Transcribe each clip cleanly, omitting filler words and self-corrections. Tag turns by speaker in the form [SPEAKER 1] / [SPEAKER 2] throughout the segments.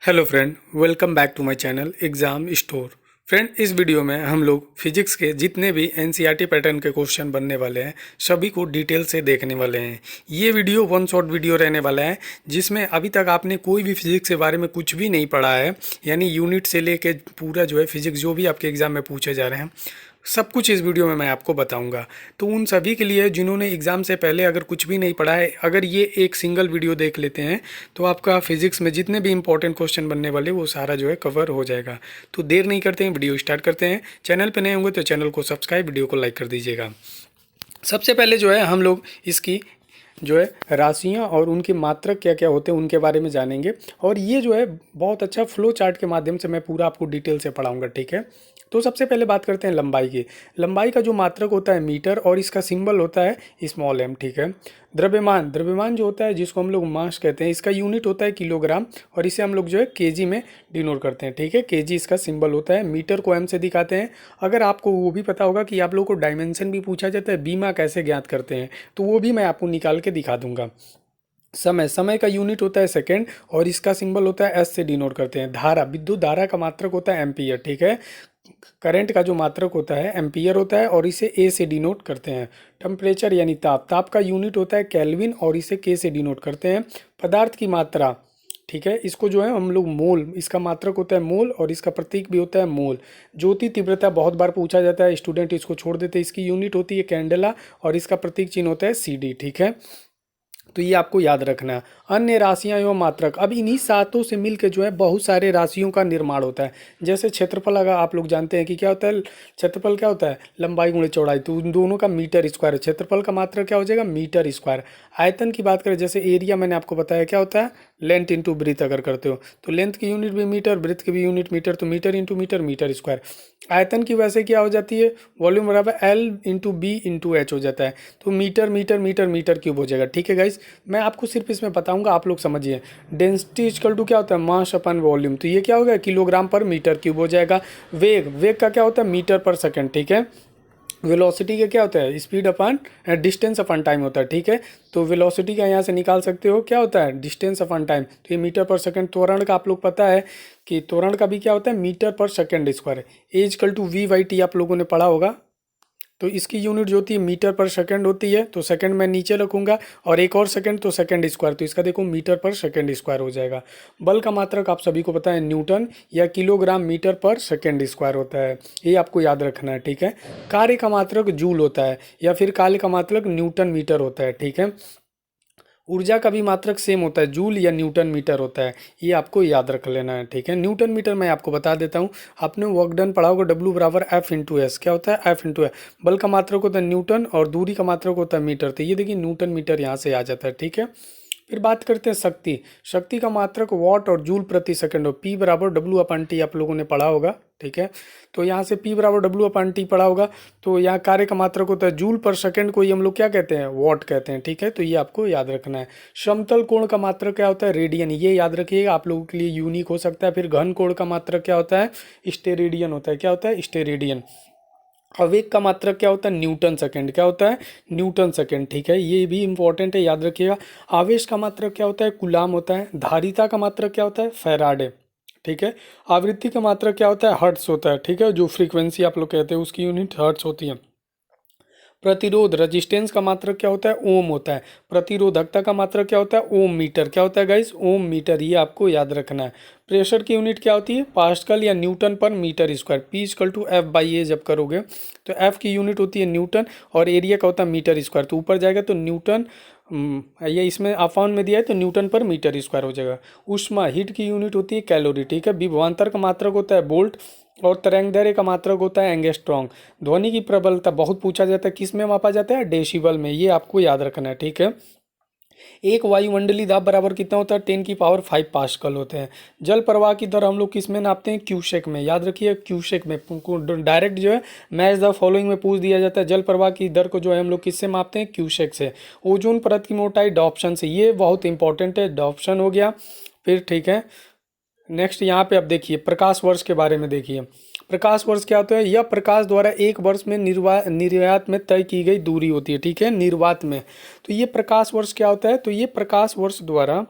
[SPEAKER 1] Hello friend, welcome back to my channel exam store. Friend, इस video में हम लोग फिजिक्स के जितने भी एनसीईआरटी पैटर्न के क्वेश्चन बनने वाले हैं सभी को डिटेल से देखने वाले हैं। ये वीडियो वन शॉट वीडियो रहने वाला है जिसमें अभी तक आपने कोई भी फिजिक्स के बारे में कुछ भी नहीं पढ़ा है, यानी यूनिट से लेके पूरा जो है फिजिक्स जो भी आपके एग्ज़ाम में पूछे जा रहे हैं सब कुछ इस वीडियो में मैं आपको बताऊंगा। तो उन सभी के लिए जिन्होंने एग्ज़ाम से पहले अगर कुछ भी नहीं पढ़ा है, अगर ये एक सिंगल वीडियो देख लेते हैं तो आपका फिजिक्स में जितने भी इंपॉर्टेंट क्वेश्चन बनने वाले वो सारा जो है कवर हो जाएगा। तो देर नहीं करते हैं, वीडियो स्टार्ट करते हैं। चैनल पर नए होंगे तो चैनल को सब्सक्राइब, वीडियो को लाइक कर दीजिएगा। सबसे पहले जो है हम लोग इसकी जो है राशियाँ और उनके मात्रक क्या क्या होते हैं उनके बारे में जानेंगे। और ये जो है बहुत अच्छा फ्लो चार्ट के माध्यम से मैं पूरा आपको डिटेल से पढ़ाऊंगा, ठीक है। तो सबसे पहले बात करते हैं लंबाई की। लंबाई का जो मात्रक होता है मीटर और इसका सिंबल होता है स्मॉल एम, ठीक है। द्रव्यमान, द्रव्यमान जो होता है जिसको हम लोग मास कहते हैं, इसका यूनिट होता है किलोग्राम और इसे हम लोग जो है केजी में डिनोट करते हैं, ठीक है। केजी इसका सिंबल होता है। मीटर को एम से दिखाते हैं। अगर आपको वो भी पता होगा कि आप लोग को डायमेंशन भी पूछा जाता है, बीमा कैसे ज्ञात करते हैं, तो वो भी मैं आपको निकाल के दिखा दूंगा। समय, समय का यूनिट होता है सेकंड और इसका सिंबल होता है एस से डिनोट करते हैं। धारा, विद्युत धारा का मात्रक होता है एम्पियर, ठीक है। करंट का जो मात्रक होता है एम्पियर होता है और इसे ए से डिनोट करते हैं। टेम्परेचर यानी ताप, ताप का यूनिट होता है केल्विन और इसे के से डिनोट करते हैं। पदार्थ की मात्रा, ठीक है, इसको जो है हम लोग मोल, इसका मात्रक होता है मोल और इसका प्रतीक भी होता है मोल। ज्योति तीव्रता बहुत बार पूछा जाता है, स्टूडेंट इसको छोड़ देते हैं। इसकी यूनिट होती है कैंडेला और इसका प्रतीक चिन्ह होता है सी डी, ठीक है। तो ये आपको याद रखना है। अन्य राशियां एवं मात्रक, अब इन्हीं सातों से मिलकर जो है बहुत सारे राशियों का निर्माण होता है। जैसे क्षेत्रफल, अगर आप लोग जानते हैं कि क्या होता है, क्षेत्रफल क्या होता है, लंबाई गुणे चौड़ाई, तो उन दोनों का मीटर स्क्वायर है। क्षेत्रफल का मात्रक क्या हो जाएगा, मीटर स्क्वायर। आयतन की बात करें, जैसे एरिया मैंने आपको बताया क्या होता है, लेंथ इंटू ब्रीथ अगर करते हो तो लेंथ की यूनिट भी मीटर, ब्रीथ की भी यूनिट मीटर, तो metre into metre, metre square. आयतन की वैसे क्या हो जाती है, वॉल्यूम बराबर L into B into H हो जाता है, तो metre metre metre metre cube हो जाएगा, ठीक है गाइस। मैं आपको सिर्फ इसमें बताऊंगा, आप लोग समझिए। डेंसिटी इक्वल टू क्या होता है, मास अपन वॉल्यूम, तो ये क्या हो गया, किलोग्राम पर मीटर क्यूब हो जाएगा। वेग, वेग का क्या होता है, मीटर पर सेकंड, ठीक है। वेलोसिटी का क्या होता है, स्पीड अपन डिस्टेंस अपन टाइम होता है, ठीक है। तो वेलोसिटी का यहाँ से निकाल सकते हो क्या होता है, डिस्टेंस अपन टाइम, तो ये मीटर पर सेकंड। त्वरण का आप लोग पता है कि त्वरण का भी क्या होता है, मीटर पर second square. As equal to V by T आप लोगों ने पढ़ा होगा, तो इसकी यूनिट जो होती है मीटर पर सेकंड होती है, तो सेकंड मैं नीचे रखूंगा और एक और सेकंड तो सेकंड स्क्वायर, तो इसका देखो मीटर पर सेकंड स्क्वायर हो जाएगा। बल का मात्रक आप सभी को पता है न्यूटन या किलोग्राम मीटर पर सेकंड स्क्वायर होता है, ये आपको याद रखना है, ठीक है। कार्य का मात्रक जूल होता है या फिर कार्य का मात्रक न्यूटन मीटर होता है, ठीक है। ऊर्जा का भी मात्रक सेम होता है, जूल या न्यूटन मीटर होता है, ये आपको याद रख लेना है, ठीक है। न्यूटन मीटर मैं आपको बता देता हूँ, आपने वर्क डन पढ़ा होगा, डब्ल्यू बराबर एफ इंटू एस, क्या होता है, एफ इंटू एस। बल का मात्रक होता है न्यूटन और दूरी का मात्रक होता है मीटर, तो ये देखिए न्यूटन मीटर यहाँ से आ जाता है, ठीक है। फिर बात करते हैं शक्ति। शक्ति का मात्रक वॉट और जूल प्रति सेकंड हो, पी बराबर डब्ल्यू अपन टी आप लोगों ने पढ़ा होगा, ठीक है। तो यहाँ से पी बराबर डब्ल्यू अपन टी पढ़ा होगा, तो यहाँ कार्य का मात्रक होता है जूल पर सेकंड को ही हम लोग क्या कहते हैं, वॉट कहते हैं, ठीक है। तो ये आपको याद रखना है। समतल कोण का मात्रक क्या होता है, रेडियन, ये याद रखिएगा, आप लोगों के लिए यूनिक हो सकता है। फिर घन कोण का मात्रक क्या होता है, स्टेरेडियन होता है, क्या होता है, स्टेरेडियन। आवेग का मात्रक क्या होता है, न्यूटन सेकंड, क्या होता है, न्यूटन सेकंड, ठीक है, ये भी इंपॉर्टेंट है, याद रखिएगा। आवेश का मात्रक क्या होता है, कूलाम होता है। धारिता का मात्रक क्या होता है, फैराडे, ठीक है। आवृत्ति का मात्रक क्या होता है, हर्ट्स होता है, ठीक है। जो फ्रीक्वेंसी आप लोग कहते हैं उसकी यूनिट हर्ट्स होती है। प्रतिरोध, रेजिस्टेंस का मात्रक क्या होता है, ओम होता है। प्रतिरोधकता का मात्रक क्या होता है, ओम मीटर, क्या होता है गाइस, ओम मीटर, ये आपको याद रखना है। प्रेशर की यूनिट क्या होती है, पास्कल या newton per metre square. P equal to F by A जब करोगे तो एफ की यूनिट होती है न्यूटन और एरिया का होता है मीटर स्क्वायर, तो ऊपर जाएगा तो न्यूटन, ये इसमें अपाउंड में दिया है तो न्यूटन पर मीटर स्क्वायर हो जाएगा। ऊष्मा, हीट की यूनिट होती है कैलोरी, ठीक है। विभवांतर का मात्रक होता है वोल्ट और तरंगदैर्घ्य का मात्रक होता है एंगस्ट्रॉन्ग। ध्वनि की प्रबलता बहुत पूछा जाता है, किस में मापा जाता है, डेसिबल में, ये आपको याद रखना है, ठीक है। एक वायुमंडलीय दाब बराबर कितना होता है, 10⁵ पास्कल होते हैं। जल प्रवाह की दर हम लोग किस में नापते हैं, क्यूसेक में, याद रखिए क्यूसेक में। डायरेक्ट जो है मैच द फॉलोइंग में पूछ दिया जाता है, जल प्रवाह की दर को जो है हम लोग किससे मापते हैं, क्यूसेक से। ओजोन परत की मोटाई डॉप्शन से, ये बहुत इंपॉर्टेंट है, डॉप्शन हो गया। फिर ठीक है, नेक्स्ट यहाँ पे अब देखिए प्रकाश वर्ष के बारे में देखिए। प्रकाश वर्ष क्या होता है, यह प्रकाश द्वारा एक वर्ष में निर्यात में तय की गई दूरी होती है, ठीक है, निर्वात में। तो ये प्रकाश वर्ष क्या होता है, तो ये प्रकाश वर्ष द्वारा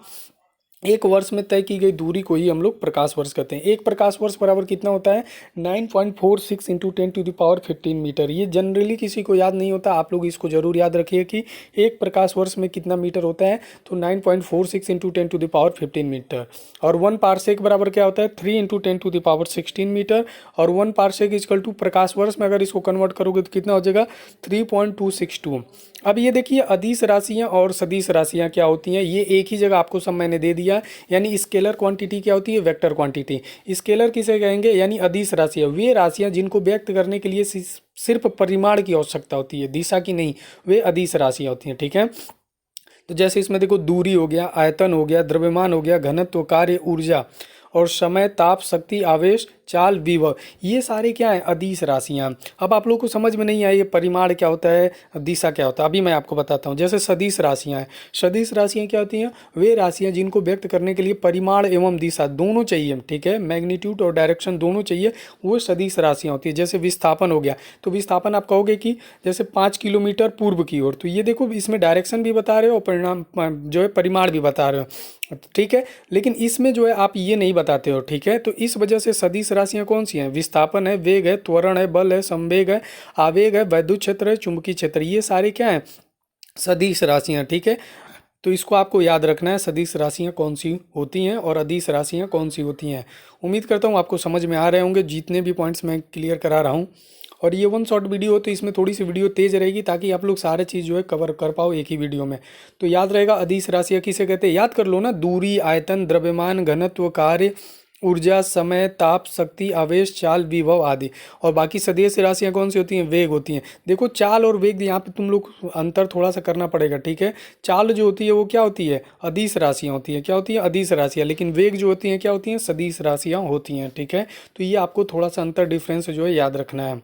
[SPEAKER 1] एक वर्ष में तय की गई दूरी को ही हम लोग प्रकाश वर्ष कहते हैं। एक प्रकाश वर्ष बराबर कितना होता है? 9.46 इंटू 10⁻15 मीटर। ये जनरली किसी को याद नहीं होता, आप लोग इसको जरूर याद रखिए कि एक प्रकाश वर्ष में कितना मीटर होता है। तो 9.46 इंटू 10⁻15 मीटर। और 1 पारसेक बराबर क्या होता है? 3 इंटू 10⁻16 मीटर। और 1 पारसेक इजकल टू प्रकाश वर्ष में अगर इसको कन्वर्ट करोगे तो कितना हो जाएगा? 3.262। अब ये देखिए अदिश राशियाँ और सदिश राशियाँ क्या होती हैं, ये एक ही जगह आपको सब मैंने दे दिया। यानी स्केलर क्वांटिटी क्या होती है? Vector quantity. स्केलर किसे कहेंगे? यानी अदिश राशियाँ, वे राशियाँ जिनको व्यक्त करने के लिए सिर्फ परिमाण की आवश्यकता होती है, दिशा की नहीं, वे अदिश राशियाँ होती हैं। ठीक है, तो जैसे इसमें देखो दूरी हो गया, आयतन हो गया, द्रव्यमान हो गया, घनत्व, कार्य, ऊर्जा और समय, ताप, शक्ति, आवेश, चाल, विभव, ये सारे क्या हैं? अदिश राशियाँ। अब आप लोग को समझ में नहीं आई ये परिमाण क्या होता है, दिशा क्या होता है, अभी मैं आपको बताता हूँ। जैसे सदिश राशियाँ हैं, सदिश राशियाँ क्या होती हैं? वे राशियाँ जिनको व्यक्त करने के लिए परिमाण एवं दिशा दोनों चाहिए। ठीक है, मैग्नीट्यूड और डायरेक्शन दोनों चाहिए, वो सदिश राशियाँ होती है। जैसे विस्थापन हो गया, तो विस्थापन आप कहोगे कि जैसे 5 किलोमीटर पूर्व की ओर, तो ये देखो इसमें डायरेक्शन भी बता रहे हो और परिणाम जो है परिमाण भी बता रहे हो। ठीक है, लेकिन इसमें जो है आप ये नहीं बताते हो। ठीक है, तो इस वजह से सदिश राशियाँ कौन सी हैं? विस्थापन है, वेग है, त्वरण है, बल है, संवेग है, आवेग है, वैद्युत क्षेत्र है, चुंबकीय क्षेत्र, ये सारे क्या हैं? सदिश राशियाँ। ठीक है, तो इसको आपको याद रखना है, सदिश राशियाँ कौन सी होती हैं और अदिश राशियाँ कौन सी होती हैं। उम्मीद करता हूँ आपको समझ में आ रहे होंगे, जितने भी पॉइंट्स मैं क्लियर करा रहा हूँ। और ये वन शॉट वीडियो हो तो इसमें थोड़ी सी वीडियो तेज रहेगी, ताकि आप लोग सारे चीज़ जो है कवर कर पाओ एक ही वीडियो में। तो याद रहेगा, अदिश राशियाँ किसे कहते हैं? याद कर लो ना, दूरी, आयतन, द्रव्यमान, घनत्व, कार्य, ऊर्जा, समय, ताप, शक्ति, आवेश, चाल, विभव आदि। और बाकी सदिश राशियाँ कौन सी होती हैं? वेग होती हैं। देखो चाल और वेग, यहाँ पे तुम लोग अंतर थोड़ा सा करना पड़ेगा। ठीक है, चाल जो होती है वो क्या होती है? अदिश राशियाँ होती हैं। क्या होती है? अदिश राशियाँ। लेकिन वेग जो होती हैं क्या होती हैं? सदिश राशियाँ होती हैं। ठीक है, तो ये आपको थोड़ा सा अंतर डिफरेंस जो है याद रखना है।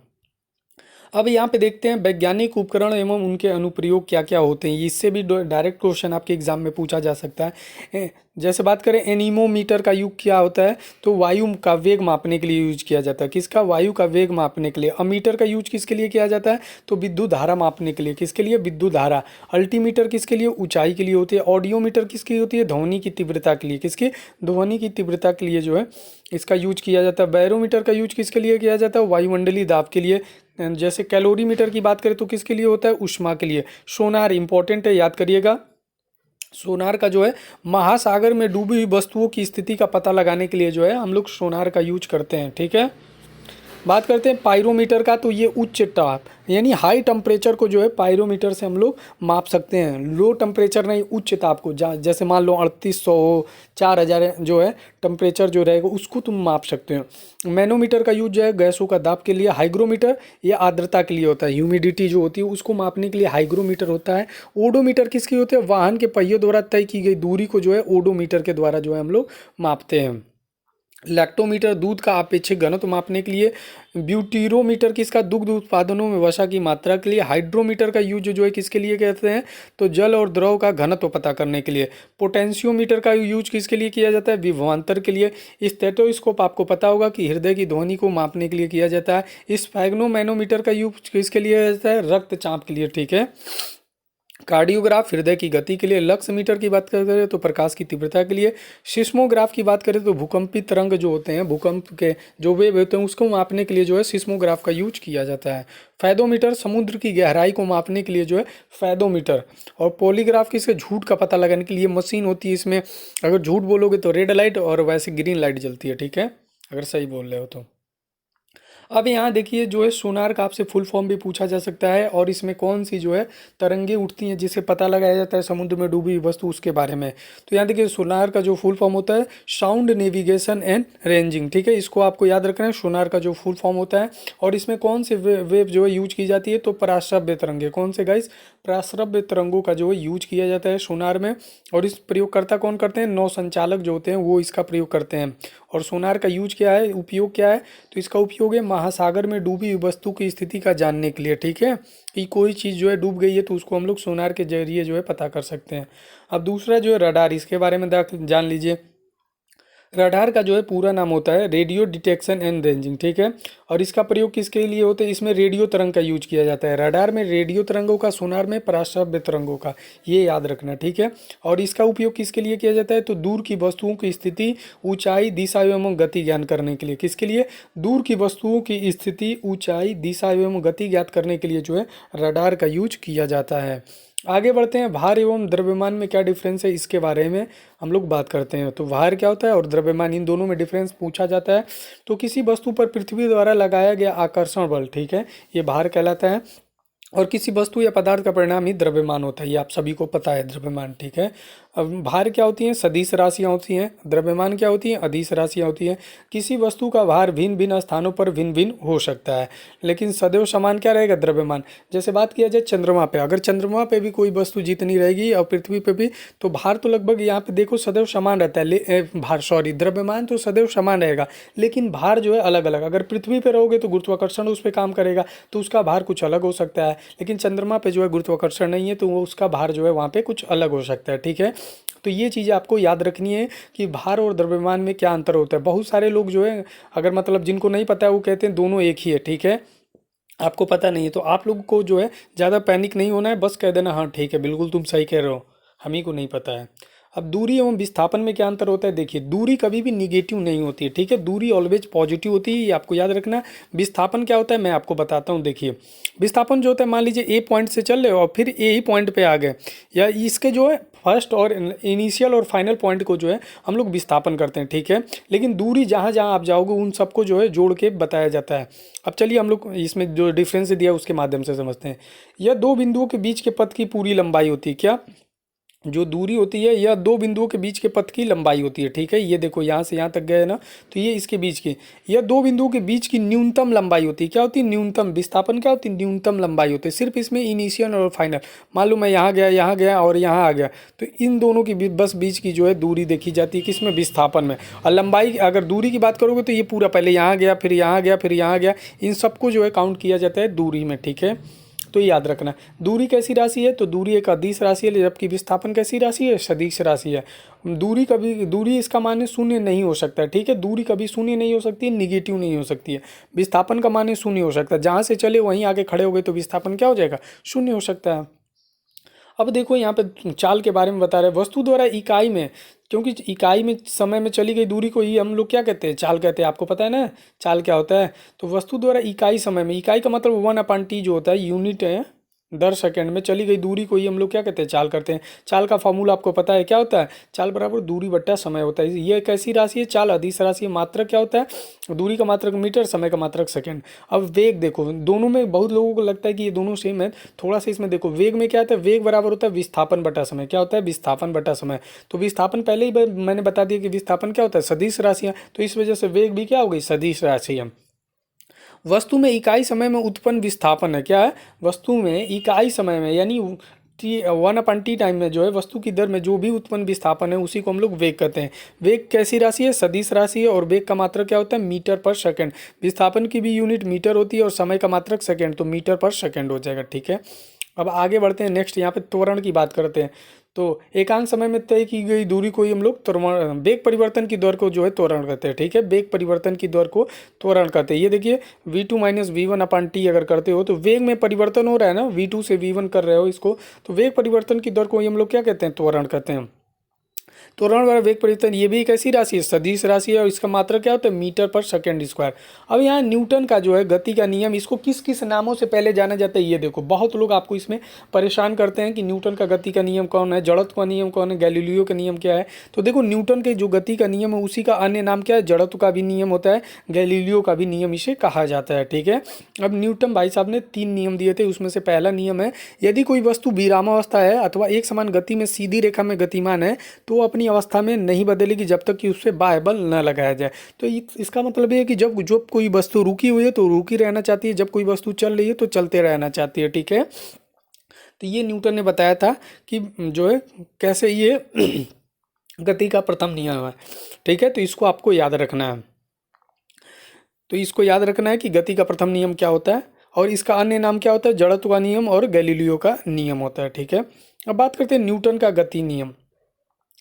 [SPEAKER 1] अब यहाँ पे देखते हैं वैज्ञानिक उपकरण एवं उनके अनुप्रयोग क्या क्या होते हैं। इससे भी डायरेक्ट क्वेश्चन आपके एग्जाम में पूछा जा सकता है। जैसे बात करें एनीमोमीटर का यूज क्या होता है, तो वायु का वेग मापने के लिए यूज किया जाता है। किसका? वायु का वेग मापने के लिए। अमीटर का यूज किसके लिए किया जाता है? तो विद्युत धारा मापने के लिए। किसके लिए? विद्युत धारा। अल्टीमीटर किसके लिए? ऊंचाई के लिए होती है। ऑडियोमीटर किसकी होती है? ध्वनि की तीव्रता के लिए। किसकी? ध्वनि की तीव्रता के लिए जो है इसका यूज किया जाता है। बैरोमीटर का यूज किसके लिए किया जाता है? वायुमंडलीय दाब के लिए। जैसे कैलोरीमीटर की बात करें तो किसके लिए होता है? ऊष्मा के लिए। सोनार इंपॉर्टेंट है, याद करिएगा। सोनार का जो है महासागर में डूबी हुई वस्तुओं की स्थिति का पता लगाने के लिए जो है हम लोग सोनार का यूज करते हैं। ठीक है, बात करते हैं पायरोमीटर का, तो ये उच्च ताप यानी हाई टेम्परेचर को जो है पायरोमीटर से हम लोग माप सकते हैं। लो टेम्परेचर नहीं, उच्च ताप को, जैसे मान लो 3800 हो, 4000 जो है टेम्परेचर जो रहेगा उसको तुम माप सकते हो। मैनोमीटर का यूज जो है गैसों का दाब के लिए। हाइग्रोमीटर ये आर्द्रता के लिए होता है, ह्यूमिडिटी जो होती है उसको मापने के लिए हाइग्रोमीटर होता है। ओडोमीटर किसकी होती है? वाहन के पहियों द्वारा तय की गई दूरी को जो है ओडोमीटर के द्वारा जो है हम लोग मापते हैं। लैक्टोमीटर दूध का अपेक्षित घनत्व मापने के लिए। ब्यूटीरोमीटर किसका? दुग्ध उत्पादनों में वसा की मात्रा के लिए। हाइड्रोमीटर का यूज जो है किसके लिए कहते हैं? तो जल और द्रव का घनत्व पता करने के लिए। पोटेंशियोमीटर का यूज किसके लिए किया जाता है? विभवांतर के लिए। स्टेथोस्कोप आपको पता होगा कि हृदय की ध्वनि को मापने के लिए किया जाता है। स्फैग्नोमैनोमीटर का यूज किसके लिए किया जाता है? रक्तचाप के लिए। ठीक है, कार्डियोग्राफ हृदय की गति के लिए। लक्स मीटर की बात करें तो प्रकाश की तीव्रता के लिए। सिस्मोग्राफ की बात करें तो भूकंपी तरंग जो होते हैं, भूकंप के जो वेव होते हैं उसको मापने के लिए जो है सिस्मोग्राफ का यूज किया जाता है। फैदोमीटर समुद्र की गहराई को मापने के लिए जो है फैदोमीटर। और पॉलीग्राफ किसके? झूठ का पता लगाने के लिए मशीन होती है। इसमें अगर झूठ बोलोगे तो रेड लाइट और वैसे ग्रीन लाइट जलती है। ठीक है, अगर सही बोल रहे हो तो। अब यहाँ देखिए जो है सोनार का आपसे फुल फॉर्म भी पूछा जा सकता है, और इसमें कौन सी जो है तरंगे उठती हैं जिससे पता लगाया जाता है समुद्र में डूबी हुई वस्तु उसके बारे में। तो यहाँ देखिए सोनार का जो फुल फॉर्म होता है साउंड नेविगेशन एंड रेंजिंग। ठीक है, इसको आपको याद रखना है, सोनार का जो फुल फॉर्म होता है। और इसमें कौन से वेव जो है यूज की जाती है? तो पराश्रव्य तरंगे। कौन से गाइस? पराश्रव्य तरंगों का जो है यूज किया जाता है सोनार में। और इस प्रयोगकर्ता कौन करते हैं? नौ संचालक जो होते हैं वो इसका प्रयोग करते हैं। और सोनार का यूज क्या है, उपयोग क्या है? तो इसका उपयोग है महासागर में डूबी हुई वस्तु की स्थिति का जानने के लिए। ठीक है, कि कोई चीज़ जो है डूब गई है तो उसको हम लोग सोनार के जरिए जो है पता कर सकते हैं। अब दूसरा जो है रडार, इसके बारे में जान लीजिए। रडार का जो है पूरा नाम होता है रेडियो डिटेक्शन एंड रेंजिंग, ठीक है। और इसका प्रयोग किसके लिए होता है? इसमें रेडियो तरंग का यूज किया जाता है। रडार में रेडियो तरंगों का, सोनार में पराश्रव्य तरंगों का, ये याद रखना, ठीक है। और इसका उपयोग किसके लिए किया जाता है? तो दूर की वस्तुओं की स्थिति, ऊंचाई, दिशा एवं गति ज्ञान करने के लिए। किसके लिए? दूर की वस्तुओं की स्थिति, ऊंचाई, दिशा एवं गति ज्ञात करने के लिए जो है रडार का यूज किया जाता है। आगे बढ़ते हैं, भार एवं द्रव्यमान में क्या डिफरेंस है, इसके बारे में हम लोग बात करते हैं। तो भार क्या होता है और द्रव्यमान, इन दोनों में डिफरेंस पूछा जाता है। तो किसी वस्तु पर पृथ्वी द्वारा लगाया गया आकर्षण बल, ठीक है, ये भार कहलाता है। और किसी वस्तु या पदार्थ का परिणाम ही द्रव्यमान होता है, ये आप सभी को पता है, द्रव्यमान, ठीक है। अब भार क्या होती हैं? सदिश राशियाँ होती हैं। द्रव्यमान क्या होती हैं? अदिश राशियाँ होती हैं। किसी वस्तु का भार भिन्न भिन्न स्थानों पर भिन्न भिन्न हो सकता है, लेकिन सदैव समान क्या रहेगा? द्रव्यमान। जैसे बात किया जाए चंद्रमा पे, अगर चंद्रमा पे भी कोई वस्तु जितनी रहेगी और पृथ्वी पे भी, तो भार तो लगभग यहाँ पे देखो सदैव समान रहता है। भार सॉरी द्रव्यमान तो सदैव समान रहेगा, लेकिन भार जो है अलग अलग। अगर पृथ्वी पे रहोगे तो गुरुत्वाकर्षण उस पर काम करेगा, तो उसका भार कुछ अलग हो सकता है। लेकिन चंद्रमा पे जो है गुरुत्वाकर्षण नहीं है, तो वो उसका भार जो है वहाँ पे कुछ अलग हो सकता है, ठीक है। तो ये चीज़ें आपको याद रखनी है कि भार और द्रव्यमान में क्या अंतर होता है। बहुत सारे लोग जो है, अगर मतलब जिनको नहीं पता है, वो कहते हैं दोनों एक ही है, ठीक है। आपको पता नहीं है तो आप लोग को जो है ज़्यादा पैनिक नहीं होना है, बस कह देना हाँ ठीक है, बिल्कुल तुम सही कह रहे हो, हम ही को नहीं पता है। अब दूरी एवं विस्थापन में क्या अंतर होता है? देखिए, दूरी कभी भी निगेटिव नहीं होती है, ठीक है, दूरी ऑलवेज पॉजिटिव होती है, ये आपको याद रखना है। विस्थापन क्या होता है मैं आपको बताता हूँ। देखिए, विस्थापन जो होता है, मान लीजिए ए पॉइंट से चल रहे हो और फिर ए ही पॉइंट पे आ गए, या इसके जो है फर्स्ट और इनिशियल और फाइनल पॉइंट को जो है हम लोग विस्थापन करते हैं, ठीक है। लेकिन दूरी जहाँ जहाँ आप जाओगे उन सबको जो है जोड़ के बताया जाता है। अब चलिए हम लोग इसमें जो डिफरेंस दिया उसके माध्यम से समझते हैं। यह दो बिंदुओं के बीच के पथ की पूरी लंबाई होती है। क्या? जो दूरी होती है यह दो बिंदुओं के बीच के पथ की लंबाई होती है, ठीक है। ये देखो यहाँ से यहाँ तक गए ना, तो ये इसके बीच की, यह दो बिंदुओं के बीच की न्यूनतम लंबाई होती है। क्या होती है? न्यूनतम। विस्थापन क्या होती है? न्यूनतम लंबाई होती है। सिर्फ इसमें इनिशियल और फाइनल, मालूम है यहाँ गया और यहाँ आ गया, तो इन दोनों की बस बीच की जो है दूरी देखी जाती है, किसमें? विस्थापन में। और लंबाई, अगर दूरी की बात करोगे तो ये पूरा पहले यहाँ गया, फिर यहाँ गया, फिर यहाँ गया, इन सबको जो है काउंट किया जाता है दूरी में, ठीक है। तो याद रखना, दूरी कैसी राशि है? तो दूरी एक अदिश राशि है, जबकि विस्थापन कैसी राशि है? सदिश राशि है। दूरी इसका मान शून्य नहीं हो सकता है, ठीक है। दूरी कभी शून्य नहीं हो सकती है, निगेटिव नहीं हो सकती है। विस्थापन का मान शून्य हो सकता है, जहाँ से चले वहीं आके खड़े हो गए तो विस्थापन क्या हो जाएगा? शून्य हो सकता है। अब देखो यहाँ पे चाल के बारे में बता रहे हैं, वस्तु द्वारा इकाई में, क्योंकि इकाई में समय में चली गई दूरी को ही हम लोग क्या कहते हैं? चाल कहते हैं। आपको पता है ना चाल क्या होता है? तो वस्तु द्वारा इकाई समय में, इकाई का मतलब 1/t जो होता है, यूनिट है, दर सेकंड में चली गई दूरी को ही हम लोग क्या कहते हैं? चाल करते हैं। चाल का फॉर्मूला आपको पता है क्या होता है? चाल बराबर दूरी बट्टा समय होता है। ये कैसी राशि है? चाल अदिश राशि है। मात्रक क्या होता है? दूरी का मात्रक मीटर, समय का मात्रक सेकंड। अब वेग देखो, दोनों में बहुत लोगों को लगता है कि ये दोनों सेम है, थोड़ा सा इसमें देखो, वेग में क्या होता है? वेग बराबर होता है विस्थापन बटा समय। क्या होता है? विस्थापन बटा समय। तो विस्थापन पहले ही मैंने बता दिया कि विस्थापन क्या होता है? सदिश राशियाँ, तो इस वजह से वेग भी क्या हो गई? सदिश राशि है। वस्तु में इकाई समय में उत्पन्न विस्थापन है। क्या है? वस्तु में इकाई समय में, यानी टी 1/t टाइम में जो है वस्तु की दर में जो भी उत्पन्न विस्थापन है उसी को हम लोग वेग कहते हैं। वेग कैसी राशि है? सदिश राशि है। और वेग का मात्रक क्या होता है? मीटर पर सेकंड। विस्थापन की भी यूनिट मीटर होती है और समय का मात्रक सेकंड, तो मीटर पर सेकंड हो जाएगा, ठीक है। अब आगे बढ़ते हैं, नेक्स्ट यहाँ पे त्वरण की बात करते हैं। तो एकांक समय में तय की गई दूरी को ही हम लोग त्वरण, वेग परिवर्तन की दर को जो है त्वरण कहते हैं, ठीक है। वेग परिवर्तन की दर को त्वरण कहते हैं। ये देखिए, v2 - v1/t अगर करते हो तो वेग में परिवर्तन हो रहा है ना, v2 से v1 कर रहे हो इसको, तो वेग परिवर्तन की दर को ही हम लोग क्या कहते हैं? त्वरण कहते हैं। त्वरण वाला वेग परिवर्तन ये भी एक ऐसी राशि है, सदिश राशि है, और इसका मात्रा क्या होता है? मीटर पर सेकंड स्क्वायर। अब यहाँ न्यूटन का जो है गति का नियम, इसको किस किस नामों से पहले जाना जाता है ये देखो। बहुत लोग आपको इसमें परेशान करते हैं कि न्यूटन का गति का नियम कौन है, जड़त्व का नियम कौन है, गैलीलियो का नियम क्या है। तो देखो, न्यूटन के जो गति का नियम है उसी का अन्य नाम क्या है? जड़त्व का भी नियम होता है, गैलीलियो का भी नियम इसे कहा जाता है, ठीक है। अब न्यूटन भाई साहब ने 3 नियम दिए थे, उसमें से पहला नियम है, यदि कोई वस्तु विरामावस्था है अथवा एक समान गति में सीधी रेखा में गतिमान है तो वो अपनी अवस्था में नहीं बदलेगी जब तक कि उससे बाह्य बल न लगाया जाए। तो इसका मतलब ये है कि जब कोई वस्तु रुकी हुई है तो रुकी रहना चाहती है, जब कोई वस्तु चल रही है तो चलते रहना चाहती है, ठीक है। तो ये न्यूटन ने बताया था कि जो है कैसे ये गति का प्रथम नियम है, ठीक है। तो इसको आपको याद रखना है। तो इसको याद रखना है कि गति का प्रथम नियम क्या होता है और इसका अन्य नाम क्या होता है? जड़त्व का नियम और गैलीलियो का नियम होता है, ठीक है। अब बात करते हैं न्यूटन का गति नियम।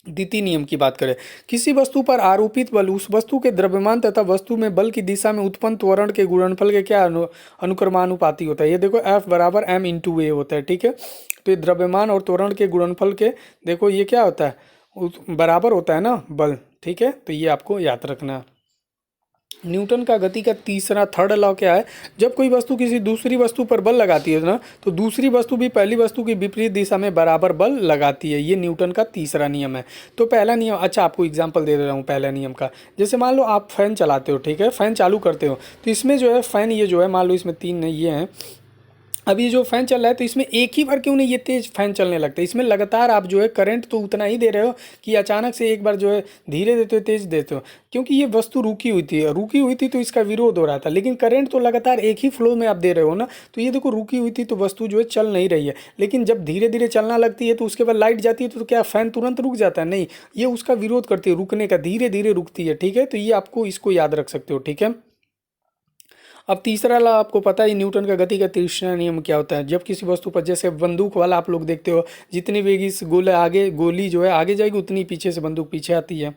[SPEAKER 1] द्वितीय नियम की बात करें, किसी वस्तु पर आरोपित बल उस वस्तु के द्रव्यमान तथा वस्तु में बल की दिशा में उत्पन्न त्वरण के गुणनफल के क्या अनुक्रमानुपाती होता है। ये देखो F बराबर m इंटू ए होता है, ठीक है। तो ये द्रव्यमान और त्वरण के गुणनफल के देखो ये क्या होता है, बराबर होता है ना बल, ठीक है। तो ये आपको याद रखना है। न्यूटन का गति का तीसरा थर्ड लॉ क्या है, जब कोई वस्तु किसी दूसरी वस्तु पर बल लगाती है ना, तो दूसरी वस्तु भी पहली वस्तु की विपरीत दिशा में बराबर बल लगाती है। ये न्यूटन का तीसरा नियम है। तो पहला नियम, अच्छा आपको एग्जांपल दे रहा हूँ पहला नियम का। जैसे मान लो आप फैन चलाते हो, ठीक है, फैन चालू करते हो, तो इसमें जो है फैन ये जो है, मान लो इसमें तीन ये हैं। अब ये जो फैन चल रहा है, तो इसमें एक ही बार क्यों नहीं ये तेज फैन चलने लगता है। इसमें लगातार आप जो है करंट तो उतना ही दे रहे हो कि अचानक से एक बार जो है धीरे देते हो तेज देते हो, क्योंकि ये वस्तु रुकी हुई थी तो इसका विरोध हो रहा था। लेकिन करंट तो लगातार एक ही फ्लो में आप दे रहे हो ना, तो ये देखो रुकी हुई थी तो वस्तु जो है चल नहीं रही है। लेकिन जब धीरे धीरे चलना लगती है तो उसके बाद लाइट जाती है, तो क्या फैन तुरंत रुक जाता है? नहीं, ये उसका विरोध करती है, रुकने का, धीरे धीरे रुकती है, ठीक है। तो ये आपको इसको याद रख सकते हो, ठीक है। अब तीसरा लॉ आपको पता है न्यूटन का गति का तीसरा नियम क्या होता है। जब किसी वस्तु पर, जैसे बंदूक वाला आप लोग देखते हो, जितनी वेग इस गोली जो है आगे जाएगी, उतनी पीछे से बंदूक पीछे आती है।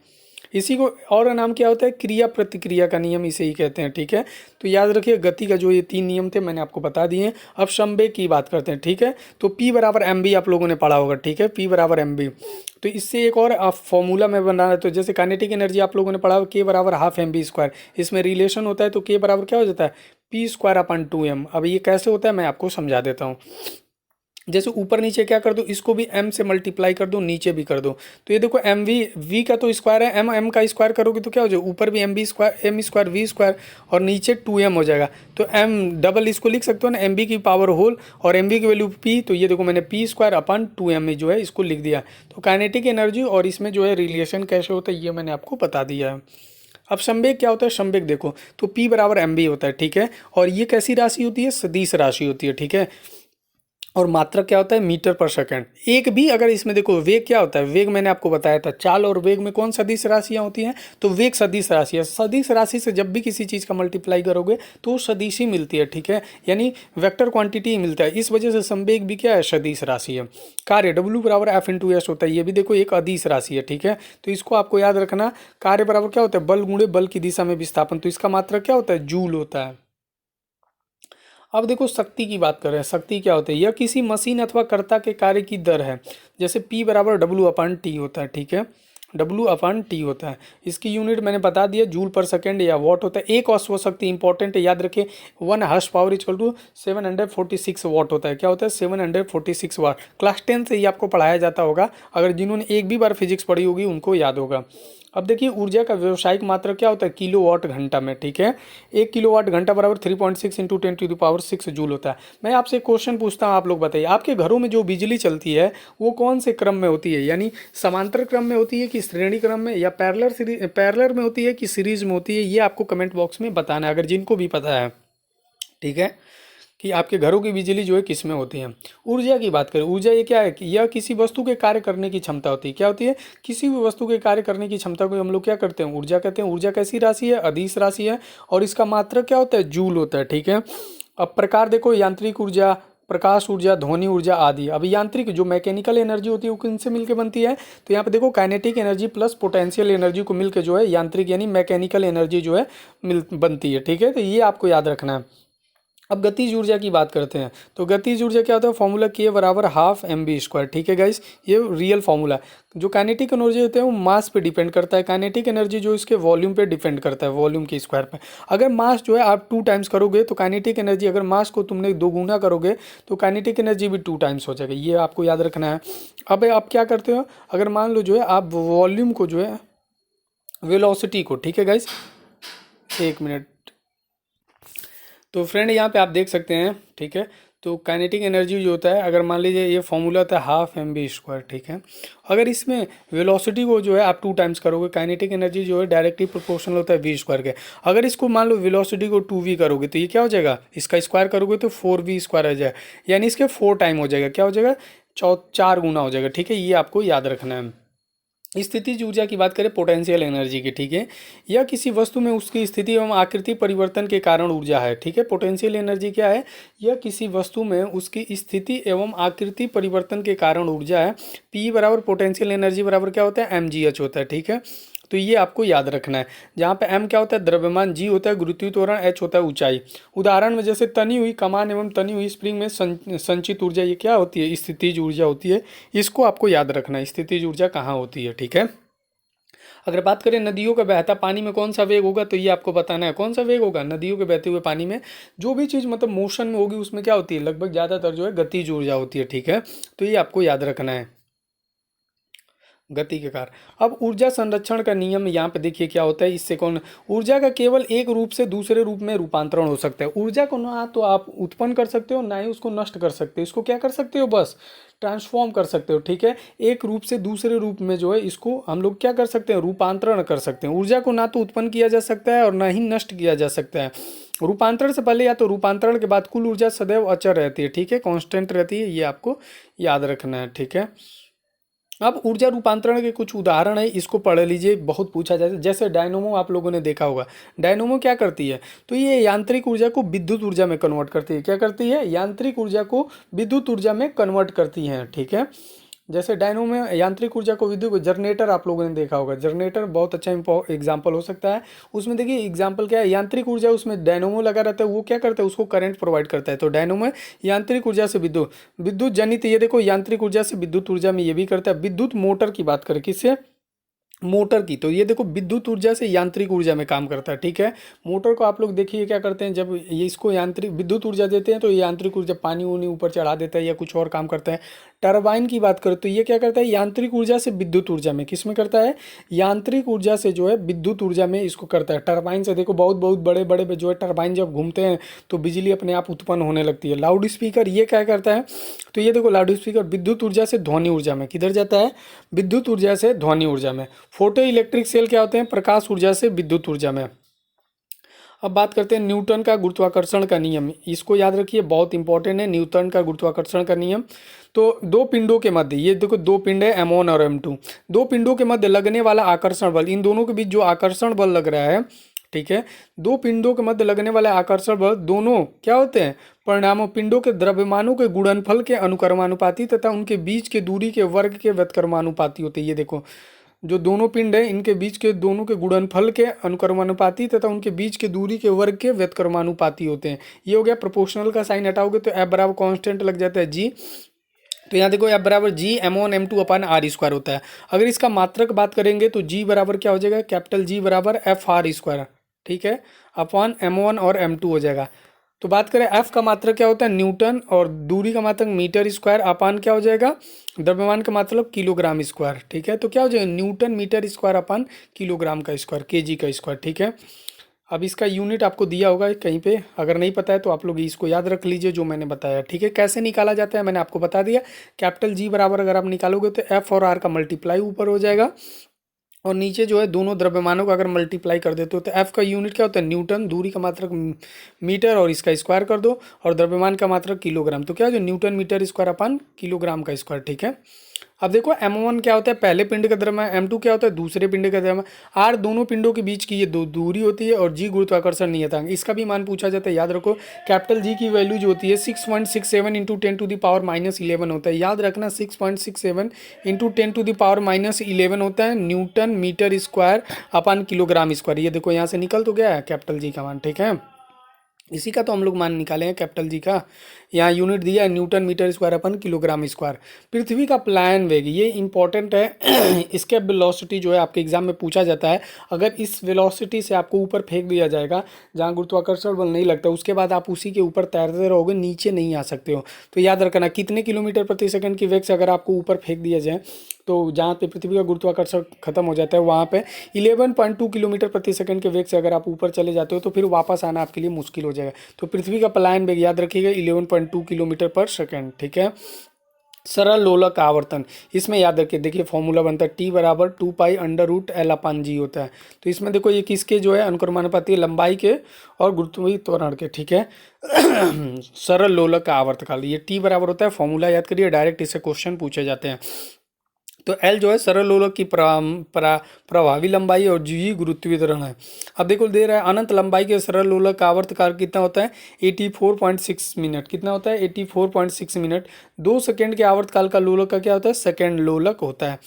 [SPEAKER 1] इसी को और नाम क्या होता है, क्रिया प्रतिक्रिया का नियम, इसे ही कहते हैं, ठीक है। तो याद रखिए गति का जो ये तीन नियम थे मैंने आपको बता दिए हैं। अब संवेग की बात करते हैं, ठीक है। तो P बराबर mv आप लोगों ने पढ़ा होगा, ठीक है, P बराबर mv। तो इससे एक और आप फॉर्मूला में बना रहे, तो जैसे काइनेटिक एनर्जी आप लोगों ने पढ़ा होगा K बराबर हाफ mv स्क्वायर, इसमें रिलेशन होता है। तो K बराबर क्या हो जाता है, P स्क्वायर अपन 2m। अब ये कैसे होता है मैं आपको समझा देता हूँ। जैसे ऊपर नीचे क्या कर दो, इसको भी m से मल्टीप्लाई कर दो, नीचे भी कर दो। तो ये देखो एम वी का तो स्क्वायर है, m का स्क्वायर करोगे तो क्या हो जाएगा, ऊपर भी एम स्क्वायर वी स्क्वायर और नीचे 2m हो जाएगा। तो m डबल इसको लिख सकते हो ना, एम की पावर होल और एम की वैल्यू p। तो ये देखो मैंने p स्क्वायर अपन 2m में जो है इसको लिख दिया। तो काइनेटिक एनर्जी और इसमें जो है रिलेशन कैसे होता है ये मैंने आपको बता दिया है। अब संवेग क्या होता है, संवेग देखो तो P बराबर mv होता है, ठीक है। और ये कैसी राशि होती है, सदिश राशि होती है, ठीक है। और मात्रक क्या होता है, मीटर पर सेकंड। एक भी अगर इसमें देखो वेग क्या होता है, वेग मैंने आपको बताया था, चाल और वेग में कौन सदिश राशियां होती हैं, तो वेग सदिश राशि है। सदिश राशि से जब भी किसी चीज़ का मल्टीप्लाई करोगे तो सदिश ही मिलती है, ठीक है, यानी वेक्टर क्वांटिटी ही मिलता है। इस वजह से संवेग भी क्या है, सदिश राशि है। कार्य W बराबर F इंटू एस होता है, ये भी देखो एक अदिश राशि है, ठीक है। तो इसको आपको याद रखना। कार्य बराबर क्या होता है, बल गुणे बल की दिशा में विस्थापन। तो इसका मात्रक क्या होता है, जूल होता है। अब देखो शक्ति की बात कर रहे हैं, शक्ति क्या होता है, यह किसी मशीन अथवा कर्ता के कार्य की दर है। जैसे P बराबर W अपन टी होता है, ठीक है, W अपन टी होता है। इसकी यूनिट मैंने बता दिया, जूल पर सेकेंड या वॉट होता है। एक अश्व शक्ति इंपॉर्टेंट है, याद रखिए, 1 हॉर्स पावर इक्वल टू 746 वाट होता है। क्या होता है, 746 वाट। क्लास 10 से ही आपको पढ़ाया जाता होगा, अगर जिन्होंने एक भी बार फिजिक्स पढ़ी होगी उनको याद होगा। अब देखिए ऊर्जा का व्यवसायिक मात्रा क्या होता है, किलोवाट घंटा में, ठीक है। 1 किलोवाट घंटा बराबर 3.6 इंटू 10⁻⁶ जूल होता है। मैं आपसे क्वेश्चन पूछता हूँ, आप लोग बताइए, आपके घरों में जो बिजली चलती है वो कौन से क्रम में होती है, यानी समांतर क्रम में होती है कि श्रेणी क्रम में, या पैरेलल में होती है कि सीरीज में होती है, ये आपको कमेंट बॉक्स में बताना है, अगर जिनको भी पता है, ठीक है, कि आपके घरों की बिजली जो है किस में होती है। ऊर्जा की बात करें, ऊर्जा ये क्या है कि यह किसी वस्तु के कार्य करने की क्षमता होती है। क्या होती है, किसी भी वस्तु के कार्य करने की क्षमता को हम लोग क्या करते हैं, ऊर्जा कहते हैं। ऊर्जा कैसी राशि है, अदिश राशि है, और इसका मात्रक क्या होता है, जूल होता है, ठीक है। अब प्रकार देखो, यांत्रिक ऊर्जा, प्रकाश ऊर्जा, ध्वनि ऊर्जा आदि। अब यांत्रिक जो मैकेनिकल एनर्जी होती है वो किनसे मिलकर बनती है, तो यहाँ पे देखो kinetic energy plus potential energy को मिलकर जो है यांत्रिक यानी मैकेनिकल एनर्जी जो है बनती है, ठीक है। तो ये आपको याद रखना है। अब गतिज ऊर्जा की बात करते हैं, तो गतिज ऊर्जा क्या होता है, फॉर्मूला K बराबर हाफ mv स्क्वायर, ठीक है गाइस, ये रियल फॉर्मूला है। जो काइनेटिक एनर्जी होते हैं वो मास पे डिपेंड करता है, काइनेटिक एनर्जी जो इसके वॉल्यूम पे डिपेंड करता है, वॉल्यूम के स्क्वायर पे। अगर मास जो है आप 2 टाइम्स करोगे तो काइनेटिक एनर्जी, अगर मास को तुमने 2 गुना करोगे तो काइनेटिक एनर्जी भी 2 टाइम्स हो जाएगा, ये आपको याद रखना है। अब आप क्या करते हो, अगर मान लो जो है आप वॉल्यूम को जो है वेलोसिटी को, ठीक है गाइस, 1 मिनट। तो फ्रेंड यहाँ पे आप देख सकते हैं, ठीक है। तो काइनेटिक एनर्जी जो होता है, अगर मान लीजिए ये फॉर्मूला होता है हाफ mv स्क्वायर, ठीक है। अगर इसमें वेलोसिटी को जो है आप 2 टाइम्स करोगे, काइनेटिक एनर्जी जो है डायरेक्टली प्रोपोर्शनल होता है v स्क्वायर के। अगर इसको मान लो वेलोसिटी को 2v करोगे तो ये क्या हो जाएगा, इसका स्क्वायर करोगे तो 4v स्क्वायर आ जाएगा, यानी इसके 4 टाइम हो जाएगा, क्या हो जाएगा, 4 गुना हो जाएगा, ठीक है। ये आपको याद रखना है। स्थितिज ऊर्जा की बात करें पोटेंशियल एनर्जी की, ठीक है, यह किसी वस्तु में उसकी स्थिति एवं आकृति परिवर्तन के कारण ऊर्जा है, ठीक है। पोटेंशियल एनर्जी क्या है? यह किसी वस्तु में उसकी स्थिति एवं आकृति परिवर्तन के कारण ऊर्जा है। पी बराबर पोटेंशियल एनर्जी बराबर क्या होता है? mgh होता है, ठीक है। तो ये आपको याद रखना है। जहाँ पे m क्या होता है? द्रव्यमान, g होता है गुरुत्वीय त्वरण, h होता है ऊंचाई। उदाहरण में जैसे तनी हुई कमान एवं तनी हुई स्प्रिंग में संचित ऊर्जा, ये क्या होती है? स्थितिज ऊर्जा होती है। इसको आपको याद रखना है, स्थितिज ऊर्जा कहाँ होती है, ठीक है। अगर बात करें नदियों का बहता पानी में कौन सा वेग होगा, तो ये आपको बताना है कौन सा वेग होगा नदियों के बहते हुए पानी में। जो भी चीज़ मतलब मोशन में होगी उसमें क्या होती है? लगभग ज़्यादातर जो है गतिज ऊर्जा होती है, ठीक है। तो ये आपको याद रखना है, गति के कारण। अब ऊर्जा संरक्षण का नियम यहाँ पे देखिए क्या होता है। इससे कौन? ऊर्जा का केवल एक रूप से दूसरे रूप में रूपांतरण हो सकता है। ऊर्जा को ना तो आप उत्पन्न कर सकते हो, ना ही उसको नष्ट कर सकते हो। इसको क्या कर सकते हो? बस ट्रांसफॉर्म कर सकते हो, ठीक है। एक रूप से दूसरे रूप में जो है इसको हम लोग क्या कर सकते हैं? रूपांतरण कर सकते हैं। ऊर्जा को ना तो उत्पन्न किया जा सकता है और ना ही नष्ट किया जा सकता है। रूपांतरण से पहले या तो रूपांतरण के बाद कुल ऊर्जा सदैव अचर रहती है, ठीक है, कांस्टेंट रहती है। ये आपको याद रखना है, ठीक है। अब ऊर्जा रूपांतरण के कुछ उदाहरण है, इसको पढ़ लीजिए, बहुत पूछा जाता है। जैसे डायनोमो आप लोगों ने देखा होगा। डायनोमो क्या करती है? तो ये यांत्रिक ऊर्जा को विद्युत ऊर्जा में कन्वर्ट करती है। क्या करती है? यांत्रिक ऊर्जा को विद्युत ऊर्जा में कन्वर्ट करती है, ठीक है। जैसे डायनो में यांत्रिक ऊर्जा को विद्युत, जनरेटर आप लोगों ने देखा होगा। जनरेटर बहुत अच्छा एग्जाम्पल हो सकता है। उसमें देखिए एग्जाम्पल क्या है? यांत्रिक ऊर्जा उसमें डायनोमो लगा रहता है, वो क्या करता है? उसको करंट प्रोवाइड करता है। तो डायनोमो यांत्रिक ऊर्जा से विद्युत, विद्युत जनित, ये देखो यांत्रिक ऊर्जा से विद्युत ऊर्जा में ये भी करता है। विद्युत मोटर की बात करें, किससे? मोटर की, तो ये देखो विद्युत ऊर्जा से यांत्रिक ऊर्जा में काम करता है, ठीक है। मोटर को आप लोग देखिए क्या करते हैं, जब ये इसको यांत्रिक विद्युत ऊर्जा देते हैं तो ये यांत्रिक ऊर्जा पानी उनी ऊपर चढ़ा देता है या कुछ और काम करता है। टरबाइन की बात करें तो ये क्या करता है? यांत्रिक ऊर्जा से विद्युत ऊर्जा में, किस में करता है? यांत्रिक ऊर्जा से जो है विद्युत ऊर्जा में इसको करता है। टरबाइन से देखो बहुत बहुत बड़े बड़े जो है टरबाइन जब घूमते हैं तो बिजली अपने आप उत्पन्न होने लगती है। लाउड स्पीकर ये क्या करता है? तो ये देखो लाउड स्पीकर विद्युत ऊर्जा से ध्वनि ऊर्जा में, किधर जाता है? विद्युत ऊर्जा से ध्वनि ऊर्जा में। फोटो इलेक्ट्रिक सेल क्या होते हैं? प्रकाश ऊर्जा से विद्युत ऊर्जा में। अब बात करते हैं न्यूटन का गुरुत्वाकर्षण का नियम। इसको याद रखिए, बहुत इंपॉर्टेंट है न्यूटन का गुरुत्वाकर्षण का नियम। तो दो पिंडों के मध्य, ये देखो दो पिंड है M1 और M2, दो पिंडों के मध्य लगने वाला आकर्षण बल, इन दोनों के बीच जो आकर्षण बल लग रहा है, ठीक है, दो पिंडों के मध्य लगने वाले आकर्षण बल दोनों क्या होते हैं? परिणामों पिंडों के द्रव्यमानों के गुणनफल के अनुक्रमानुपाती तथा उनके बीच के दूरी के वर्ग के व्युत्क्रमानुपाती होते हैं। ये देखो जो दोनों पिंड है इनके बीच के दोनों के गुणनफल के अनुक्रमानुपाती तथा उनके बीच के दूरी के वर्ग के व्युत्क्रमानुपाती होते हैं। ये हो गया। प्रोपोर्शनल का साइन हटाओगे तो F बराबर कांस्टेंट लग जाता है G। तो यहाँ देखो F बराबर G M1 M2 अपन R स्क्वायर होता है। अगर इसका मात्रक बात करेंगे तो G बराबर क्या हो जाएगा? कैपिटल G बराबर FR स्क्वायर, ठीक है, अपॉन M1 और M2 हो जाएगा। तो बात करें F का मात्रक क्या होता है? न्यूटन, और दूरी का मात्रक मीटर स्क्वायर, अपान क्या हो जाएगा? द्रव्यमान का मतलब किलोग्राम स्क्वायर, ठीक है। तो क्या हो जाएगा? Newton metre square upon kilogram का स्क्वायर, केजी का स्क्वायर, ठीक है। अब इसका यूनिट आपको दिया होगा कहीं पे, अगर नहीं पता है तो आप लोग इसको याद रख लीजिए जो मैंने बताया, ठीक है। कैसे निकाला जाता है मैंने आपको बता दिया। कैपिटल G बराबर अगर आप निकालोगे तो F और R का मल्टीप्लाई ऊपर हो जाएगा और नीचे जो है दोनों द्रव्यमानों का अगर मल्टीप्लाई कर देते हो तो F का यूनिट क्या होता है? न्यूटन, दूरी का मात्रक मीटर और इसका स्क्वायर कर दो और द्रव्यमान का मात्रक किलोग्राम। तो क्या हो जाए? Newton metre square upon kilogram का स्क्वायर, ठीक है। अब देखो M1 क्या होता है? पहले पिंड का द्रव्यमान। M2 क्या होता है? दूसरे पिंड का द्रव्यमान। R दोनों पिंडों के बीच की ये दो दूरी होती है और G गुरुत्वाकर्षण नियतांक। इसका भी मान पूछा जाता है, याद रखो। कैपिटल G की वैल्यू जो होती है 6.67 इंटू 10⁻⁻11 होता है। याद रखना 6.67 इंटू 10⁻⁻11 होता है newton metre square upon kilogram square. ये देखो यहाँ से निकल तो गया है कैपिटल G का मान, ठीक है। इसी का तो हम लोग मान निकाले हैं कैपिटल G का। यहाँ यूनिट दिया है newton metre square upon kilogram square. पृथ्वी का प्लायन वेग, ये इंपॉर्टेंट है। इसके वेलोसिटी जो है आपके एग्जाम में पूछा जाता है। अगर इस वेलोसिटी से आपको ऊपर फेंक दिया जाएगा जहाँ गुरुत्वाकर्षण बल नहीं लगता, उसके बाद आप उसी के ऊपर तैरते रहोगे, नीचे नहीं आ सकते हो। तो याद रखना कितने किलोमीटर प्रति सेकंड की वेग से अगर आपको ऊपर फेंक दिया जाए तो जहाँ पे पृथ्वी का गुरुत्वाकर्षण खत्म हो जाता है वहाँ पे 11.2 किलोमीटर प्रति सेकंड के वेग से अगर आप ऊपर चले जाते हो तो फिर वापस आना आपके लिए मुश्किल हो जाएगा। तो पृथ्वी का पलायन वेग याद रखिएगा 11.2 किलोमीटर पर सेकंड, ठीक है। सरल लोलक आवर्तन, इसमें याद रखिए, देखिए फॉर्मूला बनता है T बराबर 2π√L/G होता है। तो इसमें देखो ये किसके जो है अनुक्रमानुपाती, लंबाई के और गुरुत्वीय त्वरण के, ठीक है। सरल लोलक का आवर्तकाल, ये T बराबर होता है, फॉर्मूला याद करिए, डायरेक्ट इससे क्वेश्चन पूछे जाते हैं। तो एल जो है सरल लोलक की प्रभावी लंबाई और जी गुरुत्वीय त्वरण है। अब देखो दे रहा है अनंत लंबाई के सरल लोलक का आवर्तकाल कितना होता है 84.6 मिनट। कितना होता है 84.6 मिनट। 2 सेकंड के आवर्तकाल का लोलक का क्या होता है सेकंड लोलक होता है।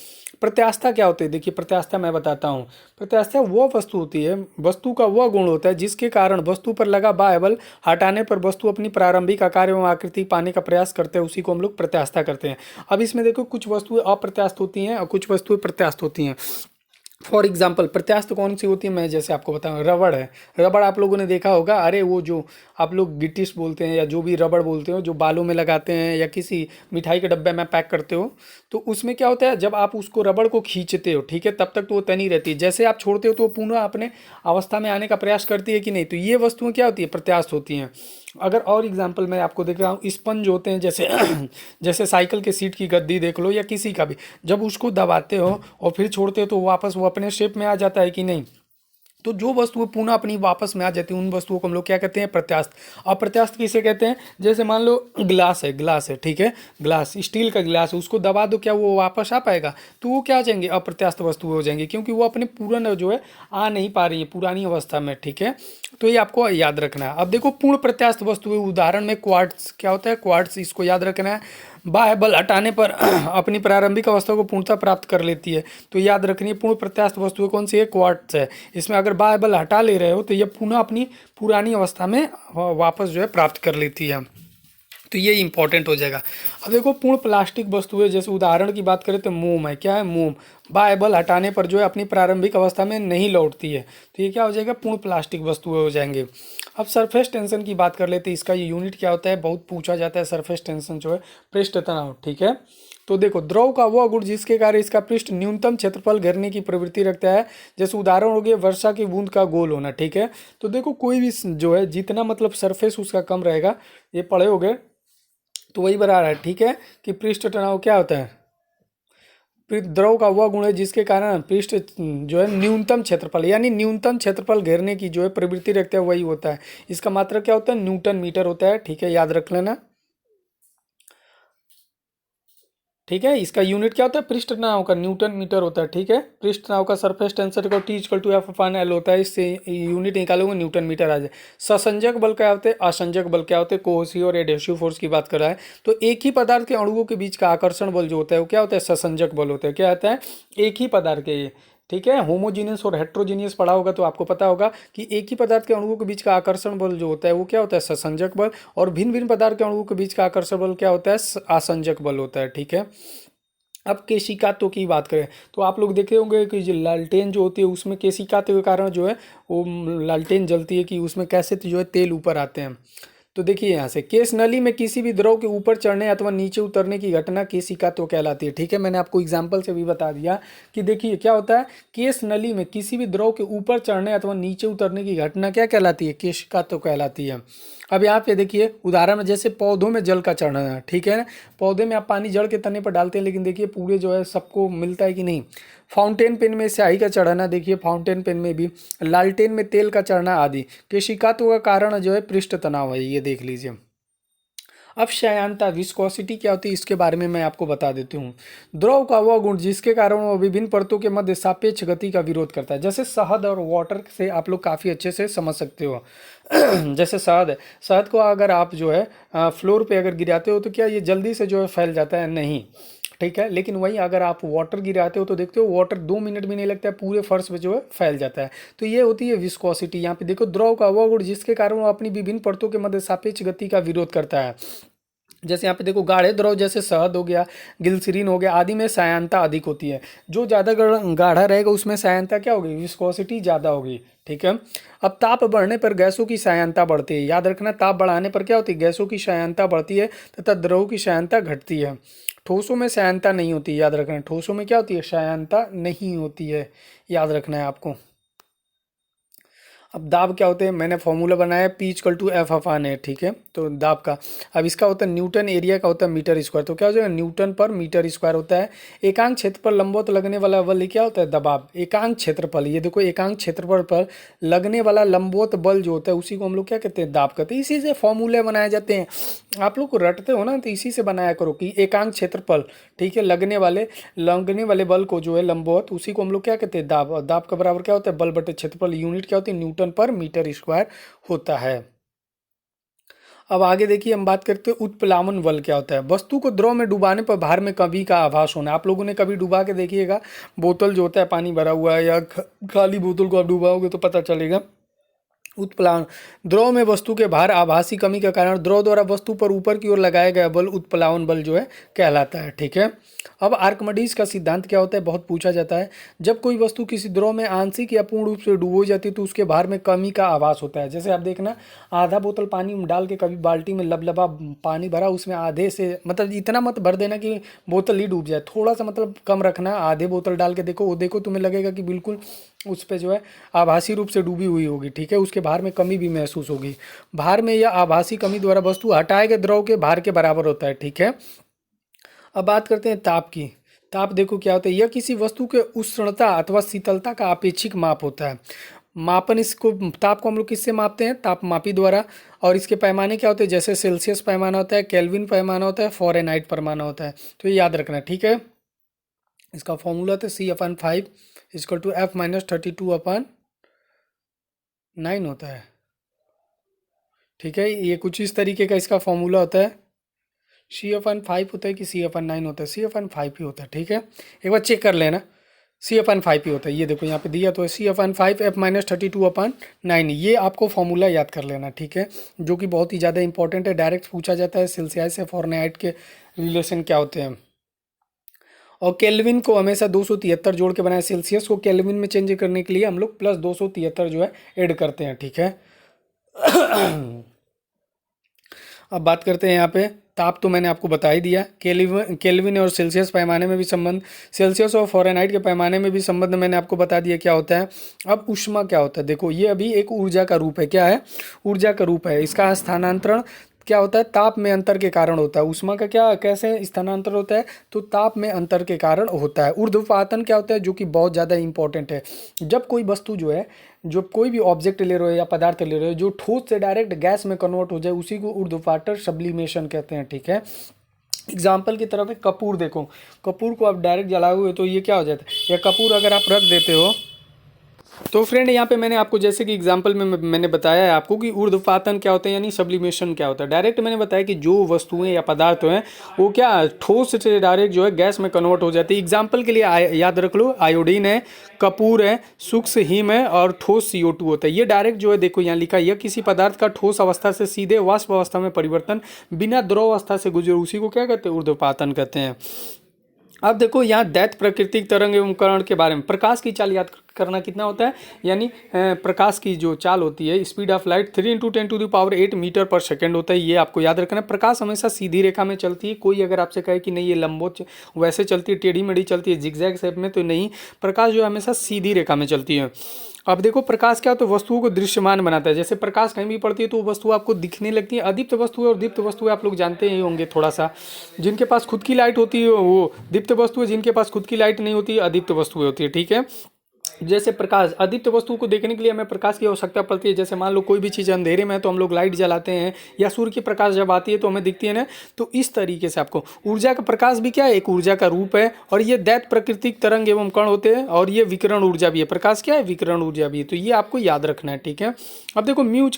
[SPEAKER 1] प्रत्यास्थता क्या होती है देखिए प्रत्यास्थता मैं बताता हूँ। प्रत्यास्थता वो वस्तु होती है, वस्तु का वह गुण होता है जिसके कारण वस्तु पर लगा बाह्य बल हटाने पर वस्तु अपनी प्रारंभिक आकार एवं आकृति पाने का प्रयास करते हैं, उसी को हम लोग प्रत्यास्थता करते हैं। अब इसमें देखो कुछ वस्तुएं अप्रत्यास्थ होती हैं और कुछ वस्तुएं प्रत्यास्थ होती हैं। फॉर एग्जाम्पल प्रत्यास्थ कौन सी होती है मैं जैसे आपको बताऊं, रबड़ है। रबड़ आप लोगों ने देखा होगा, अरे वो जो आप लोग गिट्टिस बोलते हैं या जो भी रबड़ बोलते हो जो बालों में लगाते हैं या किसी मिठाई के डब्बे में पैक करते हो, तो उसमें क्या होता है जब आप उसको रबड़ को खींचते हो, ठीक है, तब तक तो वो तनी रहती है, जैसे आप छोड़ते हो तो वो पुनः अपने अवस्था में आने का प्रयास करती है कि नहीं। तो ये वस्तुएं क्या होती है प्रत्यास्थ होती हैं। अगर और एग्जाम्पल मैं आपको देख रहा हूँ, स्पंज होते हैं जैसे जैसे साइकिल के सीट की गद्दी देख लो या किसी का भी, जब उसको दबाते हो और फिर छोड़ते हो तो वापस वो अपने शेप में आ जाता है कि नहीं। तो जो वस्तुएं पुनः अपनी वापस में आ जाती हैं उन वस्तुओं को हम लोग क्या कहते हैं प्रत्यास्थ। अप्रत्यास्थ किसे कहते हैं, जैसे मान लो ग्लास है ठीक है, ग्लास स्टील का गिलास है, उसको दबा दो क्या वो वापस आ पाएगा, तो वो क्या हो जाएंगे अप्रत्यास्थ वस्तुएं हो जाएंगी क्योंकि वो अपने पूर्ण जो है आ नहीं पा रही है पुरानी अवस्था में, ठीक है। तो ये आपको याद रखना है। अब देखो पूर्ण प्रत्यास्थ वस्तुएं उदाहरण में क्वार्ट्स क्या होता है, क्वार्ट्स, इसको याद रखना है। बाह्य बल हटाने पर अपनी प्रारंभिक अवस्था को पूर्णता प्राप्त कर लेती है। तो याद रखनी है पूर्ण प्रत्यास्थ वस्तु कौन सी है, क्वार्ट्ज है। इसमें अगर बाह्य बल हटा ले रहे हो तो ये पुनः अपनी पुरानी अवस्था में वापस जो है प्राप्त कर लेती है। तो ये इंपॉर्टेंट हो जाएगा। अब देखो पूर्ण प्लास्टिक वस्तुएं, जैसे उदाहरण की बात करें तो मोम है। क्या है मोम, बाह्य बल हटाने पर जो है अपनी प्रारंभिक अवस्था में नहीं लौटती है, तो ये क्या हो जाएगा पूर्ण प्लास्टिक वस्तुएं हो जाएंगे। अब सरफेस टेंशन की बात कर लेते हैं, इसका ये यूनिट क्या होता है बहुत पूछा जाता है। सरफेस टेंशन जो है पृष्ठ तनाव, ठीक है। तो देखो द्रव का वह गुण जिसके कारण इसका पृष्ठ न्यूनतम क्षेत्रफल घेरने की प्रवृत्ति रखता है, जैसे उदाहरण हो गया वर्षा की बूंद का गोल होना, ठीक है। तो देखो कोई भी जो है जितना मतलब सरफेस उसका कम रहेगा, ये पढ़े होगे तो वही बता रहा है, ठीक है, कि पृष्ठ तनाव क्या होता है, द्रव का वह गुण है जिसके कारण पृष्ठ जो है न्यूनतम क्षेत्रफल यानी न्यूनतम क्षेत्रफल घेरने की जो है प्रवृत्ति रखता है वही होता है। इसका मात्रक क्या होता है न्यूटन मीटर होता है, ठीक है, याद रख लेना। ठीक है, इसका यूनिट क्या होता है पृष्ठ तनाव का न्यूटन मीटर होता है, ठीक है। पृष्ठ तनाव का सरफेस टेंशन का T equal to F upon L होता है, इससे यूनिट निकालोगे न्यूटन मीटर आ जाए। ससंजक बल क्या होते हैं, असंजक बल क्या होते हैं, कोहेसिव और एडहेसिव फोर्स की बात कर रहा है। तो एक ही पदार्थ के अणुओं के बीच का आकर्षण बल जो होता है वो क्या होता है ससंजक बल होता है। क्या होता है एक ही पदार्थ के, ठीक है, होमोजीनियस और हेट्रोजीनियस पढ़ा होगा तो आपको पता होगा कि एक ही पदार्थ के अणुओं के बीच का आकर्षण बल जो होता है वो क्या होता है ससंजक बल, और भिन्न भिन्न पदार्थ के अणुओं के बीच का आकर्षण बल क्या होता है आसंजक बल होता है, ठीक है। अब केशिकात्व की बात करें तो आप लोग देखे होंगे कि जो लालटेन जो होती है उसमें केशिकात्व के कारण जो है वो लालटेन जलती है कि उसमें कैसे जो है तेल ऊपर आते हैं। तो देखिए यहाँ से केश नली में किसी भी द्रव के ऊपर चढ़ने अथवा नीचे उतरने की घटना केशिकात्व कहलाती है, ठीक है। मैंने आपको एग्जाम्पल से भी बता दिया कि देखिए क्या होता है केश नली में किसी भी द्रव के ऊपर चढ़ने अथवा नीचे उतरने की घटना क्या कहलाती है केशिकात्व कहलाती है। अब यहाँ पे देखिए उदाहरण में जैसे पौधों में जल का चढ़ना, ठीक है ना, पौधे में आप पानी जड़ के तने पर डालते हैं लेकिन देखिए पूरे जो है सबको मिलता है कि नहीं। फाउंटेन पेन में स्याही का चढ़ना, देखिए फाउंटेन पेन में भी, लालटेन में तेल का चढ़ना आदि केशिकात्व का कारण जो है पृष्ठ तनाव है, ये देख लीजिए। अब श्यानता विस्कोसिटी क्या होती है इसके बारे में मैं आपको बता देती हूँ। द्रव का वह गुण जिसके कारण वह विभिन्न परतों के मध्य सापेक्ष गति का विरोध करता है, जैसे शहद और वाटर से आप लोग काफ़ी अच्छे से समझ सकते हो। जैसे शहद है, शहद को अगर आप जो है फ्लोर पे अगर गिराते हो तो क्या ये जल्दी से जो है फैल जाता है, नहीं, ठीक है। लेकिन वहीं अगर आप वाटर गिराते हो तो देखते हो वाटर 2 मिनट भी नहीं लगता है पूरे फर्श पे जो है फैल जाता है। तो ये होती है विस्कोसिटी। यहाँ पे देखो द्रव का वह गुण जिसके कारण वो अपनी विभिन्न परतों के मध्य सापेक्ष गति का विरोध करता है। जैसे यहाँ पे देखो गाढ़े द्रव जैसे शहद हो गया, ग्लिसरीन हो गया आदि में सायनता अधिक होती है। जो ज़्यादा गाढ़ा रहेगा उसमें सायनता क्या होगी विस्कोसिटी ज़्यादा होगी, ठीक है। अब ताप बढ़ने पर गैसों की सायनता बढ़ती है, याद रखना ताप बढ़ाने पर क्या होती है गैसों की सायनता बढ़ती है तथा द्रव की सायनता घटती है। ठोसों में सायनता नहीं होती, याद रखना ठोसों में क्या होती है सायनता नहीं होती है, याद रखना है आपको। अब दाब क्या होते हैं, मैंने फॉर्मूला बनाया P इक्वल टू एफ अपान ए, ठीक है। तो दाब का अब इसका होता है न्यूटन, एरिया का होता है मीटर स्क्वायर, तो क्या हो जाएगा न्यूटन पर मीटर स्क्वायर होता है। एकांक क्षेत्र पर लंबवत लगने वाला बल ये क्या होता है, दबाव। एकांक क्षेत्रफल, ये देखो एकांक क्षेत्रफल पर लगने वाला लंबवत बल जो होता है उसी को हम लोग क्या कहते हैं, दाब कहते हैं। इसी से फॉर्मूले बनाए जाते हैं, आप लोग को रटते हो ना, तो इसी से बनाया करो कि एकांक क्षेत्रफल, ठीक है, लगने वाले बल को जो है लंबवत, उसी को हम लोग क्या कहते हैं, दाब। और दाब का बराबर क्या होता है, बल बटे क्षेत्रफल, यूनिट क्या होती है, न्यूटन पर मीटर स्क्वायर होता है। अब आगे देखिए हम बात करते हैं उत्प्लावन बल क्या होता है। वस्तु को द्रव में डुबाने पर भार में कमी का आभास होना। आप लोगों ने कभी डुबा के देखिएगा, बोतल जो होता है पानी भरा हुआ है या खाली बोतल को आप डुबाओगे तो पता चलेगा। उत्प्लावन, द्रव में वस्तु के भार आभासी कमी के कारण द्रव द्वारा वस्तु पर ऊपर की ओर लगाया गया बल उत्प्लावन बल जो है कहलाता है, ठीक है। अब आर्कमिडीज का सिद्धांत क्या होता है, बहुत पूछा जाता है। जब कोई वस्तु किसी द्रव में आंशिक या पूर्ण रूप से डूबो जाती है तो उसके भार में कमी का आभास होता है। जैसे आप देखना, आधा बोतल पानी में डाल के कभी बाल्टी में लबलबा पानी भरा, उसमें आधे से मतलब इतना मत भर देना कि बोतल ही डूब जाए, थोड़ा सा मतलब कम रखना। आधे बोतल डाल के देखो, वो देखो तुम्हें लगेगा कि बिल्कुल उस पर जो है आभासी रूप से डूबी हुई होगी, ठीक है। उसके भार में कमी भी महसूस होगी। भार में या आभासी कमी द्वारा वस्तु हटाए गए द्रव के भार के बराबर होता है, ठीक है। अब बात करते हैं ताप की। ताप देखो क्या होता है, यह किसी वस्तु के उष्णता अथवा शीतलता का आपेक्षिक माप होता है। मापन, इसको ताप को हम लोग किससे मापते हैं, तापमापी द्वारा। और इसके पैमाने क्या होते हैं, जैसे सेल्सियस पैमाना होता है, केल्विन पैमाना होता है, फ़ारेनहाइट पैमाना होता है। तो ये याद रखना, ठीक है। इसका फॉर्मूला होता है C/5 इक्वल टू F-32/9 होता है, ठीक है। ये कुछ इस तरीके का इसका फॉर्मूला होता है। C/5 होता है कि C/9 होता है, C/5 ही होता है, ठीक है। एक बार चेक कर लेना, C/5 ही होता है। ये देखो यहाँ पे दिया तो है C/5 F-32/9, ये आपको फॉर्मूला याद कर लेना, ठीक है, जो कि बहुत ही ज़्यादा इंपॉर्टेंट है। डायरेक्ट पूछा जाता है सेल्सियस से फ़ारेनहाइट के रिलेशन क्या होते हैं। और केल्विन को हमेशा 273 जोड़ के बनाया। सेल्सियस को केल्विन में चेंज करने के लिए हम लोग प्लस 273 जो है ऐड करते हैं, ठीक है। अब बात करते हैं यहाँ पे ताप, तो मैंने आपको बता ही दिया। केल्विन और सेल्सियस पैमाने में भी संबंध, सेल्सियस और फ़ारेनहाइट के पैमाने में भी संबंध मैंने आपको बता दिया क्या होता है। अब ऊष्मा क्या होता है, देखो ये अभी एक ऊर्जा का रूप है। क्या है, ऊर्जा का रूप है। इसका स्थानांतरण क्या होता है, ताप में अंतर के कारण होता है। ऊष्मा का क्या कैसे स्थानांतर होता है, तो ताप में अंतर के कारण होता है। ऊर्ध्वपातन क्या होता है, जो कि बहुत ज़्यादा इंपॉर्टेंट है। जब कोई वस्तु जो है, जो कोई भी ऑब्जेक्ट ले रहे हो या पदार्थ ले रहे हो, जो ठोस से डायरेक्ट गैस में कन्वर्ट हो जाए, उसी को ऊर्ध्वपातन सब्लिमेशन कहते हैं, ठीक है। एग्जाम्पल की तरफ है कपूर। देखो कपूर को आप डायरेक्ट जलाओगे तो ये क्या हो जाता है, या कपूर अगर आप रख देते हो तो फ्रेंड यहाँ पे मैंने आपको जैसे कि एग्जांपल में मैंने बताया है आपको कि ऊर्ध्वपातन क्या होता है, यानी सब्लिमेशन क्या होता है। डायरेक्ट मैंने बताया कि जो वस्तुएं या पदार्थ हैं वो क्या ठोस से डायरेक्ट जो है गैस में कन्वर्ट हो जाती है। एग्जांपल के लिए याद रख लो, आयोडीन है, कपूर है, शुष्क हिम है और ठोस CO2 होता है। ये डायरेक्ट जो है देखो यहाँ लिखा है, यह किसी पदार्थ का ठोस अवस्था से सीधे वाष्प अवस्था में परिवर्तन बिना द्रव अवस्था से गुजरे, उसी को क्या कहते हैं, ऊर्ध्वपातन कहते हैं। अब देखो यहाँ दैत्य प्राकृतिक तरंग एवं कर्ण के बारे में। प्रकाश की चाल याद करना कितना होता है, यानी प्रकाश की जो चाल होती है, स्पीड ऑफ लाइट 3 × 10⁸ मीटर पर सेकेंड होता है। ये आपको याद रखना है। प्रकाश हमेशा सीधी रेखा में चलती है। कोई अगर आपसे कहे कि नहीं ये लंबवत वैसे चलती है, टेढ़ी मेढ़ी चलती है, जिगजैग शेप में, तो नहीं, प्रकाश जो है हमेशा सीधी रेखा में चलती है। अब देखो प्रकाश क्या, तो वस्तुओं को दृश्यमान बनाता है। जैसे प्रकाश कहीं भी पड़ती है तो वो वस्तु आपको दिखने लगती है। अदीप्त वस्तुएं और दीप्त वस्तुएं आप लोग जानते ही होंगे थोड़ा सा। जिनके पास खुद की लाइट होती है वो दीप्त वस्तुएं, जिनके पास खुद की लाइट नहीं होती अदीप्त वस्तुएं होती है, ठीक है। जैसे प्रकाश, अदीप्त वस्तु को देखने के लिए हमें प्रकाश की आवश्यकता पड़ती है। जैसे मान लो कोई भी चीज़ अंधेरे में है तो हम लोग लाइट जलाते हैं, या सूर्य की प्रकाश जब आती है तो हमें दिखती है ना। तो इस तरीके से आपको ऊर्जा का प्रकाश भी क्या है, एक ऊर्जा का रूप है। और ये दैत्य प्राकृतिक तरंग एवं कण होते हैं, और ये विकिरण ऊर्जा भी है। प्रकाश क्या है, विकिरण ऊर्जा भी है। तो ये आपको याद रखना है, ठीक है। अब देखो U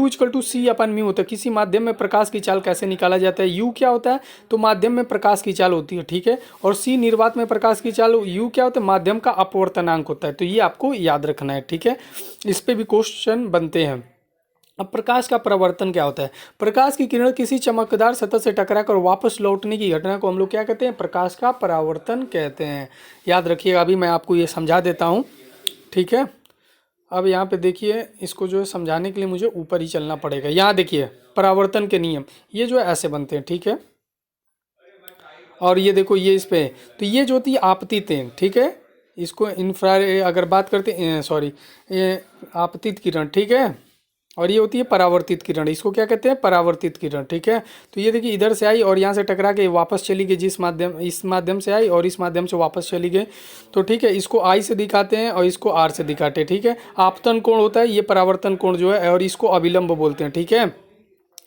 [SPEAKER 1] = C/μ होता है। किसी माध्यम में प्रकाश की चाल कैसे निकाला जाता है। U क्या होता है, तो माध्यम में प्रकाश की चाल होती है, ठीक है। और C निर्वात में प्रकाश की चाल। U क्या होता है, माध्यम का अपवर्तनांक होता है। तो ये आपको याद रखना है, ठीक है। इस पे भी क्वेश्चन बनते हैं। अब प्रकाश का परावर्तन क्या होता है। प्रकाश की किरण किसी चमकदार सतह से टकराकर वापस लौटने की घटना को हम लोग क्या कहते हैं, प्रकाश का परावर्तन कहते हैं। याद रखिएगा, अभी मैं आपको ये समझा देता हूँ, ठीक है। अब यहाँ पे देखिए, इसको जो है समझाने के लिए मुझे ऊपर ही चलना पड़ेगा। यहाँ देखिए परावर्तन के नियम, ये जो है ऐसे बनते हैं, ठीक है। और ये देखो ये इस पे, तो ये जो होती है आपतित, ठीक है। इसको इंफ्रा अगर बात करते हैं, सॉरी, ये आपतित किरण, ठीक है, और ये होती है परावर्तित किरण। इसको क्या कहते हैं? परावर्तित किरण, ठीक है। तो ये देखिए इधर से आई और यहाँ से टकरा के वापस चली गई, इस माध्यम से आई और इस माध्यम से वापस चली गई। तो ठीक है, इसको आई से दिखाते हैं और इसको आर से दिखाते हैं, ठीक है। आपतन कोण होता है, ये परावर्तन कोण जो है, और इसको अभिलंब बोलते हैं, ठीक है।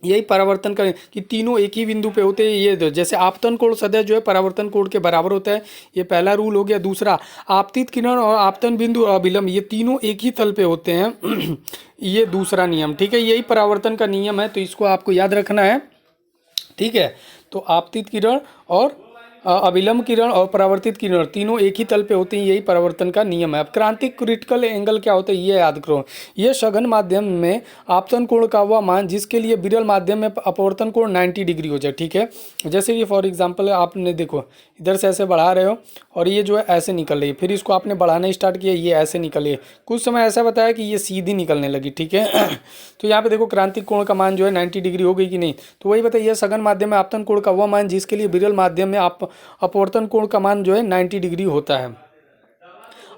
[SPEAKER 1] यही परावर्तन करें कि तीनों एक ही बिंदु पे होते हैं। ये जैसे आपतन कोण सदैव जो है परावर्तन कोण के बराबर होता है, ये पहला रूल हो गया। दूसरा, आपतित किरण और आपतन बिंदु और अभिलंब ये तीनों एक ही तल पे होते हैं ये दूसरा नियम, ठीक है। यही परावर्तन का नियम है, तो इसको आपको याद रखना है, ठीक है। तो आपतित किरण और अभिलंब किरण और परावर्तित किरण तीनों एक ही तल पे होती हैं, यही परावर्तन का नियम है। अब क्रांतिक क्रिटिकल एंगल क्या होता है ये याद करो। ये सघन माध्यम में आपतन कोण का वह मान जिसके लिए विरल माध्यम में अपवर्तन कोण 90 डिग्री हो जाए, ठीक है। जैसे कि फॉर एग्जांपल आपने देखो इधर से ऐसे बढ़ा रहे हो और ये जो है ऐसे निकल रही है, फिर इसको आपने बढ़ाना स्टार्ट किया, ये ऐसे निकल रही है, कुछ समय ऐसा बताया कि ये सीधी निकलने लगी, ठीक है तो यहाँ पे देखो क्रांतिक कोण का मान जो है 90 डिग्री हो गई कि नहीं। तो वही बताइए सघन माध्यम में आपतन कोण का वह मान जिसके लिए विरल माध्यम में अपवर्तन कोण का मान जो है 90 डिग्री होता है।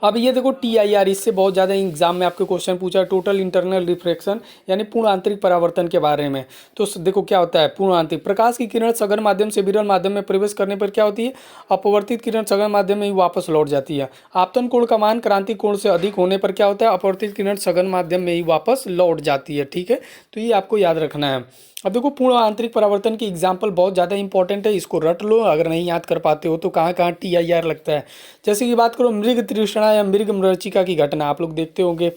[SPEAKER 1] अब ये देखो TIR, इससे बहुत ज़्यादा एग्जाम में आपके क्वेश्चन पूछा है, टोटल इंटरनल रिफ्रैक्शन यानी पूर्ण आंतरिक परावर्तन के बारे में। तो देखो क्या होता है पूर्ण आंतरिक, प्रकाश की किरण सघन माध्यम से विरल माध्यम में प्रवेश करने पर क्या होती है, अपवर्तित किरण सघन माध्यम में ही वापस लौट जाती है। आपतन कोण का मान क्रांतिक कोण से अधिक होने पर क्या होता है, अपवर्तित किरण सघन माध्यम में ही वापस लौट जाती है, ठीक है। तो ये आपको याद रखना है। अब देखो पूर्ण आंतरिक परावर्तन की एग्जाम्पल बहुत ज़्यादा इंपॉर्टेंट है, इसको रट लो, अगर नहीं याद कर पाते हो तो कहाँ कहाँ TIR लगता है। जैसे कि बात करो मृग तृष्णा या मृग मरीचिका की घटना, आप लोग देखते होंगे,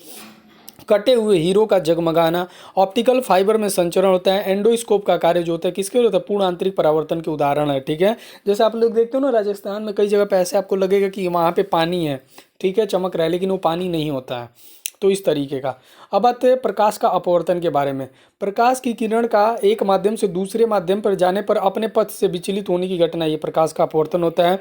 [SPEAKER 1] कटे हुए हीरो का जगमगाना, ऑप्टिकल फाइबर में संचरण होता है, एंडोस्कोप का कार्य जो होता है किसके लिए होता है, पूर्ण आंतरिक परावर्तन के उदाहरण है, ठीक है। जैसे आप लोग देखते हो ना राजस्थान में कई जगह पे ऐसे आपको लगेगा कि वहाँ पे पानी है, ठीक है, चमक रहा है, लेकिन वो पानी नहीं होता है, तो इस तरीके का। अब आते हैं प्रकाश का अपवर्तन के बारे में। प्रकाश की किरण का एक माध्यम से दूसरे माध्यम पर जाने पर अपने पथ से विचलित होने की घटना, ये प्रकाश का अपवर्तन होता है।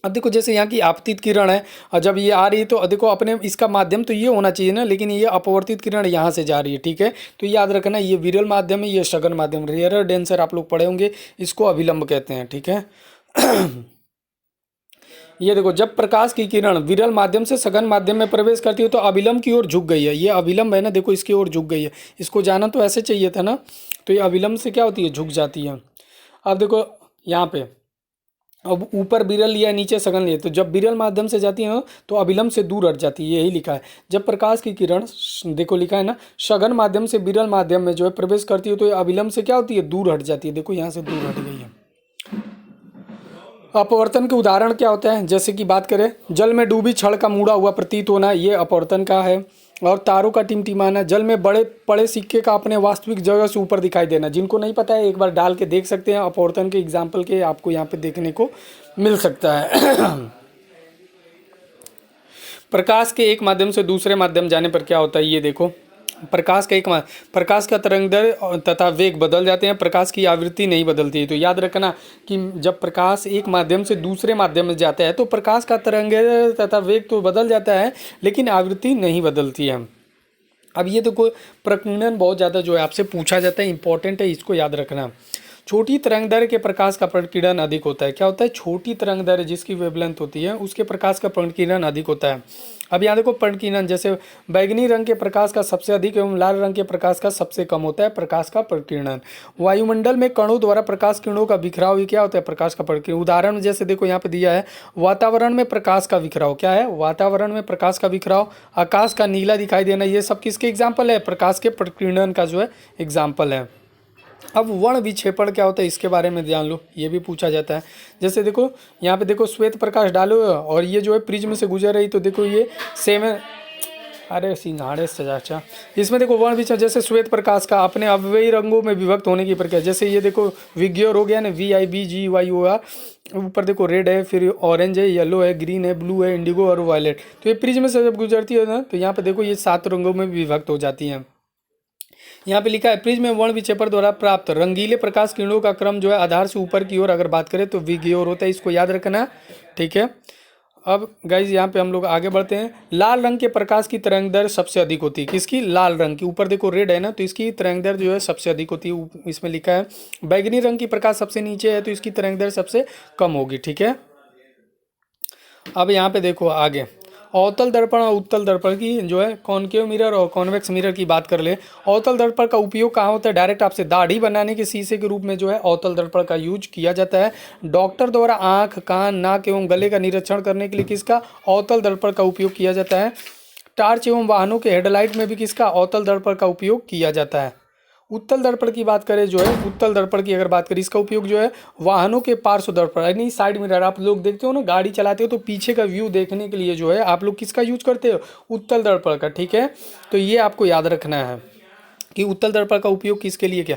[SPEAKER 1] अब देखो जैसे यहाँ की आपतित किरण है और जब ये आ रही है तो देखो अपने इसका माध्यम तो ये होना चाहिए ना, लेकिन ये अपवर्तित किरण यहाँ से जा रही है, ठीक है। तो याद रखना ये विरल माध्यम है, ये सघन माध्यम, रेयरर डेंसर आप लोग पढ़े होंगे, इसको अभिलंब कहते हैं, ठीक है ये देखो जब प्रकाश की किरण विरल माध्यम से सघन माध्यम में प्रवेश करती है तो अभिलंब की ओर झुक गई है, ये अभिलंब है ना, देखो इसकी ओर झुक गई है, इसको जाना तो ऐसे चाहिए था ना, तो ये अभिलंब से क्या होती है, झुक जाती है। अब देखो यहाँ पे अब ऊपर विरल लिया नीचे सघन लिया, तो जब विरल माध्यम से जाती है ना तो अभिलंब से दूर हट जाती है, यही लिखा है। जब प्रकाश की किरण देखो लिखा है ना सघन माध्यम से विरल माध्यम में जो है प्रवेश करती है तो ये अभिलंब से क्या होती है, दूर हट जाती है, देखो यहाँ से दूर हट गई है। अपवर्तन के उदाहरण क्या होते हैं, जैसे कि बात करें जल में डूबी छड़ का मुड़ा हुआ प्रतीत होना, ये अपवर्तन का है। और तारों का टिमटिमाना, जल में बड़े पड़े सिक्के का अपने वास्तविक जगह से ऊपर दिखाई देना। जिनको नहीं पता है एक बार डाल के देख सकते हैं, अपवर्तन के एग्जाम्पल के आपको यहाँ पे देखने को मिल सकता है प्रकाश के एक माध्यम से दूसरे माध्यम जाने पर क्या होता है, ये देखो प्रकाश का तरंगदैर्घ्य तथा वेग बदल जाते हैं, प्रकाश की आवृत्ति नहीं बदलती है। तो याद रखना कि जब प्रकाश एक माध्यम से दूसरे माध्यम में जाता है तो प्रकाश का तरंगदैर्घ्य तथा वेग तो बदल जाता है लेकिन आवृत्ति नहीं बदलती है। अब ये तो कोई प्रकीर्णन बहुत ज़्यादा जो है आपसे पूछा जाता है, इंपॉर्टेंट है, इसको याद रखना। छोटी तरंगदैर्घ्य के प्रकाश का प्रकीर्णन अधिक होता है, क्या होता है, छोटी तरंगदैर्घ्य जिसकी वेवलेंथ होती है उसके प्रकाश का प्रकीर्णन अधिक होता है। अब यहाँ देखो प्रकीर्णन, जैसे बैगनी रंग के प्रकाश का सबसे अधिक एवं लाल रंग के प्रकाश का सबसे कम होता है प्रकाश का प्रकीर्णन। वायुमंडल में कणों द्वारा प्रकाश किरणों का बिखराव ही क्या होता है, प्रकाश का प्रकीर्णन। उदाहरण जैसे देखो यहाँ पे दिया है वातावरण में प्रकाश का बिखराव, क्या है, वातावरण में प्रकाश का बिखराव, आकाश का नीला दिखाई देना, ये सब किसके एग्जाम्पल है, प्रकाश के प्रकीर्णन का जो है एग्जाम्पल है। अब वर्ण विक्षेपण क्या होता है इसके बारे में जान लो, ये भी पूछा जाता है। जैसे देखो यहाँ पे देखो श्वेत प्रकाश डालो और ये जो है प्रिज्म से गुजर रही, तो देखो ये सेम, अरे सिंघाड़े सजाचा, इसमें देखो वर्ण विक्षेपण, जैसे श्वेत प्रकाश का अपने अवयवी रंगों में विभक्त होने की प्रक्रिया, जैसे ये देखो विग्योर हो गया ना, VIBGYOR, ऊपर देखो रेड है, फिर ऑरेंज है, येलो है, ग्रीन है, ब्लू है, इंडिगो और वायलेट। तो ये प्रिज्म से जब गुजरती है ना तो यहाँ पे देखो ये 7 रंगों में विभक्त हो जाती हैं। यहाँ पे लिखा है प्रिज्म में वर्ण विक्षेपण द्वारा प्राप्त रंगीले प्रकाश किरणों का क्रम जो है आधार से ऊपर की ओर अगर बात करें तो विग्योर होता है, इसको याद रखना, ठीक है। अब गाइज यहाँ पे हम लोग आगे बढ़ते हैं। लाल रंग के प्रकाश की तरंगदैर्घ्य सबसे अधिक होती है, किसकी, लाल रंग की, ऊपर देखो रेड है ना तो इसकी तरंगदैर्घ्य जो है सबसे अधिक होती है, इसमें लिखा है। बैगनी रंग की प्रकाश सबसे नीचे है तो इसकी तरंगदैर्घ्य सबसे कम होगी, ठीक है। अब यहाँ पे देखो आगे, अवतल दर्पण और उत्तल दर्पण की जो है कॉनकेव मिरर और कॉन्वेक्स मिरर की बात कर ले। अवतल दर्पण का उपयोग कहाँ होता है? डायरेक्ट आपसे दाढ़ी बनाने के शीशे के रूप में जो है अवतल दर्पण का यूज किया जाता है। डॉक्टर द्वारा आँख, कान, नाक एवं गले का निरीक्षण करने के लिए किसका? अवतल दर्पण का उपयोग किया जाता है। टार्च एवं वाहनों के हेडलाइट में भी किसका? अवतल दर्पण का उपयोग किया जाता है। उत्तल दर्पण की बात करें जो है, उत्तल दर्पण की अगर बात करें, इसका उपयोग जो है वाहनों के पार्श्व दर्पण यानी साइड मिरर, आप लोग देखते हो ना गाड़ी चलाते हो तो पीछे का व्यू देखने के लिए जो है आप लोग किसका यूज करते हो? उत्तल दर्पण का। ठीक है, तो ये आपको याद रखना है कि उत्तल दर्पण का उपयोग किसके लिए क्या।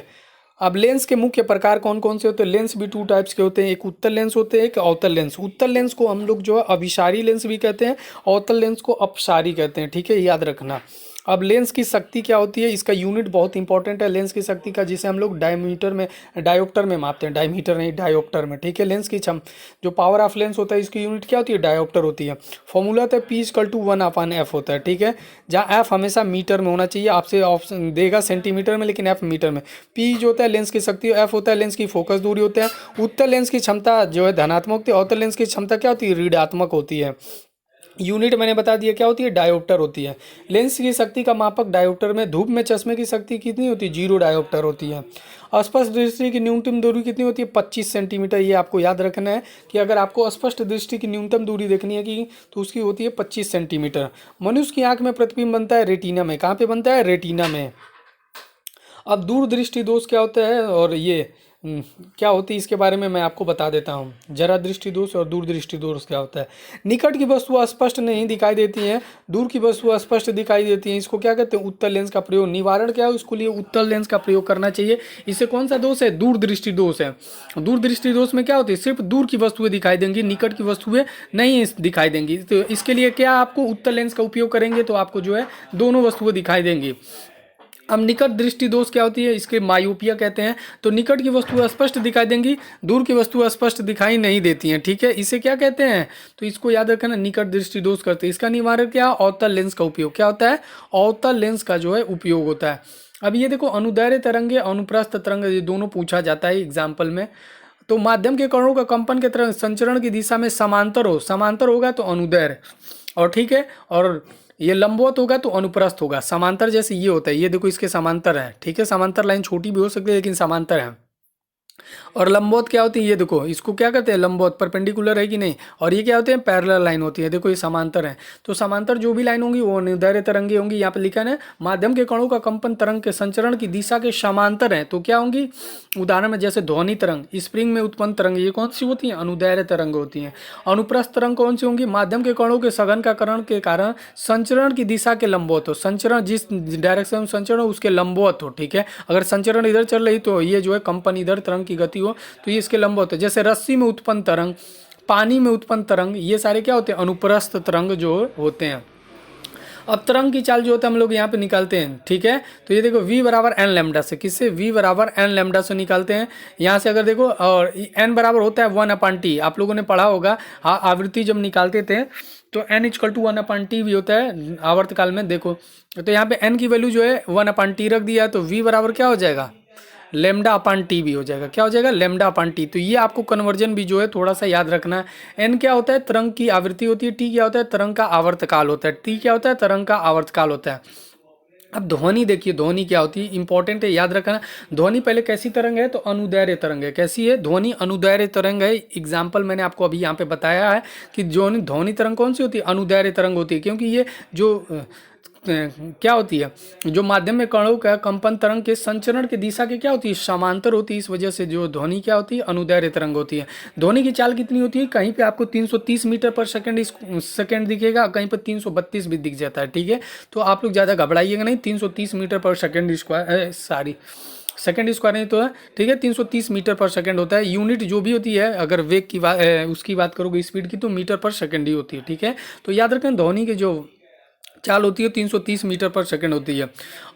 [SPEAKER 1] अब लेंस के मुख्य प्रकार कौन कौन से होते हैं? लेंस भी टू टाइप्स के होते हैं, एक उत्तल लेंस होते हैं, एक अवतल लेंस। उत्तल लेंस को हम लोग जो है अभिसारी लेंस भी कहते हैं, अवतल लेंस को अपसारी कहते हैं। ठीक है, याद रखना। अब लेंस की शक्ति क्या होती है? इसका यूनिट बहुत इंपॉर्टेंट है लेंस की शक्ति का, जिसे हम लोग डायमीटर में, डायोप्टर में मापते हैं, डायमीटर नहीं डायोप्टर में। ठीक है, लेंस की जो पावर ऑफ लेंस होता है इसकी यूनिट क्या होती है? डायोप्टर होती है। फॉर्मूला होता है P=1/f होता है। ठीक है, जहाँ एफ हमेशा मीटर में होना चाहिए, आपसे ऑप्शन देगा सेंटीमीटर में लेकिन एफ मीटर में। पी जो होता है लेंस की शक्ति, एफ होता है लेंस की फोकस दूरी होता है। उत्तल लेंस की क्षमता जो है धनात्मक होती है, अवतल लेंस की क्षमता क्या होती है? ऋणात्मक होती है। यूनिट मैंने बता दिया क्या होती है? डायोप्टर होती है। लेंस की शक्ति का मापक डायोप्टर में। धूप में चश्मे की शक्ति कितनी होती है? 0 डायोप्टर होती है। अस्पष्ट दृष्टि की न्यूनतम दूरी कितनी होती है? 25 सेंटीमीटर। ये आपको याद रखना है कि अगर आपको अस्पष्ट दृष्टि की न्यूनतम दूरी देखनी है कि तो उसकी होती है 25 सेंटीमीटर। मनुष्य की आंख में प्रतिबिंब बनता है रेटिना में। कहाँ पे बनता है? रेटिना में। अब दूरदृष्टि दोष क्या होता है और ये क्या होती है इसके बारे में मैं आपको बता देता हूँ। जरा दृष्टि दोष और दूरदृष्टि दोष क्या होता है? निकट की वस्तु स्पष्ट नहीं दिखाई देती हैं, दूर की वस्तु स्पष्ट दिखाई देती हैं, इसको क्या कहते हैं? उत्तल लेंस का प्रयोग। निवारण क्या है? उसके लिए उत्तल लेंस का प्रयोग करना चाहिए। इससे कौन सा दोष है? दूरदृष्टि दोष है। दूरदृष्टि दोष में क्या होती है? सिर्फ दूर की वस्तुएं दिखाई देंगी, निकट की वस्तुएं नहीं दिखाई देंगी। तो इसके लिए क्या आपको उत्तल लेंस का उपयोग करेंगे तो आपको जो है दोनों वस्तुएं दिखाई देंगी। अब निकट दृष्टि दोष क्या होती है? इसके मायोपिया कहते हैं। तो निकट की वस्तु स्पष्ट दिखाई देंगी, दूर की वस्तु स्पष्ट दिखाई नहीं देती हैं। ठीक है, इसे क्या कहते हैं? तो इसको याद रखना, निकट दृष्टि दोष करते हैं। इसका निवारण क्या? अवतल लेंस का उपयोग। क्या होता है? अवतल लेंस का जो है उपयोग होता है। अब ये देखो, अनुदैर्घ्य तरंगे, अनुप्रस्थ तरंग, ये दोनों पूछा जाता है एग्जाम्पल में। तो माध्यम के कणों का कंपन के तरंग संचरण की दिशा में समांतर हो, समांतर होगा तो अनुदैर्घ्य, और ठीक है, और ये लंबवत होगा तो अनुप्रस्थ होगा। समांतर जैसे ये होता है, ये देखो इसके समांतर है। ठीक है, समांतर लाइन छोटी भी हो सकती है लेकिन समांतर है। और लंबवत क्या होती है? ये देखो, इसको क्या कहते हैं? लंबवत, परपेंडिकुलर है कि नहीं। और ये क्या होते हैं? पैरेलल लाइन होती है। देखो ये समांतर है। तो समांतर जो भी लाइन होंगी वो अनुदैर्घ्य तरंगे होंगी। यहाँ पे लिखा है माध्यम के कणों का कंपन तरंग के संचरण की दिशा के समांतर है तो क्या होंगी? उदाहरण में जैसे ध्वनि तरंग, स्प्रिंग में उत्पन्न तरंग, ये कौन सी होती है? अनुदैर्घ्य तरंग होती है। अनुप्रस्थ तरंग कौन सी होंगी? माध्यम के कणों के सघन का करण के कारण संचरण की दिशा के लंबवत हो। संचरण जिस डायरेक्शन में संचरण हो उसके लंबवत हो। ठीक है, अगर संचरण इधर चल रही तो ये जो है कंपन इधर तरंग की गति हो तो ये इसके लंबवत है। जैसे रस्सी में उत्पन्न तरंग, पानी में उत्पन्न तरंग, ये सारे क्या होते हैं? अनुप्रस्थ तरंग जो होते हैं। अब तरंग की चाल जो होता है हम लोग यहाँ पे निकालते हैं। ठीक है, तो ये देखो v=n लैम्डा से, किससे? v=n लैम्डा से निकालते हैं। यहाँ से अगर देखो, और n बराबर होता है 1/t, आप लोगों ने पढ़ा होगा। हाँ, आवृत्ति जब निकालते थे तो n=1/t भी होता है आवर्तकाल में। देखो तो यहाँ पे n की वैल्यू जो है 1/t रख दिया तो v बराबर क्या हो जाएगा? λ/t भी हो जाएगा। क्या हो जाएगा? λ/t। तो ये आपको कन्वर्जन भी जो है थोड़ा सा याद रखना है। n क्या होता है? तरंग की आवृत्ति होती है। t क्या होता है? तरंग का आवर्तकाल होता है। t क्या होता है? तरंग का आवर्तकाल होता है। अब ध्वनि देखिए, ध्वनि क्या होती है? इंपॉर्टेंट है, याद रखना। ध्वनि पहले कैसी तरंग है? तो अनुदैर्घ्य तरंग है। कैसी है? ध्वनि अनुदैर्घ्य तरंग है। एग्जाम्पल मैंने आपको अभी यहाँ पे बताया है कि ध्वनि तरंग कौन सी होती है? अनुदैर्घ्य तरंग होती है, क्योंकि ये जो क्या होती है? जो माध्यम में कणों का कंपन तरंग के संचरण की दिशा की क्या होती है? समांतर होती है। इस वजह से जो ध्वनि क्या होती है? अनुदैर्घ्य तरंग होती है। ध्वनि की चाल कितनी होती है? कहीं पे आपको 330 मीटर पर सेकंड दिखेगा, कहीं पर 332 भी दिख जाता है। ठीक है, तो आप लोग ज़्यादा घबराइएगा नहीं। 330 मीटर पर सेकेंड स्क्वायर, सेकेंड स्क्वायर नहीं तो है। ठीक है, 330 मीटर पर सेकंड होता है। यूनिट जो भी होती है, अगर वेग की उसकी बात करोगे, स्पीड की, तो मीटर पर सेकंड ही होती है। ठीक है, तो याद रखें ध्वनि की जो चाल होती है 330 मीटर पर सेकंड होती है।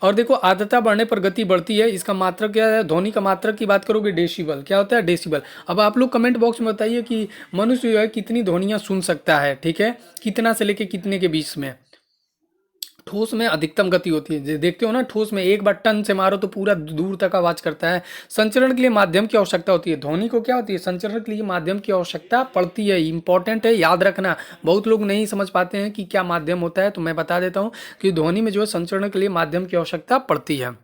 [SPEAKER 1] और देखो, आर्द्रता बढ़ने पर गति बढ़ती है। इसका मात्रक क्या है? ध्वनि का मात्रक की बात करोगे, डेसिबल। क्या होता है? डेसिबल। अब आप लोग कमेंट बॉक्स में बताइए कि मनुष्य जो है कितनी ध्वनियाँ सुन सकता है। ठीक है, कितना से लेके कितने के बीच में? ठोस में अधिकतम गति होती है। देखते हो ना, ठोस में एक बार टन से मारो तो पूरा दूर तक आवाज करता है। संचरण के लिए माध्यम की आवश्यकता होती है। ध्वनि को क्या होती है, संचरण के लिए माध्यम की आवश्यकता पड़ती है। इंपॉर्टेंट है, याद रखना। बहुत लोग नहीं समझ पाते हैं कि क्या माध्यम होता है, तो मैं बता देता हूँ कि ध्वनि में जो है संचरण के लिए माध्यम की आवश्यकता पड़ती है।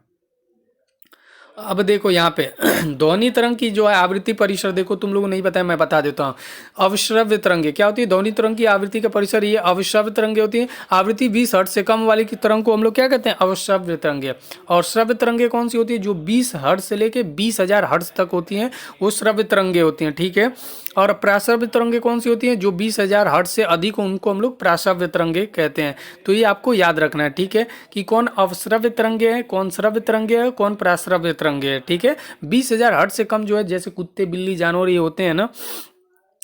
[SPEAKER 1] अब देखो यहाँ पे ध्वनि तरंग की जो है आवृत्ति परिसर, देखो तुम लोगों को नहीं पता है, मैं बता देता हूँ। अविश्रव्य तरंगे क्या होती है, ध्वनि तरंग की आवृत्ति का परिसर ये अविश्रव्य तरंगे होती है। आवृत्ति 20 हर्ट्ज से कम वाली की तरंग को हम लोग क्या कहते हैं, अविश्रव्य तरंगे। और श्रव्य तरंगे कौन सी होती है, जो 20 हर्ट्ज से लेके 20,000 हर्ट्ज तक होती हैं, वो श्रव्य तरंगे होती हैं, ठीक है। और प्राश्रव्य तरंगे कौन सी होती हैं, जो 20,000 हर्ट्ज से अधिक हो, उनको हम लोग प्राश्रव्य तरंगे कहते हैं। तो ये आपको याद रखना है, ठीक है, कि कौन अवश्रव्य तरंगे है, कौन श्रव्य तरंगे है, कौन प्राश्रव्य तरंगे है, ठीक है। 20,000 हर्ट्ज से कम जो है, जैसे कुत्ते बिल्ली जानवर ये होते हैं ना,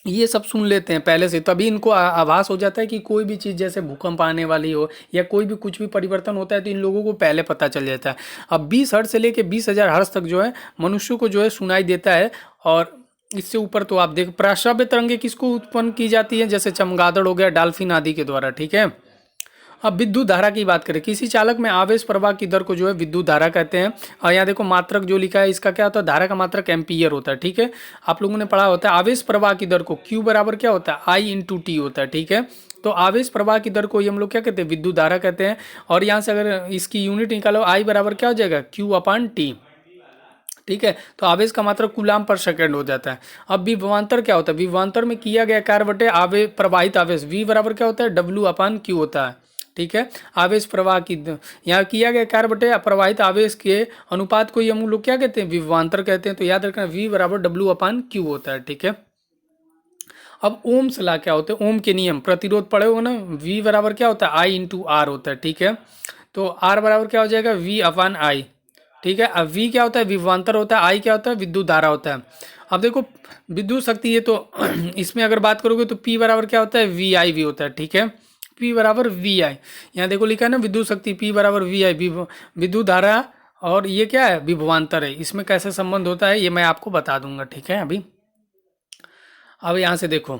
[SPEAKER 1] ये सब सुन लेते हैं पहले से, तभी इनको आभास हो जाता है कि कोई भी चीज़ जैसे भूकंप आने वाली हो या कोई भी कुछ भी परिवर्तन होता है, तो इन लोगों को पहले पता चल जाता है। अब 20 हर्ट्ज से लेके 20,000 हर्ट्ज तक जो है मनुष्य को जो है सुनाई देता है। और इससे ऊपर तो आप देख, प्राश्रव्य तरंगे किसको उत्पन्न की जाती है, जैसे चमगादड़ हो गया, डॉल्फिन आदि के द्वारा, ठीक है। अब विद्युत धारा की बात करें, किसी चालक में आवेश प्रवाह की दर को जो है विद्युत धारा कहते हैं। और यहाँ देखो मात्रक जो लिखा है, इसका क्या होता है, धारा का मात्रक एम्पियर होता है, ठीक है। आप लोगों ने पढ़ा होता है आवेश प्रवाह की दर को Q बराबर क्या होता है, I/T होता है, ठीक है। तो आवेश प्रवाह की दर को हम लोग क्या कहते हैं, विद्युत धारा कहते हैं। और यहाँ से अगर इसकी यूनिट निकालो, I बराबर क्या हो जाएगा, Q/T, ठीक है। तो आवेश का मात्रक कूलाम पर सेकंड हो जाता है। अब विभवांतर क्या होता है, विभवांतर में किया गया कार्य बटे आवेश प्रवाहित आवेश, V बराबर क्या होता है, W/Q होता है, ठीक है। आवेश प्रवाह की यहाँ किया गया कार्य बटे प्रवाहित आवेश के अनुपात को हम लोग क्या कहते हैं, विभवांतर कहते हैं। तो याद रखना V बराबर W/Q होता है, ठीक है। अब ओम्स लॉ क्या होते हैं, ओम के नियम, प्रतिरोध पढ़े हो ना, V बराबर क्या होता है, I/R होता है, ठीक है। तो R बराबर क्या हो जाएगा, V/I, ठीक है। अब V क्या होता है, विभवांतर होता है, I क्या होता है, विद्युत धारा होता है। अब देखो विद्युत शक्ति है, तो इसमें अगर बात करोगे तो P बराबर क्या होता है, VI होता है, ठीक है। P बराबर VI, यहाँ देखो लिखा है ना विद्युत शक्ति P बराबर VI, विद्युत धारा, और ये क्या है, विभवांतर है। इसमें कैसे संबंध होता है ये मैं आपको बता दूंगा, ठीक है। अभी अब यहाँ से देखो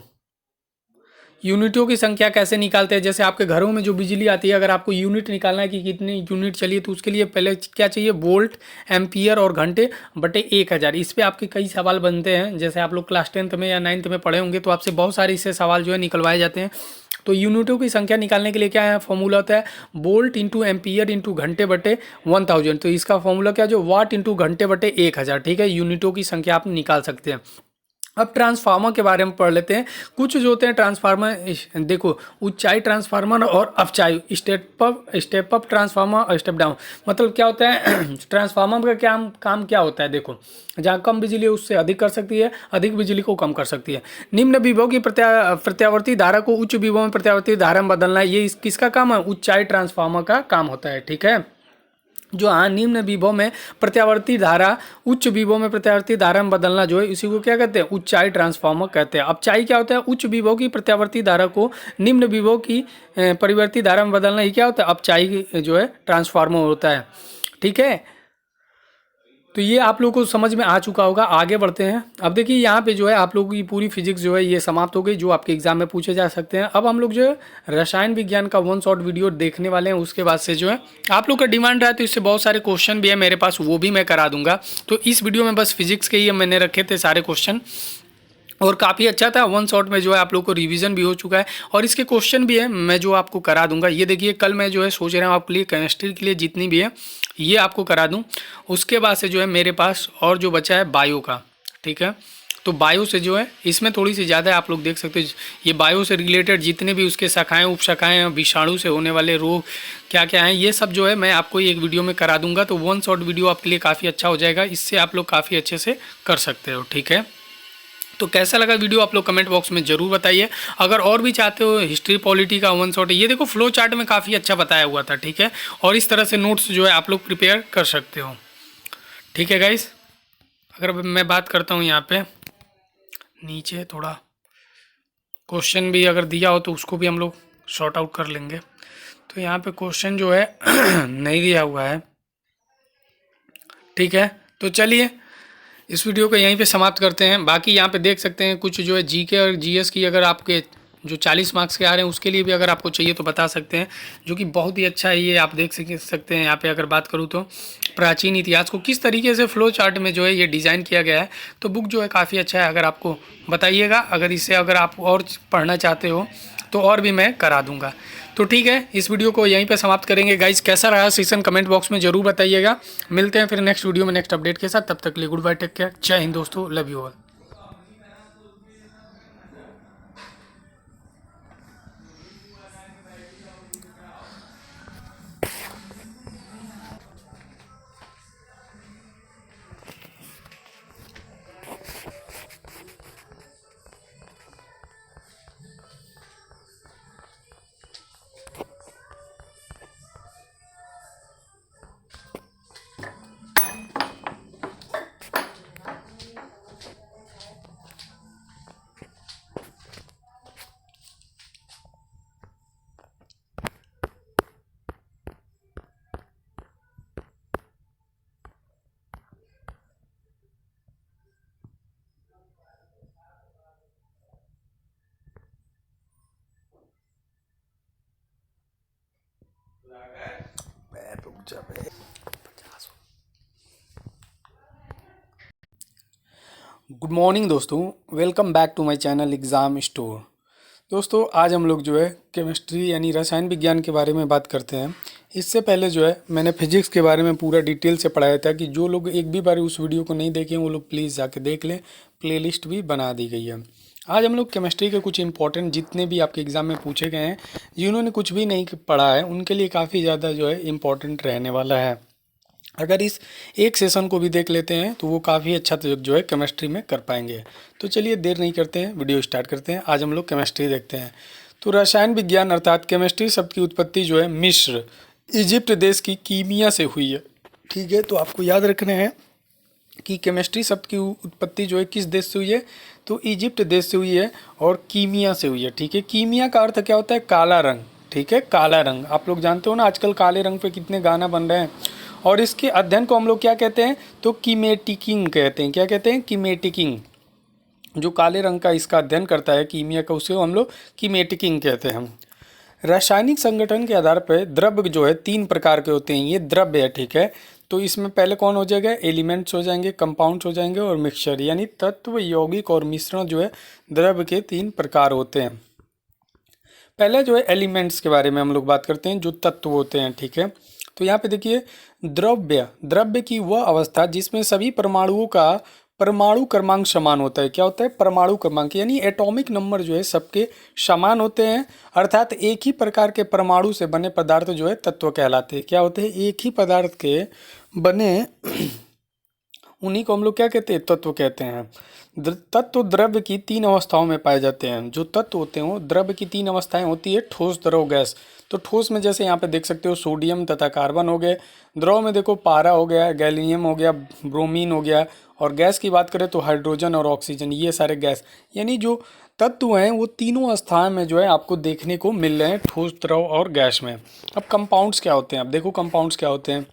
[SPEAKER 1] यूनिटों की संख्या कैसे निकालते हैं। जैसे आपके घरों में जो बिजली आती है, अगर आपको यूनिट निकालना है कि कितनी यूनिट चलिए, तो उसके लिए पहले क्या चाहिए, वोल्ट, एम्पियर और घंटे बटे 1000। इस पे आपके कई सवाल बनते हैं, जैसे आप लोग क्लास 10th में या 9th में पढ़े होंगे, तो आपसे बहुत सारे इससे सवाल जो है निकलवाए जाते हैं। तो यूनिटों की संख्या निकालने के लिए क्या है, फॉर्मूला होता है वोल्ट इंटू एम्पियर इंटू घंटे बटे 1000। तो इसका फॉर्मूला क्या, जो वाट इंटू घंटे बटे 1000, ठीक है। यूनिटों की संख्या आप निकाल सकते हैं। अब ट्रांसफार्मर के बारे में पढ़ लेते हैं। कुछ जो होते हैं ट्रांसफार्मर, देखो ऊंचाई ट्रांसफार्मर और अपचाई, स्टेप अप ट्रांसफार्मर और स्टेप डाउन। मतलब क्या होता है ट्रांसफार्मर का क्या काम क्या होता है, देखो जहाँ कम बिजली है उससे अधिक कर सकती है, अधिक बिजली को कम कर सकती है। निम्न विभव की प्रत्यावर्ती धारा को उच्च विभव में प्रत्यावर्ती धारा में बदलना, ये किसका काम है, ऊंचाई ट्रांसफार्मर का काम होता है, ठीक है। जो निम्न विभव में प्रत्यावर्ती धारा उच्च विभव में प्रत्यावर्ती धारा में बदलना जो है, इसी को क्या कहते हैं, ऊंचाई ट्रांसफार्मर कहते हैं। अपचाई क्या होता है, उच्च विभव की प्रत्यावर्ती धारा को निम्न विभव की परिवर्ती धारा में बदलना, ये क्या होता है, अपचाई जो है ट्रांसफार्मर होता है, ठीक है। तो ये आप लोगों को समझ में आ चुका होगा। आगे बढ़ते हैं। अब देखिए यहाँ पे जो है आप लोगों की पूरी फिजिक्स जो है ये समाप्त हो गई, जो आपके एग्जाम में पूछे जा सकते हैं। अब हम लोग जो है रसायन विज्ञान का 1 शॉट वीडियो देखने वाले हैं। उसके बाद से जो है आप लोग का डिमांड रहा, तो इससे बहुत सारे क्वेश्चन भी है मेरे पास, वो भी मैं करा दूंगा। तो इस वीडियो में बस फिजिक्स के ही मैंने रखे थे सारे क्वेश्चन, और काफ़ी अच्छा था। 1 शॉट में जो है आप लोग को रिवीजन भी हो चुका है, और इसके क्वेश्चन भी है मैं जो आपको करा दूंगा। ये देखिए कल मैं जो है सोच रहा हूँ आपके लिए केमिस्ट्री के लिए जितनी भी है ये आपको करा दूं। उसके बाद से जो है मेरे पास और जो बचा है बायो का, ठीक है। तो बायो से जो है इसमें थोड़ी सी ज़्यादा आप लोग देख सकते हैं, ये बायो से रिलेटेड जितने भी उसके शाखाएँ उपशाखाएँ, विषाणु से होने वाले रोग क्या क्या हैं, ये सब जो है मैं आपको एक वीडियो में करा दूंगा। तो 1 शॉट वीडियो आपके लिए काफ़ी अच्छा हो जाएगा, इससे आप लोग काफ़ी अच्छे से कर सकते हो, ठीक है। तो कैसा लगा वीडियो आप लोग कमेंट बॉक्स में ज़रूर बताइए। अगर और भी चाहते हो हिस्ट्री पॉलिटी का 1 शॉट, ये देखो फ्लो चार्ट में काफ़ी अच्छा बताया हुआ था, ठीक है। और इस तरह से नोट्स जो है आप लोग प्रिपेयर कर सकते हो, ठीक है गाइस। अगर मैं बात करता हूँ यहाँ पे नीचे थोड़ा क्वेश्चन भी अगर दिया हो तो उसको भी हम लोग शॉर्ट आउट कर लेंगे। तो यहाँ पे क्वेश्चन जो है नहीं दिया हुआ है, ठीक है। तो चलिए इस वीडियो को यहीं पे समाप्त करते हैं। बाकी यहाँ पे देख सकते हैं कुछ जो है जीके और जीएस की अगर आपके जो 40 मार्क्स के आ रहे हैं उसके लिए भी अगर आपको चाहिए तो बता सकते हैं, जो कि बहुत ही अच्छा है। ये आप देख सकते हैं यहाँ पे अगर बात करूँ तो प्राचीन इतिहास को किस तरीके से फ्लो चार्ट में जो है ये डिज़ाइन किया गया है, तो बुक जो है काफ़ी अच्छा है। अगर आपको बताइएगा, अगर इससे अगर आप और पढ़ना चाहते हो तो और भी मैं करा दूंगा। तो ठीक है, इस वीडियो को यहीं पे समाप्त करेंगे गाइज। कैसा रहा सेशन कमेंट बॉक्स में ज़रूर बताइएगा। मिलते हैं फिर नेक्स्ट वीडियो में नेक्स्ट अपडेट के साथ। तब तक के लिए गुड बाय, टेक केयर, जय हिंद दोस्तों, love you all. Good morning दोस्तों, welcome back to my channel exam store. दोस्तों आज हम लोग जो है केमिस्ट्री यानी रसायन विज्ञान के बारे में बात करते हैं। इससे पहले जो है मैंने फिजिक्स के बारे में पूरा डिटेल से पढ़ाया था, कि जो लोग एक भी बार उस वीडियो को नहीं देखे वो लोग प्लीज़ जाके देख लें, प्लेलिस्ट भी बना दी गई है। आज हम लोग केमिस्ट्री के कुछ इंपॉर्टेंट जितने भी आपके एग्ज़ाम में पूछे गए हैं, जिन्होंने कुछ भी नहीं पढ़ा है उनके लिए काफ़ी ज़्यादा जो है इम्पॉर्टेंट रहने वाला है। अगर इस एक सेशन को भी देख लेते हैं तो वो काफ़ी अच्छा जो है केमिस्ट्री में कर पाएंगे। तो चलिए देर नहीं करते हैं, वीडियो स्टार्ट करते हैं। आज हम लोग केमिस्ट्री देखते हैं। तो रसायन विज्ञान अर्थात केमिस्ट्री शब्द की उत्पत्ति जो है मिस्र, इजिप्ट देश की कीमिया से हुई है। ठीक है, तो आपको याद रखना है कि केमिस्ट्री शब्द की उत्पत्ति जो है किस देश से हुई है, तो इजिप्ट देश से हुई है और कीमिया से हुई है। ठीक है, कीमिया का अर्थ क्या होता है, काला रंग। ठीक है, काला रंग आप लोग जानते हो ना, आजकल काले रंग पे कितने गाना बन रहे हैं। और इसके अध्ययन को हम लोग क्या कहते हैं, तो कीमेटिकिंग कहते हैं। क्या कहते हैं, कीमेटिकिंग। जो काले रंग का इसका अध्ययन करता है कीमिया का, उसे हम लोग कीमेटिकिंग कहते हैं। रासायनिक संगठन के आधार पर द्रव्य जो है 3 प्रकार के होते हैं। ये द्रव्य है, ठीक है। तो इसमें पहले कौन हो जाएगा, एलिमेंट्स हो जाएंगे, कंपाउंड्स हो जाएंगे और मिक्सचर, यानी तत्व, यौगिक और मिश्रण जो है द्रव्य के 3 प्रकार होते हैं। पहले जो है एलिमेंट्स के बारे में हम लोग बात करते हैं, जो तत्व होते हैं। ठीक है, तो यहाँ पे देखिए, द्रव्य की वह अवस्था जिसमें सभी परमाणुओं का परमाणु क्रमांक समान होता है। क्या होता है, परमाणु क्रमांक, यानी एटॉमिक नंबर जो है सबके समान होते हैं। अर्थात एक ही प्रकार के परमाणु से बने पदार्थ जो है तत्व कहलाते हैं। क्या होते हैं, एक ही पदार्थ के बने उन्हीं को हम लोग क्या कहते हैं, तत्व कहते हैं। तत्व द्रव्य की 3 अवस्थाओं में पाए जाते हैं। जो तत्व होते हैं वो द्रव्य की 3 अवस्थाएं होती है, ठोस, द्रव, गैस। तो ठोस में जैसे यहाँ पे देख सकते हो सोडियम तथा कार्बन हो गए। द्रव में देखो पारा हो गया, गैलियम हो गया, ब्रोमीन हो गया। और गैस की बात करें तो हाइड्रोजन और ऑक्सीजन, ये सारे गैस। यानी जो तत्व हैं वो तीनों अवस्थाएं में जो है आपको देखने को मिल रहे हैं, ठोस, द्रव और गैस में। अब कंपाउंड्स क्या होते हैं, अब देखो कंपाउंड्स क्या होते हैं।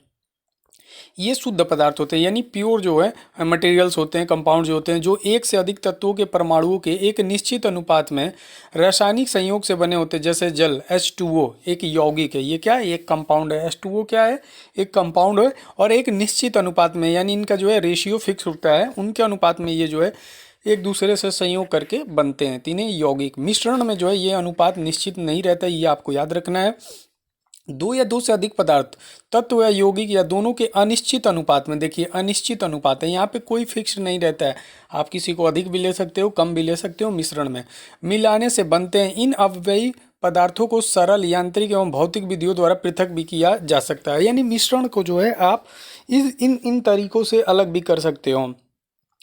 [SPEAKER 1] ये शुद्ध पदार्थ होते हैं, यानी प्योर जो है मटेरियल्स होते हैं, कंपाउंड जो होते हैं, जो एक से अधिक तत्वों के परमाणुओं के एक निश्चित अनुपात में रासायनिक संयोग से बने होते हैं। जैसे जल H2O एक यौगिक है, ये क्या है, एक कंपाउंड है। H2O क्या है, एक कंपाउंड है। और एक निश्चित अनुपात में, यानी इनका जो है रेशियो फिक्स होता है, उनके अनुपात में ये जो है एक दूसरे से संयोग करके बनते हैं, तीनों यौगिक। मिश्रण में जो है ये अनुपात निश्चित नहीं रहता, ये आपको याद रखना है। 2 या 2 से अधिक पदार्थ, तत्व या यौगिक या दोनों के अनिश्चित अनुपात में, देखिए अनिश्चित अनुपात है, यहाँ पे कोई फिक्स नहीं रहता है। आप किसी को अधिक भी ले सकते हो, कम भी ले सकते हो, मिश्रण में मिलाने से बनते हैं। इन अवयवी पदार्थों को सरल यांत्रिक एवं भौतिक विधियों द्वारा पृथक भी किया जा सकता है। यानी मिश्रण को जो है आप इन तरीकों से अलग भी कर सकते हो।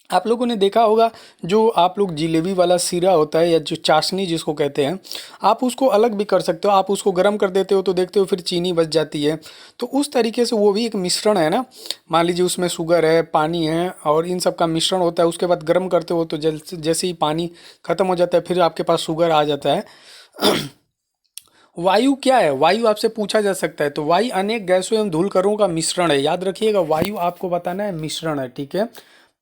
[SPEAKER 1] आप लोगों ने देखा होगा, जो आप लोग जिलेबी वाला सीरा होता है या जो चाशनी जिसको कहते हैं, आप उसको अलग भी कर सकते हो। आप उसको गर्म कर देते हो तो देखते हो फिर चीनी बच जाती है। तो उस तरीके से वो भी एक मिश्रण है ना। मान लीजिए उसमें शुगर है, पानी है और इन सब का मिश्रण होता है। उसके बाद गर्म करते हो तो जैसे ही पानी ख़त्म हो जाता है फिर आपके पास शुगर आ जाता है। वायु क्या है, वायु आपसे पूछा जा सकता है। तो वायु अनेक गैसों एवं धूल कणों का मिश्रण है। याद रखिएगा, वायु आपको बताना है मिश्रण है, ठीक है।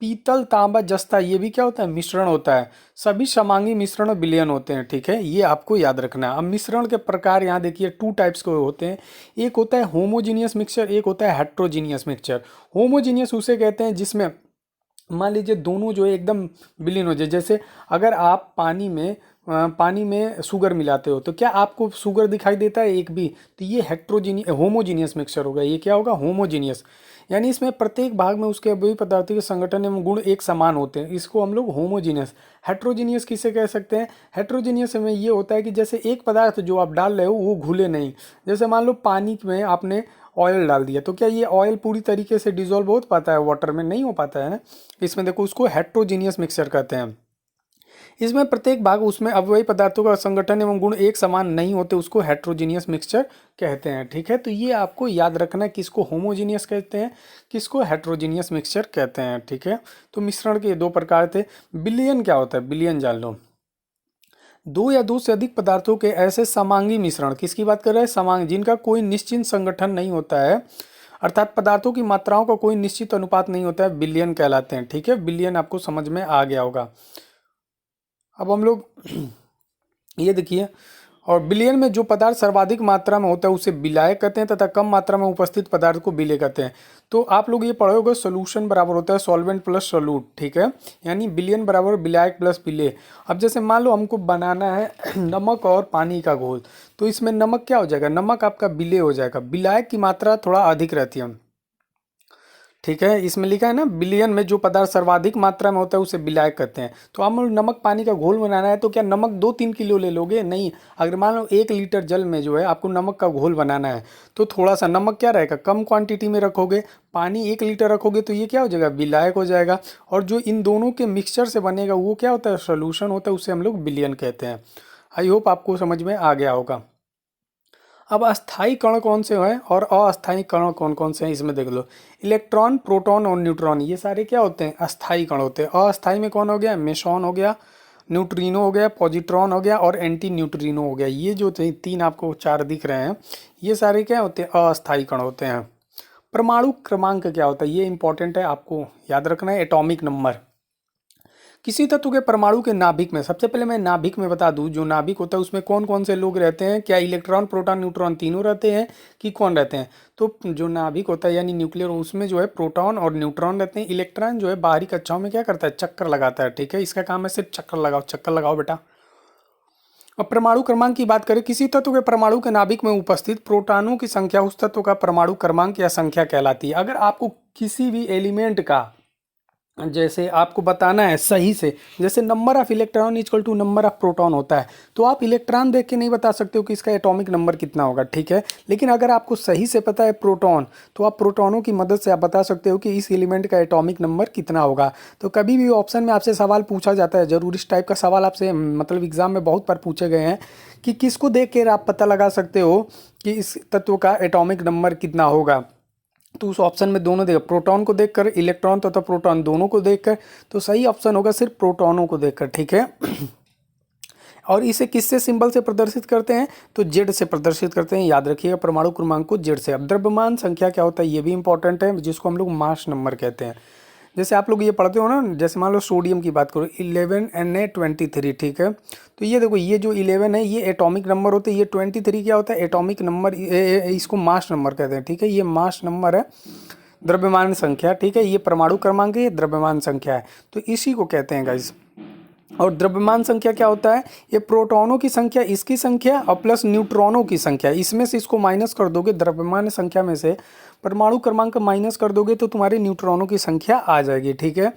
[SPEAKER 1] पीतल, तांबा, जस्ता, ये भी क्या होता है, मिश्रण होता है। सभी समांगी मिश्रण विलयन होते हैं, ठीक है, ये आपको याद रखना है। अब मिश्रण के प्रकार यहाँ देखिए 2 टाइप्स के होते हैं। एक होता है होमोजीनियस मिक्सचर, एक होता है हेट्रोजीनियस मिक्सचर। होमोजीनियस उसे कहते हैं जिसमें मान लीजिए दोनों जो है एकदम विलीन हो जाए। जैसे अगर आप पानी में शुगर मिलाते हो तो क्या आपको शुगर दिखाई देता है एक भी? तो ये होमोजीनियस मिक्सचर होगा। ये क्या होगा, होमोजीनियस, यानी इसमें प्रत्येक भाग में उसके अवयवी पदार्थों के संगठन एवं गुण एक समान होते हैं, इसको हम लोग होमोजीनियस। हेट्रोजीनियस किसे कह सकते हैं? हेट्रोजीनियस में ये होता है कि जैसे एक पदार्थ जो आप डाल रहे हो वो घुले नहीं। जैसे मान लो पानी में आपने ऑयल डाल दिया, तो क्या ये ऑयल पूरी तरीके से डिजोल्व हो पाता है वाटर में? नहीं हो पाता है ना। इसमें देखो उसको हेट्रोजीनियस मिक्सचर कहते हैं। इसमें प्रत्येक भाग उसमें अवयवी पदार्थों का संगठन एवं गुण एक समान नहीं होते, उसको हेट्रोजीनियस मिक्सचर कहते हैं, ठीक है। तो ये आपको याद रखना है, किसको होमोजीनियस कहते हैं, किसको हेट्रोजीनियस मिक्सचर कहते हैं, ठीक है। तो मिश्रण के 2 प्रकार थे। विलयन क्या होता है? विलयन जान लो, 2 या 2 से अधिक पदार्थों के ऐसे समांगी मिश्रण, किसकी बात कर रहे हैं? समांगी, जिनका कोई निश्चित संगठन नहीं होता है, अर्थात पदार्थों की मात्राओं का कोई निश्चित अनुपात नहीं होता है, विलयन कहलाते हैं, ठीक है। विलयन आपको समझ में आ गया होगा। अब हम लोग ये देखिए, और विलयन में जो पदार्थ सर्वाधिक मात्रा में होता है उसे विलायक कहते हैं, तथा कम मात्रा में उपस्थित पदार्थ को विलेय कहते हैं। तो आप लोग ये पढ़े होगे, सोल्यूशन बराबर होता है सॉल्वेंट प्लस सोल्यूट, ठीक है, यानी विलयन बराबर विलायक प्लस विलेय। अब जैसे मान लो हमको बनाना है नमक और पानी का घोल, तो इसमें नमक क्या हो जाएगा? नमक आपका विलेय हो जाएगा। विलायक की मात्रा थोड़ा अधिक रहती है, ठीक है। इसमें लिखा है ना, विलयन में जो पदार्थ सर्वाधिक मात्रा में होता है उसे विलायक कहते हैं। तो हम नमक पानी का घोल बनाना है, तो क्या नमक 2-3 किलो ले लोगे? नहीं। अगर मान लो 1 लीटर जल में जो है आपको नमक का घोल बनाना है, तो थोड़ा सा नमक क्या रहेगा, कम क्वांटिटी में रखोगे। पानी 1 लीटर रखोगे तो ये क्या हो जाएगा, विलायक हो जाएगा। और जो इन दोनों के मिक्सचर से बनेगा वो क्या होता है, सोल्यूशन होता है, उसे हम लोग विलयन कहते हैं। आई होप आपको समझ में आ गया होगा। अब अस्थाई कण कौन से हैं और अस्थाई कण कौन कौन से हैं, इसमें देख लो। इलेक्ट्रॉन, प्रोटॉन और न्यूट्रॉन, ये सारे क्या होते हैं, अस्थाई कण होते हैं। अस्थाई में कौन हो गया, मेसॉन हो गया, न्यूट्रिनो हो गया, पॉजिट्रॉन हो गया और एंटी न्यूट्रिनो हो गया। ये जो 3 आपको 4 दिख रहे हैं, ये सारे क्या होते हैं, अस्थाई कण होते हैं। परमाणु क्रमांक क्या होता है, ये इंपॉर्टेंट है, आपको याद रखना है, एटॉमिक नंबर। किसी तत्व के परमाणु के नाभिक में, सबसे पहले मैं नाभिक में बता दूं, जो नाभिक होता है उसमें कौन कौन से लोग रहते हैं, क्या इलेक्ट्रॉन, प्रोटॉन, न्यूट्रॉन तीनों रहते हैं कि कौन रहते हैं? तो जो नाभिक होता है यानी न्यूक्लियर, उसमें जो है प्रोटॉन और न्यूट्रॉन रहते हैं। इलेक्ट्रॉन जो है बाहरी कक्षाओं में क्या करता है, चक्कर लगाता है, ठीक है। इसका काम है सिर्फ चक्कर लगाओ बेटा। अब परमाणु क्रमांक की बात करें, किसी तत्व के परमाणु के नाभिक में उपस्थित प्रोटॉनों की संख्या उस तत्व का परमाणु क्रमांक या संख्या कहलाती है। अगर आपको किसी भी एलिमेंट का जैसे आपको बताना है सही से, जैसे number of electron equal to number of proton होता है, तो आप इलेक्ट्रॉन देख के नहीं बता सकते हो कि इसका एटॉमिक नंबर कितना होगा, ठीक है। लेकिन अगर आपको सही से पता है प्रोटॉन, तो आप प्रोटॉनों की मदद से आप बता सकते हो कि इस एलिमेंट का एटॉमिक नंबर कितना होगा। तो कभी भी ऑप्शन में आपसे सवाल पूछा जाता है, जरूर इस टाइप का सवाल आपसे मतलब एग्जाम में बहुत बार पूछे गए हैं कि किसको देख कर आप पता लगा सकते हो कि इस तत्व का एटॉमिक नंबर कितना होगा। तो उस ऑप्शन में दोनों देखकर, प्रोटॉन को देखकर, इलेक्ट्रॉन तथा प्रोटॉन दोनों को देखकर, तो सही ऑप्शन होगा सिर्फ प्रोटॉनों को देखकर, ठीक है। और इसे किससे सिंबल से प्रदर्शित करते हैं, तो जेड से प्रदर्शित करते हैं, याद रखिएगा परमाणु क्रमांक को जेड से। अब द्रव्यमान संख्या क्या होता है, ये भी इंपॉर्टेंट है, जिसको हम लोग मास नंबर कहते हैं। जैसे आप लोग ये पढ़ते हो ना, जैसे मान लो सोडियम की बात करो, 11Na23, ठीक है। तो ये देखो, ये जो 11 है ये एटॉमिक नंबर होते हैं, ये 23 क्या होता है, एटॉमिक नंबर, इसको मास नंबर कहते हैं, ठीक है। ये मास नंबर है, द्रव्यमान संख्या, ठीक है। ये परमाणु क्रमांक है, ये द्रव्यमान संख्या है, तो इसी को कहते हैं गाइस। और द्रव्यमान संख्या क्या होता है, ये प्रोटॉनों की संख्या, इसकी संख्या और प्लस न्यूट्रॉनों की संख्या, इसमें से इसको माइनस कर दोगे, द्रव्यमान संख्या में से परमाणु क्रमांक माइनस कर दोगे तो तुम्हारे न्यूट्रॉनों की संख्या आ जाएगी, ठीक है।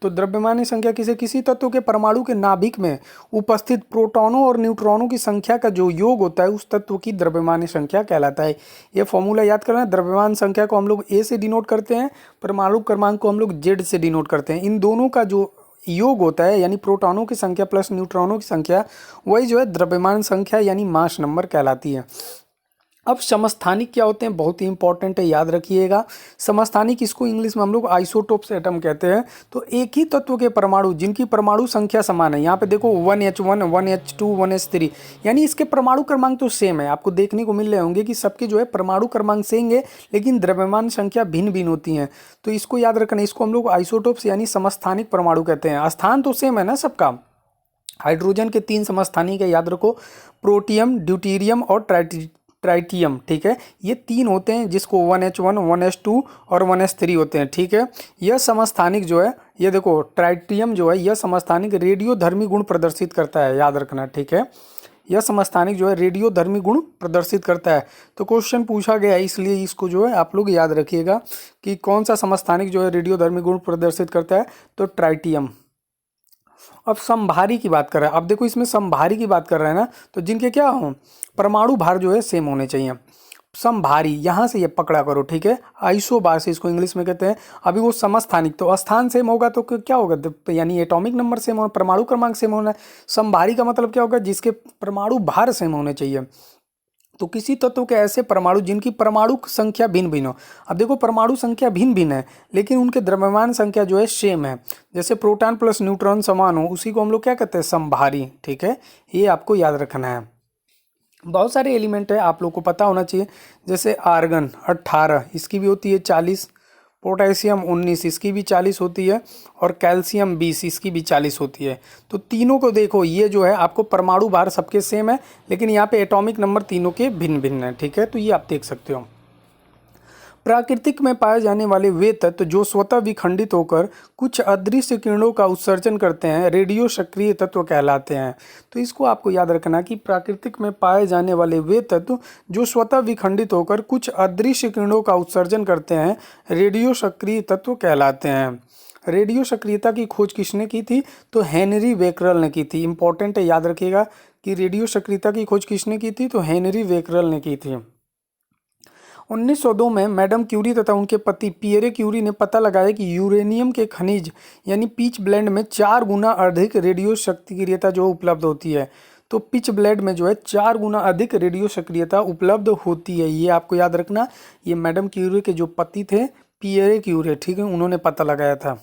[SPEAKER 1] तो द्रव्यमान संख्या किसी तत्व के परमाणु के नाभिक में उपस्थित प्रोटॉनों और न्यूट्रॉनों की संख्या का जो योग होता है उस तत्व की द्रव्यमान संख्या कहलाता है। ये फॉर्मूला याद करना, द्रव्यमान संख्या को हम लोग ए से डिनोट करते हैं, परमाणु क्रमांक को हम लोग जेड से डिनोट करते हैं। इन दोनों का जो योग होता है यानी प्रोटॉनों की संख्या प्लस न्यूट्रॉनों की संख्या, वही जो है द्रव्यमान संख्या यानी मास नंबर कहलाती है। अब समस्थानिक क्या होते हैं, बहुत ही इंपॉर्टेंट है, याद रखिएगा। समस्थानिक इसको इंग्लिश में हम लोग आइसोटोप्स एटम कहते हैं। तो एक ही तत्व के परमाणु जिनकी परमाणु संख्या समान है, यहाँ पे देखो 1H1 1H2 1H3, यानी इसके परमाणु क्रमांक तो सेम है। आपको देखने को मिल रहे होंगे कि सबके जो है परमाणु क्रमांक सेम है, लेकिन द्रव्यमान संख्या भिन्न भिन्न होती हैं। तो इसको याद रखना, इसको हम लोग आइसोटोप्स यानी समस्थानिक परमाणु कहते हैं। स्थान तो सेम है ना सबका। हाइड्रोजन के 3 समस्थानिक है, याद रखो, प्रोटियम, ड्यूटीरियम और ट्राइटियम। ठीक है, ये 3 होते हैं, जिसको 1H1 1H2 और 1H3 होते हैं। ठीक है, यह समस्थानिक जो है, ये देखो ट्राइटियम जो है, यह समस्थानिक रेडियोधर्मी गुण प्रदर्शित करता है, याद रखना। ठीक है, यह समस्थानिक जो है रेडियोधर्मी गुण प्रदर्शित करता है। तो क्वेश्चन पूछा गया है, इसलिए इसको जो है आप लोग याद रखिएगा कि कौन सा समस्थानिक जो है रेडियोधर्मी गुण प्रदर्शित करता है, तो ट्राइटियम। अब समभारी की बात कर रहे हैं, अब देखो इसमें समभारी की बात कर रहे हैं ना, तो जिनके क्या हो, परमाणु भार जो है सेम होने चाहिए। समभारी यहाँ से ये पकड़ा करो। ठीक है, आइसोबार से इसको इंग्लिश में कहते हैं। अभी वो समस्थानिक, तो स्थान सेम होगा तो क्या होगा, यानी एटॉमिक नंबर सेम होना, परमाणु क्रमांक सेम होना। समभारी का मतलब क्या होगा, जिसके परमाणु भार सेम होने चाहिए। तो किसी तत्व के ऐसे परमाणु जिनकी परमाणु संख्या भिन्न भिन्न हो। अब देखो परमाणु संख्या भिन्न भिन्न है, लेकिन उनके द्रव्यमान संख्या जो है सेम है, जैसे प्रोटॉन प्लस न्यूट्रॉन समान हो, उसी को हम लोग क्या कहते हैं, समभारी। ठीक है, ये आपको याद रखना है। बहुत सारे एलिमेंट है, आप लोग को पता होना चाहिए, जैसे आर्गन 18, इसकी भी होती है 40, पोटेशियम 19, इसकी भी 40 होती है, और कैल्शियम 20, इसकी भी 40 होती है। तो तीनों को देखो, ये जो है आपको परमाणु भार सबके सेम है, लेकिन यहाँ पे एटॉमिक नंबर तीनों के भिन्न भिन्न है। ठीक है, तो ये आप देख सकते हो। प्राकृतिक में पाए जाने वाले वे तत्व जो स्वतः विखंडित होकर कुछ अदृश्य किरणों का उत्सर्जन करते हैं, रेडियो सक्रिय तत्व कहलाते हैं। तो इसको आपको याद रखना कि प्राकृतिक में पाए जाने वाले वे तत्व जो स्वतः विखंडित होकर कुछ अदृश्य किरणों का उत्सर्जन करते हैं, रेडियो सक्रिय तत्व कहलाते हैं। रेडियो सक्रियता की खोज किसने की थी, तो हेनरी बेकरल ने की थी। इंपॉर्टेंट है, याद रखिएगा कि रेडियो सक्रियता की खोज किसने की थी, तो हेनरी बेकरल ने की थी। 1902 में मैडम क्यूरी तथा उनके पति पियरे क्यूरी ने पता लगाया कि यूरेनियम के खनिज यानी पिच ब्लेंड में 4 गुना अधिक रेडियो सक्रियता जो उपलब्ध होती है। तो पिच ब्लेंड में जो है 4 गुना अधिक रेडियो सक्रियता उपलब्ध होती है, ये आपको याद रखना। ये मैडम क्यूरी के जो पति थे पियरे क्यूरी, ठीक है, उन्होंने पता लगाया था।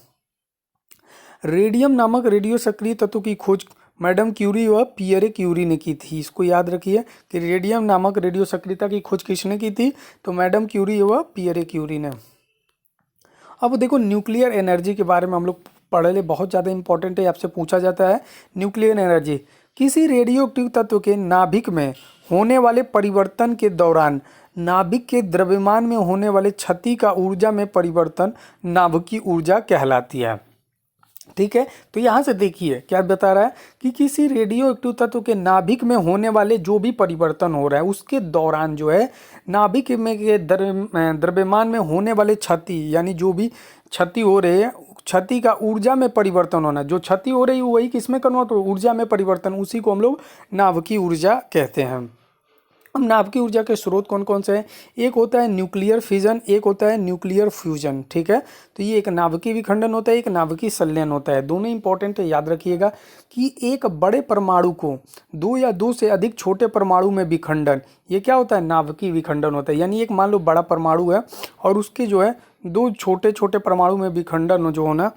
[SPEAKER 1] रेडियम नामक रेडियो सक्रिय तत्व की खोज मैडम क्यूरी व पियरे क्यूरी ने की थी। इसको याद रखिए कि रेडियम नामक रेडियो सक्रियता की खोज किसने की थी, तो मैडम क्यूरी व पियरे क्यूरी ने। अब देखो न्यूक्लियर एनर्जी के बारे में हम लोग पढ़ ले, बहुत ज़्यादा इंपॉर्टेंट है, आपसे पूछा जाता है। न्यूक्लियर एनर्जी किसी रेडियोएक्टिव तत्व के नाभिक में होने वाले परिवर्तन के दौरान नाभिक के द्रव्यमान में होने वाले क्षति का ऊर्जा में परिवर्तन नाभिकीय ऊर्जा कहलाती है। ठीक है, तो यहाँ से देखिए क्या बता रहा है कि किसी रेडियो एक्टिव तत्व के नाभिक में होने वाले जो भी परिवर्तन हो रहा है उसके दौरान जो है नाभिक में के द्रव्यमान में होने वाले क्षति, यानी जो भी क्षति हो रही है, क्षति का ऊर्जा में परिवर्तन होना, जो क्षति हो रही है वही किसमें कन्वर्ट हो, ऊर्जा में परिवर्तन, उसी को हम लोग नाभिकीय ऊर्जा कहते हैं। अब नाभिकीय ऊर्जा के स्रोत कौन कौन से हैं, एक होता है न्यूक्लियर फिजन, एक होता है न्यूक्लियर फ्यूजन। ठीक है, तो ये एक नाभिकीय विखंडन होता है, एक नाभिकीय संलयन होता है। दोनों इंपॉर्टेंट है, याद रखिएगा कि एक बड़े परमाणु को 2 या 2 से अधिक छोटे परमाणु में विखंडन, ये क्या होता है, नाभिकीय विखंडन होता है। यानी एक मान लो बड़ा परमाणु है और उसके जो है 2 छोटे छोटे परमाणु में विखंडन जो होना,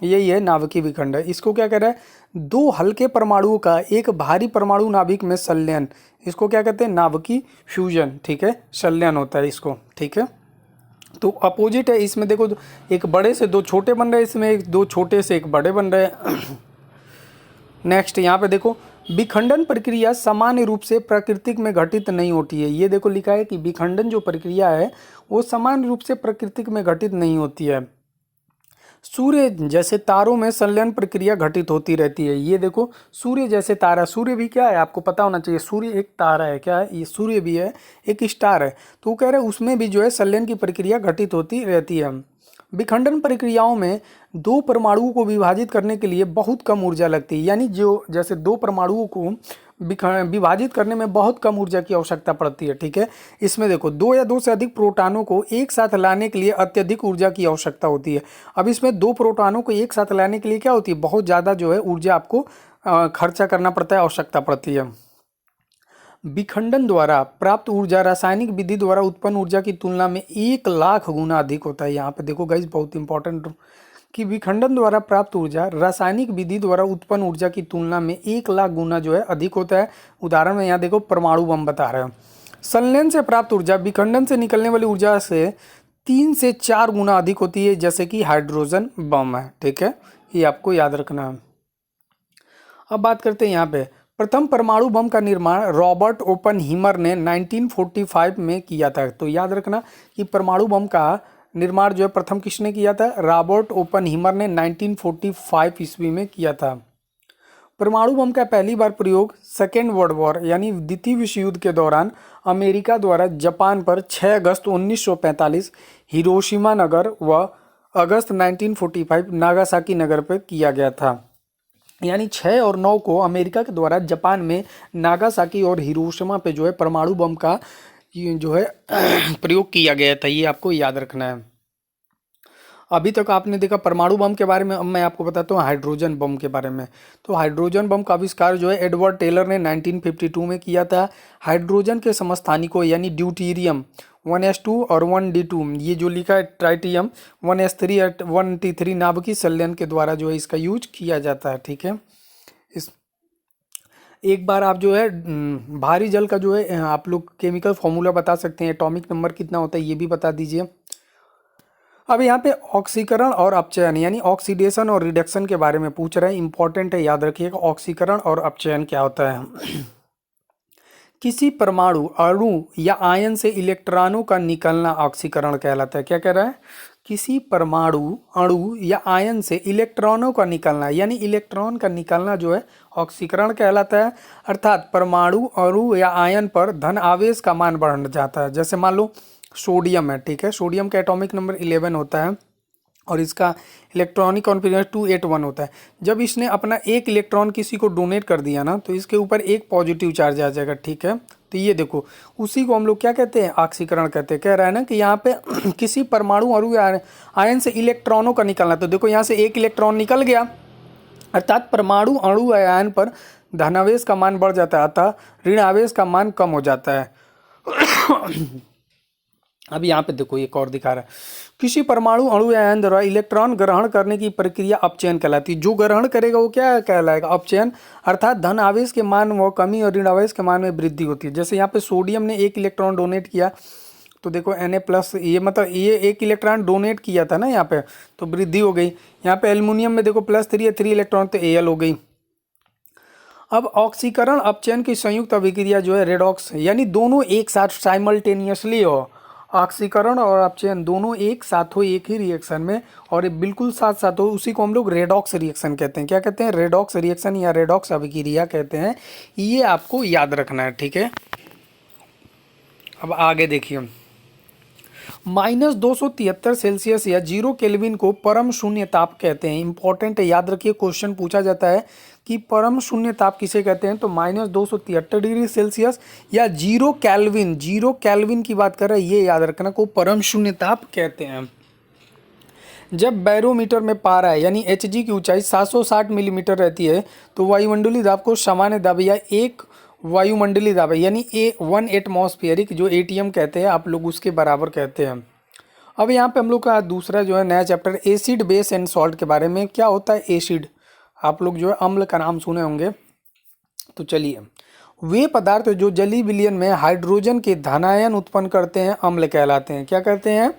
[SPEAKER 1] यही है नाभिकीय विखंडन। इसको क्या कह रहा है, 2 हल्के परमाणुओं का एक भारी परमाणु नाभिक में संलयन, इसको क्या कहते हैं, नाभिकीय फ्यूजन। ठीक है, संलयन होता है इसको। ठीक है, तो अपोजिट है इसमें, देखो एक बड़े से 2 छोटे बन रहे हैं, इसमें 2 छोटे से 1 बड़े बन रहे हैं। नेक्स्ट यहाँ पे देखो, विखंडन प्रक्रिया सामान्य रूप से प्राकृतिक में घटित नहीं होती है। ये देखो लिखा है कि विखंडन जो प्रक्रिया है वो सामान्य रूप से प्राकृतिक में घटित नहीं होती है। सूर्य जैसे तारों में संलयन प्रक्रिया घटित होती रहती है। ये देखो सूर्य जैसे तारा, सूर्य भी क्या है आपको पता होना चाहिए, सूर्य एक तारा है, क्या है ये, सूर्य भी है, एक स्टार है। तो वो कह रहे हैं उसमें भी जो है संलयन की प्रक्रिया घटित होती रहती है। विखंडन प्रक्रियाओं में 2 परमाणुओं को विभाजित करने के लिए बहुत कम ऊर्जा लगती है। यानी जो जैसे 2 परमाणुओं को विभाजित करने में बहुत कम ऊर्जा की आवश्यकता पड़ती है। ठीक है, इसमें देखो 2 या 2 से अधिक प्रोटॉनों को एक साथ लाने के लिए अत्यधिक ऊर्जा की आवश्यकता होती है। अब इसमें 2 प्रोटॉनों को एक साथ लाने के लिए क्या होती है, बहुत ज़्यादा जो है ऊर्जा आपको खर्चा करना पड़ता है, आवश्यकता पड़ती है। विखंडन द्वारा प्राप्त ऊर्जा रासायनिक विधि द्वारा उत्पन्न ऊर्जा की तुलना में 1 लाख गुना अधिक होता है। यहाँ पे देखो गाइस बहुत इंपॉर्टेंट कि विखंडन द्वारा प्राप्त ऊर्जा रासायनिक विधि द्वारा उत्पन्न ऊर्जा की तुलना में 1 लाख गुना जो है अधिक होता है। उदाहरण में यहाँ देखो परमाणु बम बता रहे हैं। संलयन से प्राप्त ऊर्जा विखंडन से निकलने वाली ऊर्जा से 3 से 4 गुना अधिक होती है, जैसे कि हाइड्रोजन बम है। ठीक है, ये आपको याद रखना है। अब बात करते हैं यहाँ पे प्रथम परमाणु बम का निर्माण रॉबर्ट ओपनहीमर ने 1945 में किया था। तो याद रखना कि परमाणु बम का निर्माण जो है प्रथम किसने किया था? रॉबर्ट ओपनहीमर ने 1945 ईस्वी में किया था। परमाणु बम का पहली बार प्रयोग सेकेंड वर्ल्ड वॉर यानी द्वितीय विश्व युद्ध के दौरान अमेरिका द्वारा जापान पर 6 अगस्त 1945 हिरोशिमा नगर व अगस्त 1945 नागासाकी नगर पर किया गया था। यानी 6 और 9 को अमेरिका के द्वारा जापान में नागासाकी और हिरोशिमा पे जो है परमाणु बम का जो है प्रयोग किया गया था। ये आपको याद रखना है। अभी तक आपने देखा परमाणु बम के बारे में, अब मैं आपको बताता हूँ हाइड्रोजन बम के बारे में। तो हाइड्रोजन बम का आविष्कार जो है एडवर्ड टेलर ने 1952 में किया था। हाइड्रोजन के समस्थानिकों यानी ड्यूटेरियम 1s2 और 1d2, ये जो लिखा है ट्राइटियम 1s3 और 1t3 नाभिकीय संलयन के द्वारा जो है इसका यूज किया जाता है। ठीक है, इस एक बार आप जो है भारी जल का जो है आप लोग केमिकल फॉर्मूला बता सकते हैं, एटॉमिक नंबर कितना होता है ये भी बता दीजिए। अब यहाँ पे ऑक्सीकरण और अपचयन यानी ऑक्सीडेशन और रिडक्शन के बारे में पूछ रहे हैं। इंपॉर्टेंट है, याद रखिएगा ऑक्सीकरण और अपचयन क्या होता है। किसी परमाणु अणु या आयन से इलेक्ट्रॉनों का निकलना ऑक्सीकरण कहलाता है। क्या कह रहा है? किसी परमाणु अणु या आयन से इलेक्ट्रॉनों का निकलना यानी इलेक्ट्रॉन का निकलना जो है ऑक्सीकरण कहलाता है। अर्थात परमाणु अणु या आयन पर धन आवेश का मान बढ़ जाता है। जैसे मान लो सोडियम है, ठीक है, सोडियम का एटॉमिक नंबर 11 होता है और इसका इलेक्ट्रॉनिक कॉन्फिगरेशन 281 होता है। जब इसने अपना एक इलेक्ट्रॉन किसी को डोनेट कर दिया ना, तो इसके ऊपर एक पॉजिटिव चार्ज आ जाएगा। ठीक है, तो ये देखो उसी को हम लोग क्या कहते हैं? ऑक्सीकरण कहते हैं। कह रहा है ना कि यहाँ पे किसी परमाणु अणु या आयन से इलेक्ट्रॉनों का निकलना, तो देखो यहाँ से एक इलेक्ट्रॉन निकल गया, अर्थात परमाणु अणु या आयन पर धनावेश का मान बढ़ जाता है, अतः ऋण आवेश का मान कम हो जाता है। अब यहाँ पे देखो एक और दिखा रहा है, किसी परमाणु अणु या आयन द्वारा इलेक्ट्रॉन ग्रहण करने की प्रक्रिया अपचयन कहलाती है। जो ग्रहण करेगा वो क्या कहलाएगा? अपचयन। अर्थात धन आवेश के मान व कमी और ऋण आवेश के मान में वृद्धि होती है। जैसे यहाँ पे सोडियम ने एक इलेक्ट्रॉन डोनेट किया, तो देखो Na+, ये मतलब ये एक इलेक्ट्रॉन डोनेट किया था ना यहाँ पे, तो वृद्धि हो गई। यहाँ पे एल्युमिनियम में देखो +3 है, 3 इलेक्ट्रॉन, तो Al हो गई। अब ऑक्सीकरण अपचयन की संयुक्त अभिक्रिया जो है रेडॉक्स, यानी दोनों एक साथ साइमल्टेनियसली हो, ऑक्सीकरण और अपचयन दोनों एक साथ हो एक ही रिएक्शन में और ये बिल्कुल साथ साथ हो, उसी को हम लोग रेडॉक्स रिएक्शन कहते हैं। क्या कहते हैं? रेडॉक्स रिएक्शन या रेडॉक्स अभिक्रिया कहते हैं। ये आपको याद रखना है। ठीक है, अब आगे देखिए, -273 सेल्सियस या 0 केल्विन को परम शून्य ताप कहते हैं। इंपॉर्टेंट है, याद रखिए, क्वेश्चन पूछा जाता है कि परम शून्य ताप किसे कहते हैं? तो -273 डिग्री सेल्सियस या 0 केल्विन, 0 केल्विन की बात कर रहे हैं, ये याद रखना को परम शून्य ताप कहते हैं। जब बैरोमीटर में पारा है यानी Hg की ऊंचाई 760 मिलीमीटर रहती है, तो वायुमंडलीय दाब को सामान्य दाब या एक वायुमंडलीय दाब यानी A1 एटमॉस्फेरिक जो ATM कहते हैं, आप लोग उसके बराबर कहते हैं। अब यहाँ पे हम लोग का दूसरा जो है नया chapter acid, base and salt के बारे में। क्या होता है एसिड? आप लोग जो है अम्ल का नाम सुने होंगे। तो चलिए, वे पदार्थ जो जलीय विलयन में हाइड्रोजन के धनायन उत्पन्न करते हैं अम्ल कहलाते हैं। क्या कहते हैं?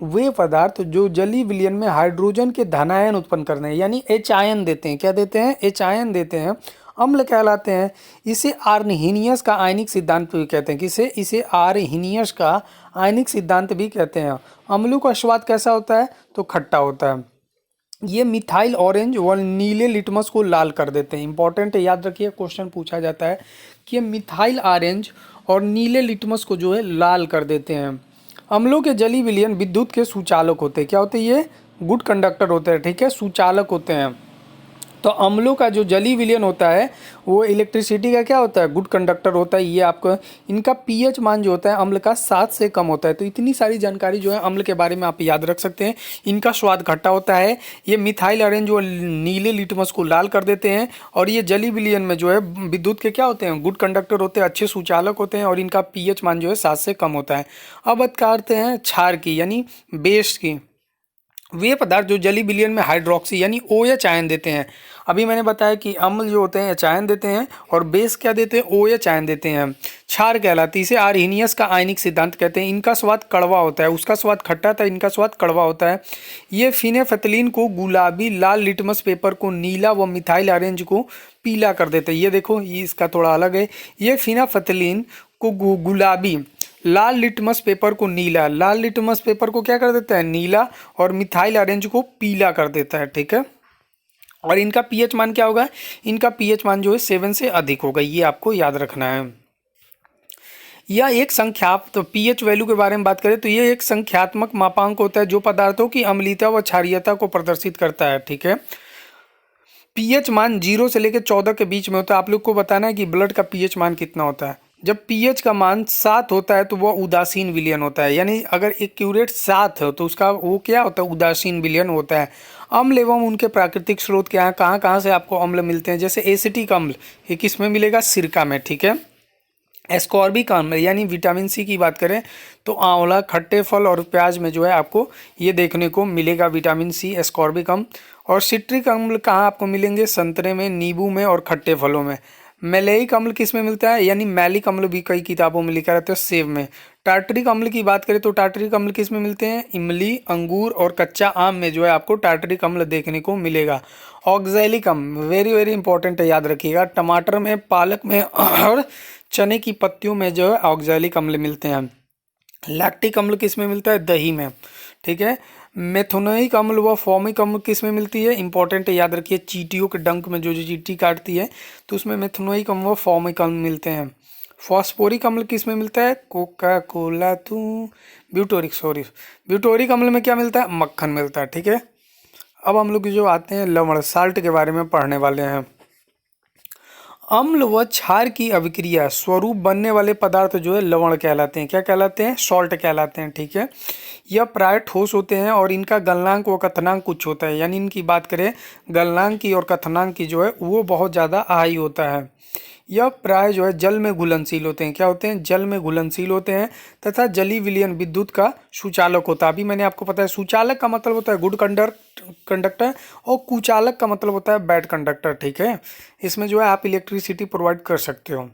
[SPEAKER 1] वे पदार्थ जो जलीय विलयन में हाइड्रोजन के धनायन उत्पन्न करते हैं यानी H आयन देते हैं। क्या देते हैं? H आयन देते हैं, अम्ल कहलाते हैं। इसे आर्नहीनियस का आयनिक सिद्धांत भी कहते हैं। किसे? इसे आर्नहीनियस का आयनिक सिद्धांत भी कहते हैं। अम्लों का स्वाद कैसा होता है? तो खट्टा होता है। ये मिथाइल ऑरेंज व नीले लिटमस को लाल कर देते हैं। इंपॉर्टेंट है, याद रखिए, क्वेश्चन पूछा जाता है कि मिथाइल ऑरेंज और नीले लिटमस को जो है लाल कर देते हैं। अम्लों के जलीय विलयन विद्युत के सुचालक होते हैं। क्या होते हैं? ये गुड कंडक्टर होते हैं। ठीक है, सुचालक होते हैं। तो अम्लों का जो जली विलयन होता है वो इलेक्ट्रिसिटी का क्या होता है, गुड कंडक्टर होता है। ये आपको इनका पीएच मान जो होता है अम्ल का 7 से कम होता है। तो इतनी सारी जानकारी जो है अम्ल के बारे में आप याद रख सकते हैं। इनका स्वाद खट्टा होता है। ये मिथाइल ऑरेंज जो नीले लिटमस को लाल कर देते हैं। और ये जली विलयन में जो है विद्युत के क्या होते हैं, गुड कंडक्टर होते हैं, अच्छे सुचालक होते हैं। और इनका पीएच मान जो है 7 से कम होता है। अब बात करते हैं क्षार की यानी बेस की। वे पदार्थ जो जली विलयन में हाइड्रोक्सी यानी OH आयन देते हैं। अभी मैंने बताया कि अम्ल जो होते हैं H आयन देते हैं और बेस क्या देते हैं, OH आयन देते हैं। क्षार कहलाती है। इसे आर्हीनियस का आयनिक सिद्धांत कहते हैं। इनका स्वाद कड़वा होता है, उसका स्वाद खट्टा था, इनका स्वाद कड़वा होता है। ये फिनेफेथलीन को गुलाबी, लाल लिटमस पेपर को नीला व मिथाइल ऑरेंज को पीला कर देते हैं। ये देखो, ये इसका थोड़ा अलग है। ये फिनाफेथलीन को गुलाबी, लाल लिटमस पेपर को नीला, लाल लिटमस पेपर को क्या कर देता है, नीला, और मिथाइल ऑरेंज को पीला कर देता है। ठीक है। और इनका पीएच मान क्या होगा, इनका पीएच मान जो है 7 से अधिक होगा। ये आपको याद रखना है। यह एक संख्या, तो पीएच वैल्यू के बारे में बात करें तो ये एक संख्यात्मक मापांक होता है जो पदार्थों की अम्लीयता व क्षारीयता को प्रदर्शित करता है। ठीक है। पीएच मान 0 से लेकर 14 के बीच में होता है। आप लोग को बताना है कि ब्लड का पीएच मान कितना होता है। जब पीएच का मान 7 होता है तो वह उदासीन विलयन होता है। यानी अगर एक्यूरेट 7 है तो उसका वो क्या होता है, उदासीन विलयन होता है। अम्ल एवं उनके प्राकृतिक स्रोत क्या है, कहाँ कहाँ से आपको अम्ल मिलते हैं, जैसे एसिटिक अम्ल ये किस में मिलेगा, सिरका में। ठीक है। एस्कॉर्बिक अम्ल यानी विटामिन सी की बात करें तो आंवला, खट्टे फल और प्याज में जो है आपको ये देखने को मिलेगा विटामिन सी, एस्कॉर्बिक अम्ल। और सिट्रिक अम्ल कहाँ आपको मिलेंगे, संतरे में, नींबू में और खट्टे फलों में। मैलेइक अम्ल किस में मिलता है, यानी मैलिक अम्ल भी कई किताबों में लिखा रहता है, सेब में। टार्टरिक अम्ल की बात करें तो टार्टरिक अम्ल किस में मिलते हैं, इमली, अंगूर और कच्चा आम में जो है आपको टार्टरिक अम्ल देखने को मिलेगा। ऑक्जेलिक अम्ल वेरी वेरी इंपॉर्टेंट है, याद रखिएगा। टमाटर में, पालक में और चने की पत्तियों में जो है ऑक्जेलिक अम्ल मिलते हैं। लैक्टिक अम्ल किस में मिलता है, दही में। ठीक है। मेथोनोइक अम्ल व फॉर्मिक अम्ल किस में मिलती है, इंपॉर्टेंट है, याद रखिए। चींटियों के डंक में जो जो चींटी काटती है तो उसमें मेथोनोइक अम्ल व फॉर्मिक अम्ल मिलते हैं। फॉस्फोरिक अम्ल किस में मिलता है, कोका कोला ब्यूटोरिक अम्ल में क्या मिलता है, मक्खन मिलता है। ठीक है। अब हम लोग जो आते हैं लवण, साल्ट के बारे में पढ़ने वाले हैं। अम्ल व क्षार की अभिक्रिया स्वरूप बनने वाले पदार्थ जो है लवण कहलाते हैं। क्या कहलाते हैं, सॉल्ट कहलाते हैं। ठीक है। यह प्राय ठोस होते हैं और इनका गलनांक व कथनांक कुछ होता है। यानी इनकी बात करें गलनांक की और कथनांक की जो है वो बहुत ज़्यादा हाई होता है। यह प्राय जो है जल में घुलनशील होते हैं। क्या होते हैं, जल में घुलनशील होते हैं तथा जली विलयन विद्युत का सुचालक होता है। अभी मैंने आपको पता है सुचालक का मतलब होता है गुड कंडक्टर और कुचालक का मतलब होता है बैड कंडक्टर। ठीक है। इसमें जो है आप इलेक्ट्रिसिटी प्रोवाइड कर सकते हो।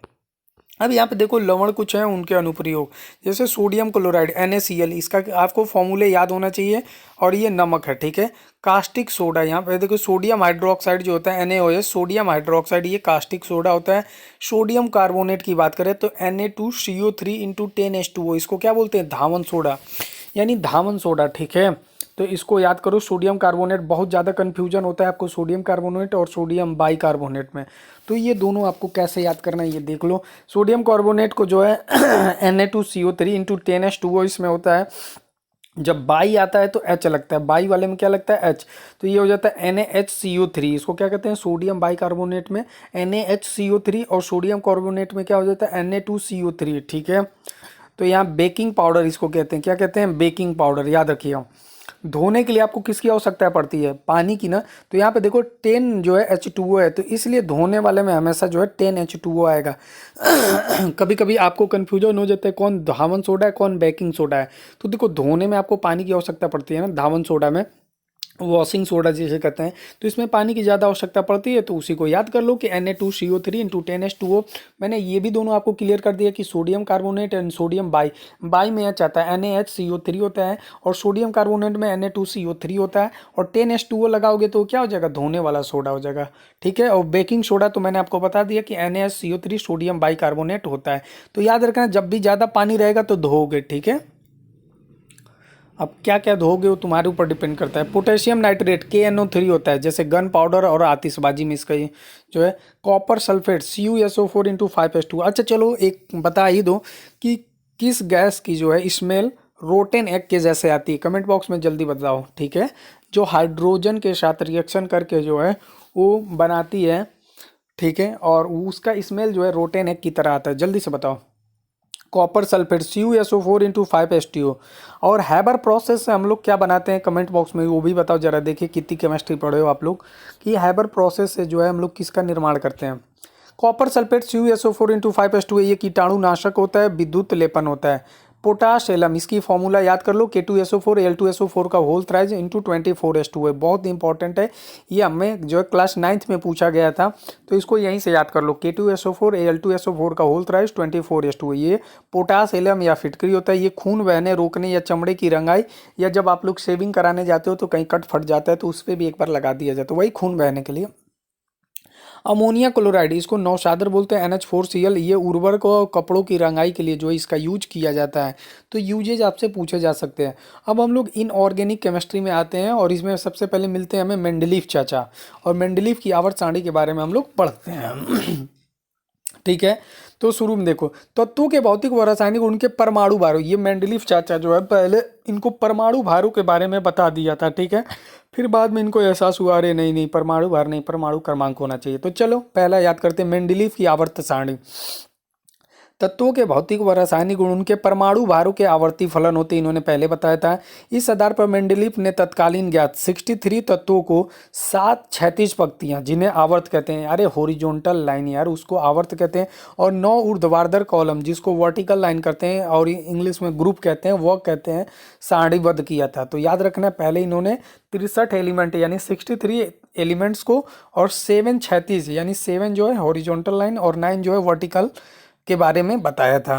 [SPEAKER 1] अब यहाँ पे देखो लवण कुछ हैं उनके अनुप्रयोग, जैसे सोडियम क्लोराइड NaCl, इसका आपको फॉर्मूले याद होना चाहिए। और ये नमक है। ठीक है। कास्टिक सोडा, यहाँ पे देखो सोडियम हाइड्रोक्साइड जो होता है NaOH, सोडियम हाइड्रोक्साइड, ये कास्टिक सोडा होता है। सोडियम कार्बोनेट की बात करें तो Na2CO3 × 10H2O, इसको क्या बोलते हैं, धावन सोडा, यानी धावन सोडा। ठीक है। तो इसको याद करो। सोडियम कार्बोनेट बहुत ज़्यादा कन्फ्यूजन होता है आपको सोडियम कार्बोनेट और सोडियम बाइकार्बोनेट में, तो ये दोनों आपको कैसे याद करना है ये देख लो। सोडियम कार्बोनेट को जो है Na2CO3 × 10H2O इसमें होता है। जब बाई आता है तो H लगता है, बाई वाले में क्या लगता है, H, तो ये हो जाता है NaHCO3। इसको क्या कहते हैं, सोडियम बाइकार्बोनेट में NaHCO3 और सोडियम कार्बोनेट में क्या हो जाता है Na2CO3। ठीक है। तो यहाँ बेकिंग पाउडर इसको कहते हैं। क्या कहते हैं, बेकिंग पाउडर, याद रखिए। धोने के लिए आपको किसकी आवश्यकता पड़ती है, पानी की ना। तो यहाँ पे देखो 10 जो है H2O है, तो इसलिए धोने वाले में हमेशा जो है 10 H2O आएगा। कभी कभी आपको कन्फ्यूजन हो जाता है कौन धावन सोडा है कौन बेकिंग सोडा है। तो देखो धोने में आपको पानी की आवश्यकता पड़ती है ना, धावन सोडा में, वॉशिंग सोडा जिसे कहते हैं, तो इसमें पानी की ज़्यादा आवश्यकता पड़ती है। तो उसी को याद कर लो कि Na2CO3 × 10H2O। मैंने ये भी दोनों आपको क्लियर कर दिया कि sodium carbonate and sodium by में H आता है, NaHCO3 होता है, और सोडियम कार्बोनेट में Na2CO3 होता है, और 10H2O लगाओगे तो क्या हो जाएगा, धोने वाला सोडा हो जाएगा। ठीक है। और बेकिंग सोडा तो मैंने आपको बता दिया कि NaHCO3 सोडियम बाइकार्बोनेट होता है। तो याद रखना जब भी ज़्यादा पानी रहेगा तो धोओगे। ठीक है। अब क्या क्या धोगे वो तुम्हारे ऊपर डिपेंड करता है। पोटेशियम नाइट्रेट KNO3 होता है, जैसे गन पाउडर और आतिशबाजी में इसका जो है। Copper sulphate CuSO4 × 5H2। अच्छा चलो एक बता ही दो कि किस गैस की जो है स्मेल रोटेन एग के जैसे आती है, कमेंट बॉक्स में जल्दी बताओ, ठीक है। जो हाइड्रोजन के साथ रिएक्शन करके जो है वो बनाती है, ठीक है, और उसका स्मेल जो है रोटेन एग की तरह आता है, जल्दी से बताओ। Copper sulphate CuSO4 × 5H2O। और हैबर प्रोसेस से हम लोग क्या बनाते हैं, कमेंट बॉक्स में वो भी बताओ जरा, देखिए कितनी केमिस्ट्री पढ़े हो आप लोग, कि हैबर प्रोसेस से जो है हम लोग किसका निर्माण करते हैं। कॉपर सल्फेट CuSO4 × 5H2O ये कीटाणुनाशक होता है, विद्युत लेपन होता है। पोटाश एलम, इसकी फॉर्मूला याद कर लो, K2SO4 Al2SO4 का होल थ्राइज इंटू 24H2O है, बहुत इंपॉर्टेंट है। ये हमें जो है क्लास 9th में पूछा गया था, तो इसको यहीं से याद कर लो, K2SO4 Al2SO4 का होल थ्राइज 24H2O। ये पोटाश एलम या फिटकरी होता है, ये खून बहने रोकने या चमड़े की रंगाई, या जब आप लोग शेविंग कराने जाते हो तो कहीं कट फट जाता है तो उस पर भी एक बार लगा दिया जाता है, वही खून बहने के लिए। अमोनिया क्लोराइड, इसको नौशादर बोलते हैं, NH4Cl, ये उर्वरक और कपड़ों की रंगाई के लिए जो है इसका यूज किया जाता है। तो यूजेज आपसे पूछे जा सकते हैं। अब हम लोग इनऑर्गेनिक केमिस्ट्री में आते हैं, और इसमें सबसे पहले मिलते हैं हमें मेंडलीफ चाचा, और मेंडलीफ की आवर्त सारणी के बारे में हम लोग पढ़ते हैं। ठीक है, तो शुरू में देखो, तत्वों के भौतिक व रासायनिक, उनके परमाणु भारों, ये मेंडलीफ चाचा जो है पहले इनको परमाणु भारों के बारे में बता दिया था, ठीक है। फिर बाद में इनको एहसास हुआ, अरे नहीं नहीं, परमाणु भार नहीं, परमाणु क्रमांक होना चाहिए। तो चलो पहला याद करते हैं, मेंडलीफ की आवर्त सारणी। तत्वों के भौतिक व रासायनिक गुण, उनके परमाणु भारों के आवर्ती फलन होते हैं, इन्होंने पहले बताया था। इस आधार पर मेंडलीफ ने तत्कालीन ज्ञात 63 तत्वों को 7 क्षैतिज पंक्तियां, जिन्हें आवर्त कहते हैं, अरे हॉरिजॉन्टल लाइन यार, उसको आवर्त कहते हैं, और 9 ऊर्ध्वाधर कॉलम, जिसको वर्टिकल लाइन करते हैं और इंग्लिश में ग्रुप कहते हैं, वो कहते हैं, सारणीबद्ध किया था। तो याद रखना, पहले इन्होंने 63 एलिमेंट यानी 63 एलिमेंट्स को, और 7 क्षैतिज यानी 7 जो है हॉरिजॉन्टल लाइन, और 9 जो है वर्टिकल के बारे में बताया था।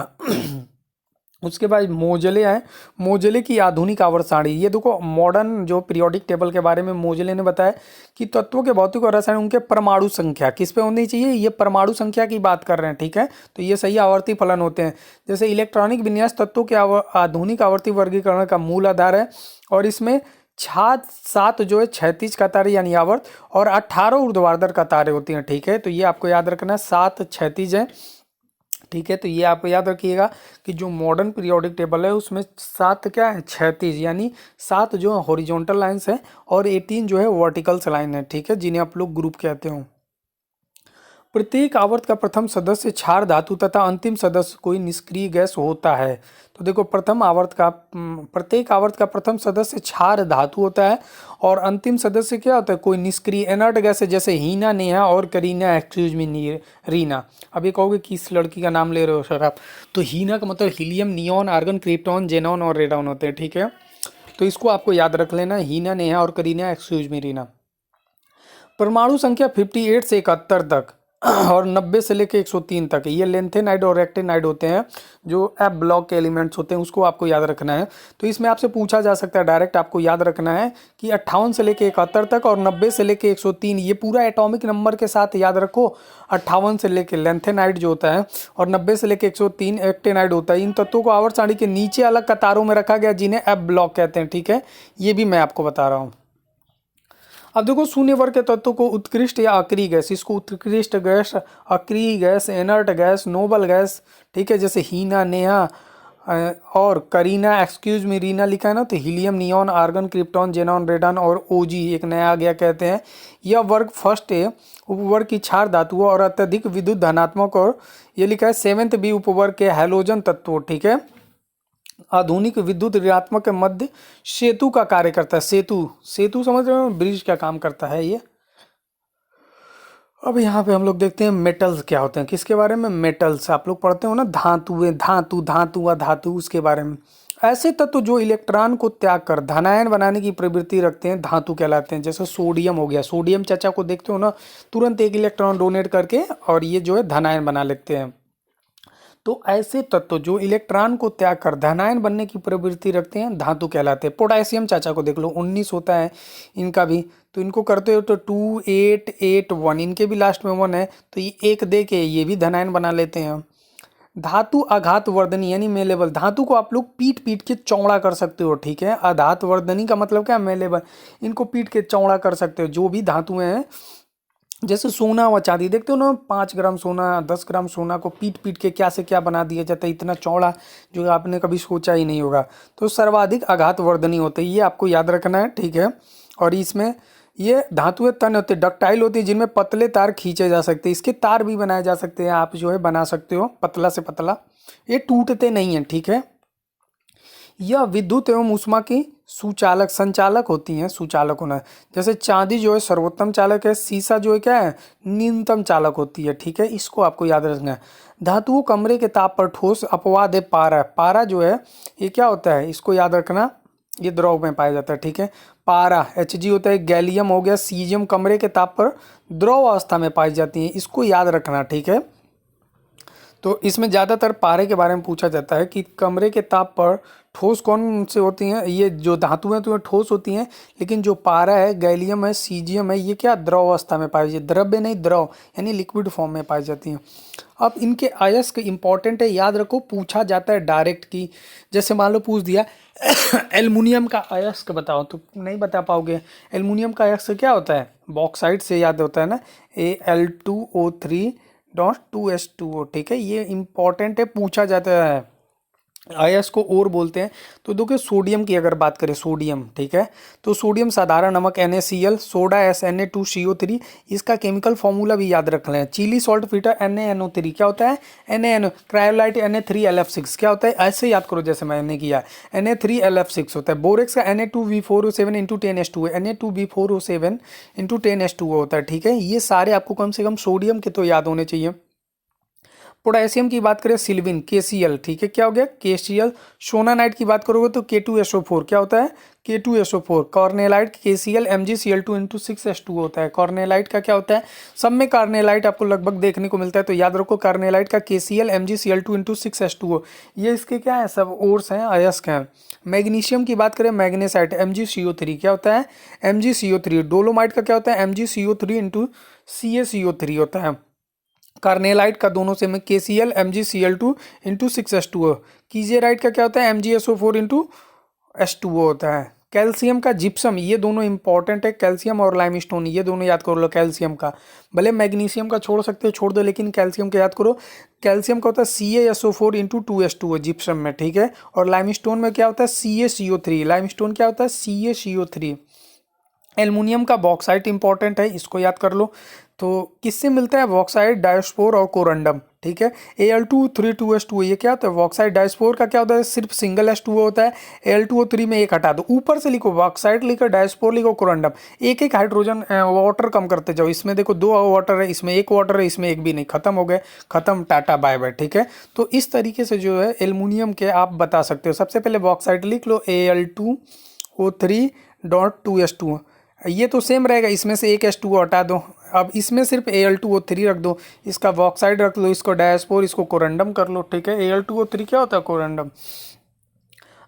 [SPEAKER 1] उसके बाद मोजले हैं, मोजले की आधुनिक आवर्त सारणी, ये देखो मॉडर्न जो पीरियोडिक टेबल के बारे में मोजले ने बताया कि तत्वों के भौतिक और रासायनिक उनके परमाणु संख्या किस पे होनी चाहिए, ये परमाणु संख्या की बात कर रहे हैं, ठीक है। तो ये सही आवर्ती फलन होते हैं। जैसे इलेक्ट्रॉनिक विन्यास तत्वों के आधुनिक आवर्ती वर्गीकरण का मूल आधार है, और इसमें 7 जो है क्षैतिज कतारें यानी आवर्त, और 18 ऊर्ध्वाधर कतारें होती हैं, ठीक है। तो ये आपको याद रखना है, 7 क्षैतिज है, ठीक है। तो ये आप याद रखिएगा कि जो मॉडर्न पीरियोडिक टेबल है उसमें 7 क्या है, क्षैतिज, यानी 7 जो हॉरिजॉन्टल लाइंस है, और 18 जो है वर्टिकल्स लाइन है, ठीक है, जिन्हें आप लोग ग्रुप कहते हो। प्रत्येक आवर्त का प्रथम सदस्य क्षार धातु तथा अंतिम सदस्य कोई निष्क्रिय गैस होता है। तो देखो, प्रत्येक आवर्त का प्रथम सदस्य क्षार धातु होता है, और अंतिम सदस्य क्या होता है, कोई निष्क्रिय इनर्ट गैस है, जैसे हीना, नेहा और करीना, एक्सक्यूज मी रीना। अब ये कहोगे किस लड़की का नाम ले रहे हो सर आप, तो हीना का मतलब helium, neon, argon, krypton, xenon और रेडॉन होते हैं, ठीक है। तो इसको आपको याद रख लेना, हीना, नेहा और करीना, एक्सक्यूज मी रीना। परमाणु संख्या 58 से 71 तक और 90 से लेकर 103 तक, ये लेंथेनाइड और रेक्टेनाइड होते हैं, जो एफ ब्लॉक के एलिमेंट्स होते हैं, उसको आपको याद रखना है। तो इसमें आपसे पूछा जा सकता है डायरेक्ट, आपको याद रखना है कि 58 से लेकर 71 तक और 90 से लेकर 103, ये पूरा एटॉमिक नंबर के साथ याद रखो। 58 से लेकर लेंथेनाइड जो होता है, और 90 से लेकर 103 एक्टेनाइड होता है। इन तत्वों को आवर्त सारणी के नीचे अलग कतारों में रखा गया, जिन्हें एफ ब्लॉक कहते हैं, ठीक है। ये भी मैं आपको बता रहा हूँ। अब देखो, शून्य वर्ग के तत्वों को उत्कृष्ट या अक्रिय गैस, इसको उत्कृष्ट गैस, अक्रिय gas, inert gas, noble gas, ठीक है। जैसे हीना, नेहा और करीना, एक्सक्यूज मी रीना लिखा है ना, तो helium, neon, argon, krypton, xenon, radon और ओजी एक नया आ गया कहते हैं। यह वर्ग फर्स्ट है उपवर्ग की क्षार धातुओं और अत्यधिक विद्युत धनात्मक, और ये लिखा है 7th बी उपवर्ग के हैलोजन तत्वों, ठीक है। आधुनिक विद्युत ऋणात्मक के मध्य सेतु का कार्य करता है। सेतु समझ रहे हो, ब्रिज का काम करता है ये। अब यहाँ पे हम लोग देखते हैं मेटल्स क्या होते हैं, किसके बारे में, मेटल्स। आप लोग पढ़ते हो ना, धातुएं, धातु उसके बारे में। ऐसे तत्व जो इलेक्ट्रॉन को त्याग कर धनायन बनाने की प्रवृत्ति रखते हैं, धातु कहलाते हैं। जैसे सोडियम हो गया, सोडियम चाचा को देखते हो ना, तुरंत एक इलेक्ट्रॉन डोनेट करके और ये जो है धनायन बना लेते हैं। तो ऐसे तत्व जो इलेक्ट्रॉन को त्याग कर धनायन बनने की प्रवृत्ति रखते हैं, धातु कहलाते हैं। पोटेशियम चाचा को देख लो, 19 होता है इनका भी, तो इनको करते हो तो 2 8 8 1, इनके भी लास्ट में 1 है, तो ये एक दे के ये भी धनायन बना लेते हैं। धातु आघात वर्धनी यानी मेलेबल, धातु को आप लोग पीट पीट के चौड़ा कर सकते हो, ठीक है। आघात वर्धनी का मतलब क्या है, मेलेबल, इनको पीट के चौड़ा कर सकते हो। जो भी धातुएं हैं जैसे सोना व चांदी देखते हो ना, 5 ग्राम सोना 10 ग्राम सोना को पीट पीट के क्या से क्या बना दिया जाता है, इतना चौड़ा जो आपने कभी सोचा ही नहीं होगा। तो सर्वाधिक आघातवर्धनी होते हैं, ये आपको याद रखना है, ठीक है। और इसमें ये धातुएं तन होते हैं, डक्टाइल होती है, जिनमें पतले तार खींचे जा सकते हैं, इसके तार भी बनाए जा सकते हैं, आप जो है बना सकते हो पतला से पतला, ये टूटते नहीं हैं, ठीक है। यह विद्युत एवं ऊष्मा की सुचालक संचालक होती हैं, सुचालक होना। जैसे चांदी जो है सर्वोत्तम चालक है, शीशा जो है क्या है, न्यूनतम चालक होती है, ठीक है। इसको आपको याद रखना है। धातुओं कमरे के ताप पर ठोस अपवाद है पारा, पारा जो है ये क्या होता है, इसको याद रखना, ये द्रव में पाया जाता है, ठीक है। पारा Hg होता है, गैलियम हो गया, सीजियम कमरे के ताप पर द्रव अवस्था में पाई जाती है, इसको याद रखना, ठीक है। तो इसमें ज़्यादातर पारे के बारे में पूछा जाता है कि कमरे के ताप पर ठोस कौन से होती हैं, ये जो धातु हैं तो ये ठोस होती हैं, लेकिन जो पारा है, गैलियम है, सीजियम है, ये क्या द्रव अवस्था में पाई जाती है, द्रव्य नहीं द्रव यानी लिक्विड फॉर्म में पाई जाती हैं। अब इनके अयस्क इंपॉर्टेंट है, याद रखो, पूछा जाता है डायरेक्ट की, जैसे मान लो पूछ दिया एल्युमिनियम का अयस्क बताओ तो नहीं बता पाओगे। एल्युमिनियम का अयस्क क्या होता है, बॉक्साइड से याद होता है ना, Al2O3.2H2O, ठीक है, ये इंपॉर्टेंट है, पूछा जाता है। आयस को और बोलते हैं। तो देखो सोडियम की अगर बात करें, सोडियम, ठीक है, तो सोडियम साधारण नमक NaCl, सोडा SNa2CO3, इसका केमिकल फॉर्मूला भी याद रख लें। चिली सॉल्ट फिल्टर NaNO3 क्या होता है, NaNO, क्रायोलाइट Na3LF6 क्या होता है, ऐसे याद करो जैसे मैंने किया, Na3LF6 होता है। बोरेक्स का Na2V4O7 × 10H2O, Na2V4O7 × 10H2O होता है, ठीक है। ये सारे आपको कम से कम सोडियम के तो याद होने चाहिए। पोटेशियम की बात करें, सिल्विन KCl, ठीक है, क्या हो गया KCl। सोनानाइट की बात करोगे तो K2SO4 क्या होता है, K2SO4। कॉर्नेलाइट KCl Mgcl2 × 6H2 होता है। कॉर्नेलाइट का क्या होता है, सब में कार्नेलाइट आपको लगभग देखने को मिलता है, तो याद रखो कार्नेलाइट का KCl Mgcl2 × 6H2O, ये इसके क्या है, सब ओर्स हैं, अयस्क हैं। मैग्नीशियम की बात करें, मैग्नेसाइट Mgco3 क्या होता है, Mgco3। डोलोमाइट का क्या होता है, Mgco3 × CaCO3 होता है। कार्नेलाइट का दोनों से में KCl Mgcl2 × 6H2O। कीजेराइट का क्या होता है, MgSO4 × H2O होता है। कैल्शियम का जिप्सम, ये दोनों इंपॉर्टेंट है, कैल्शियम और लाइमस्टोन, ये दोनों याद कर लो। कैल्शियम का भले मैग्नीशियम का छोड़ सकते हो, छोड़ दो, लेकिन कैल्शियम का याद करो। कैल्शियम का होता है CaSO4 × 2H2O जिप्सम में, ठीक है। और लाइमस्टोन में क्या होता है, CaCO3, लाइमस्टोन क्या होता है, CaCO3। एल्युमिनियम का बॉक्साइट इंपॉर्टेंट है, इसको याद कर लो। तो किससे मिलता है, बॉक्साइट, डायस्पोर और कोरंडम, ठीक है। Al232H2O, ये क्या होता है, बॉक्साइट। डायस्पोर का क्या होता है, सिर्फ सिंगल H2O होता है। Al2O3 में एक हटा दो, ऊपर से लिखो बॉक्साइट, लिखो डायस्पोर, लिखो कोरंडम, एक एक हाइड्रोजन वाटर कम करते जाओ। इसमें देखो 2 वाटर है, इसमें 1 वाटर है, इसमें एक भी नहीं, खत्म हो गए, खत्म, टाटा बाय बाय, ठीक है। तो इस तरीके से जो है एल्युमिनियम के आप बता सकते हो। सबसे पहले बॉक्साइट लिख लो, Al2O3.2H2O, ये तो सेम रहेगा, इसमें से एक H2O हटा दो, अब इसमें सिर्फ Al2O3 रख दो, इसका बॉक्साइड रख लो, इसको डायस्पोर, इसको कोरंडम कर लो, ठीक है। Al2O3 क्या होता है, कोरंडम।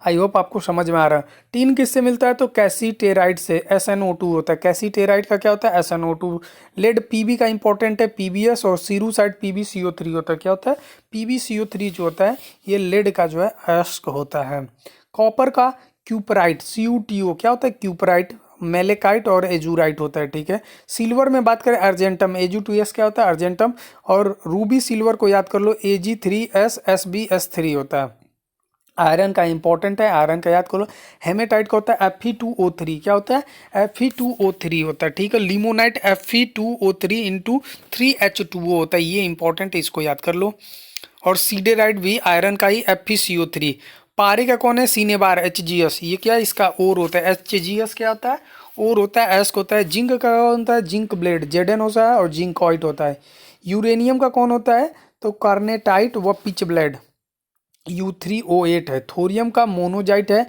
[SPEAKER 1] आई होप आपको समझ में आ रहा है। टीन किससे मिलता है, तो कैसीटेराइड से, SnO2 होता है। कैसीटेराइड का क्या होता है, SnO2। लेड Pb का इंपॉर्टेंट है, PbS, और सीरूसाइड PbCO3 होता है, क्या होता है, PbCO3 जो होता है, ये लेड का जो है अयस्क होता है। कॉपर का क्यूपराइट, CuTO क्या होता है, क्यूपराइट। मेलेकाइट और एजूराइट होता है, ठीक है। सिल्वर में बात करें, अर्जेंटम, Ag2S क्या होता है, अर्जेंटम। और रूबी सिल्वर को याद कर लो, Ag3S SbS3 होता है। आयरन का इंपॉर्टेंट है, आयरन का याद करो। हेमेटाइट का होता है Fe2O3, क्या होता है, Fe2O3 होता है, ठीक है। लिमोनाइट Fe2O3 × 3H2O होता है, ये इंपॉर्टेंट है, इसको याद कर लो। और सीडेराइट भी आयरन का ही, FeCO3। पारे का कौन है, सीनेबार, HGS, ये क्या है, इसका ओर होता है। HGS क्या होता है, ओर होता है, एस्क होता है। जिंक का कौन होता है, जिंक ब्लेड, Zn होता है, और जिंकॉइट होता है। यूरेनियम का कौन होता है, तो कार्नेटाइट व पिच ब्लेड, U3O8 है। थोरियम का मोनोजाइट है,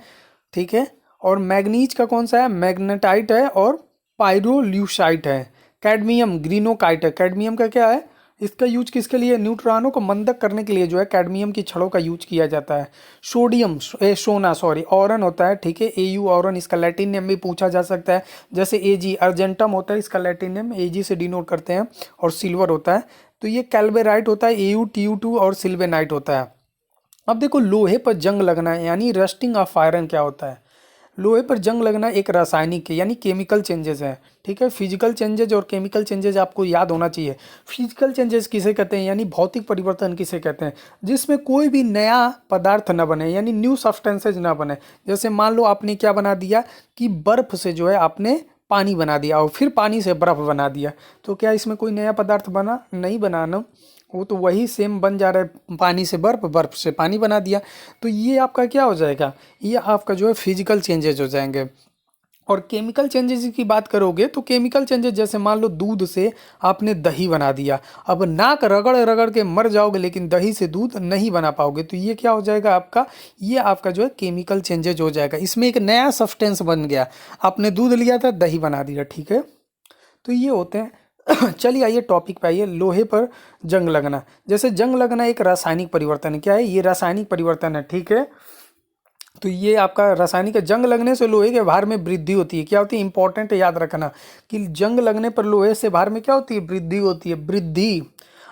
[SPEAKER 1] ठीक है। और मैग्नीज का कौन सा है, मैग्नेटाइट है, और पायरोल्यूसाइट है। कैडमियम ग्रीनोकाइट है। कैडमियम का क्या है, इसका यूज किसके लिए, न्यूट्रॉनों को मंदक करने के लिए जो है कैडमियम की छड़ों का यूज किया जाता है। सोडियम सोना सॉरी ऑरन होता है, ठीक है, Au ऑरन, इसका लैटिन नेम भी पूछा जा सकता है। जैसे Ag अर्जेंटम होता है, इसका लैटिन नेम Ag से डिनोट करते हैं। और सिल्वर होता है, तो ये कैल्वेराइट होता है, AuTu2, और सिल्वेनाइट होता है। अब देखो लोहे पर जंग लगना है, यानी रस्टिंग ऑफ आयरन क्या होता है। लोहे पर जंग लगना एक रासायनिक यानी केमिकल चेंजेस है, ठीक है। फिजिकल चेंजेज और केमिकल चेंजेज आपको याद होना चाहिए। फिजिकल चेंजेस किसे कहते हैं यानी भौतिक परिवर्तन किसे कहते हैं, जिसमें कोई भी नया पदार्थ न बने यानी न्यू सब्सटेंसेज ना बने। जैसे मान लो आपने क्या बना दिया कि बर्फ से जो है आपने पानी बना दिया और फिर पानी से बर्फ बना दिया, तो क्या इसमें कोई नया पदार्थ बना, नहीं बना ना, वो तो वही सेम बन जा रहा है, पानी से बर्फ, बर्फ से पानी बना दिया। तो ये आपका क्या हो जाएगा, ये आपका जो है फिजिकल चेंजेज हो जाएंगे। और केमिकल चेंजेस की बात करोगे तो केमिकल चेंजेस जैसे मान लो दूध से आपने दही बना दिया, अब नाक रगड़ रगड़ के मर जाओगे लेकिन दही से दूध नहीं बना पाओगे, तो ये क्या हो जाएगा आपका, ये आपका जो है केमिकल चेंजेज हो जाएगा। इसमें एक नया सब्सटेंस बन गया, आपने दूध लिया था दही बना दिया, ठीक है। तो ये होते हैं। चलिए आइए टॉपिक पे आइए, लोहे पर जंग लगना। जैसे जंग लगना एक रासायनिक परिवर्तन है, क्या है ये रासायनिक परिवर्तन है, ठीक है। तो ये आपका रासायनिक जंग लगने से लोहे के भार में वृद्धि होती है, क्या होती है, इंपॉर्टेंट है याद रखना कि जंग लगने पर लोहे से भार में क्या होती है, वृद्धि होती है, वृद्धि।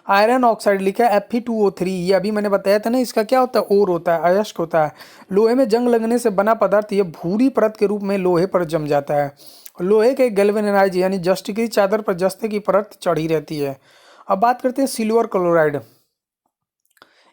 [SPEAKER 1] आयरन ऑक्साइड लिखा है Fe2O3, ये अभी मैंने बताया था ना, इसका क्या होता है, ओर होता है, अयस्क होता है। लोहे में जंग लगने से बना पदार्थ ये भूरी परत के रूप में लोहे पर जम जाता है। लोहे के गैल्वेनाइज यानी जस्ट की चादर पर जस्ते की परत चढ़ी रहती है। अब बात करते हैं सिल्वर क्लोराइड,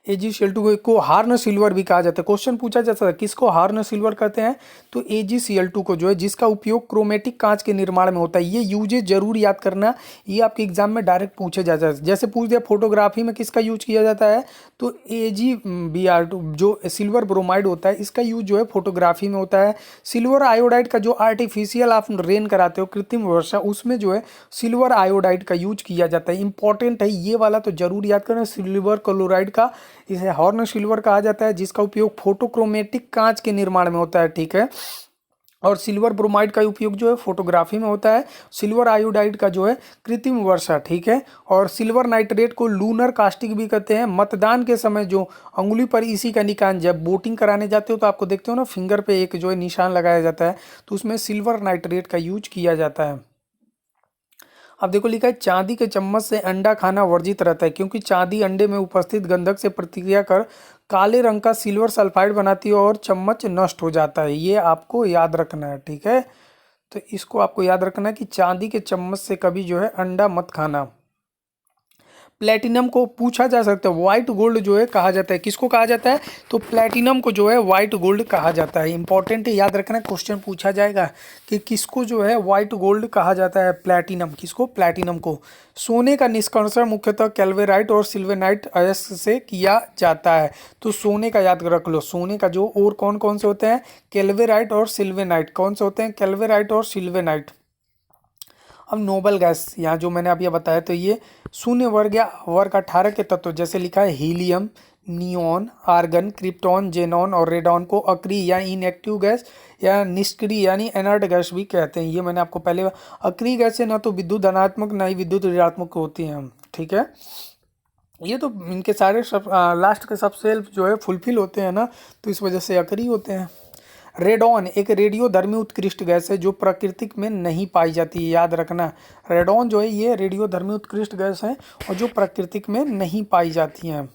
[SPEAKER 1] AgCl2 को हार्न सिल्वर भी कहा जाता है। क्वेश्चन पूछा जाता है किसको हार्न सिल्वर कहते हैं, तो AgCl2 को जो है, जिसका उपयोग क्रोमेटिक कांच के निर्माण में होता है। ये यूजेज जरूर याद करना, ये आपके एग्जाम में डायरेक्ट पूछे जाता है। जैसे पूछ दिया फोटोग्राफी में किसका यूज किया जाता है, तो AgBr2 जो सिल्वर ब्रोमाइड होता है, इसका यूज जो है फोटोग्राफी में होता है। सिल्वर आयोडाइड का जो आर्टिफिशियल आप रेन कराते हो, कृत्रिम वर्षा, उसमें जो है सिल्वर आयोडाइड का यूज किया जाता है। इंपॉर्टेंट है ये वाला, तो जरूर याद करना, सिल्वर क्लोराइड का, इसे हॉर्न सिल्वर कहा जाता है, जिसका उपयोग फोटोक्रोमेटिक कांच के निर्माण में होता है, ठीक है। और सिल्वर ब्रोमाइड का उपयोग जो है फोटोग्राफी में होता है। सिल्वर आयोडाइड का जो है कृत्रिम वर्षा, ठीक है। और सिल्वर नाइट्रेट को लूनर कास्टिक भी कहते हैं। मतदान के समय जो अंगुली पर इसी का निशान, जब बोटिंग कराने जाते हो तो आपको देखते हो ना फिंगर पे एक जो है निशान लगाया जाता है, तो उसमें सिल्वर नाइट्रेट का यूज किया जाता है। अब देखो लिखा है चांदी के चम्मच से अंडा खाना वर्जित रहता है, क्योंकि चांदी अंडे में उपस्थित गंधक से प्रतिक्रिया कर काले रंग का सिल्वर सल्फाइड बनाती है और चम्मच नष्ट हो जाता है। ये आपको याद रखना है, ठीक है। तो इसको आपको याद रखना है कि चांदी के चम्मच से कभी जो है अंडा मत खाना। प्लेटिनम को पूछा जा सकता है, व्हाइट गोल्ड जो है कहा जाता है, किसको कहा जाता है, तो प्लेटिनम को जो है व्हाइट गोल्ड कहा जाता है। इंपॉर्टेंट है याद रखना, क्वेश्चन पूछा जाएगा कि किसको जो है व्हाइट गोल्ड कहा जाता है, प्लेटिनम, किसको, प्लेटिनम को। सोने का निष्कर्षण मुख्यतः कैल्वेराइट और सिल्वेनाइट अयस्क से किया जाता है। तो सोने का याद रख लो, सोने का जो और कौन कौन से होते हैं, कैल्वेराइट और सिल्वेनाइट, कौन से होते हैं, कैल्वेराइट और सिल्वेनाइट। अब नोबल गैस, यहाँ जो मैंने अभी बताया, तो ये शून्य वर्ग या वर्ग 18 के तत्व, जैसे लिखा है helium, neon, argon, krypton, xenon और रेडॉन को अक्रिय या इनएक्टिव गैस या निष्क्रिय यानी इनर्ट गैस भी कहते हैं। ये मैंने आपको पहले, अक्रिय गैस से ना तो विद्युत धनात्मक ना ही विद्युत ऋणात्मक होती हैं, ठीक है। ये तो इनके सारे सब लास्ट के सब सेल्फ जो है फुलफिल होते हैं ना, तो इस वजह से अक्रिय होते हैं। रेडॉन एक रेडियोधर्मी उत्कृष्ट गैस है जो प्राकृतिक में नहीं पाई जाती है, याद रखना। रेडॉन जो है ये रेडियोधर्मी उत्कृष्ट गैस है और जो प्राकृतिक में नहीं पाई जाती हैं।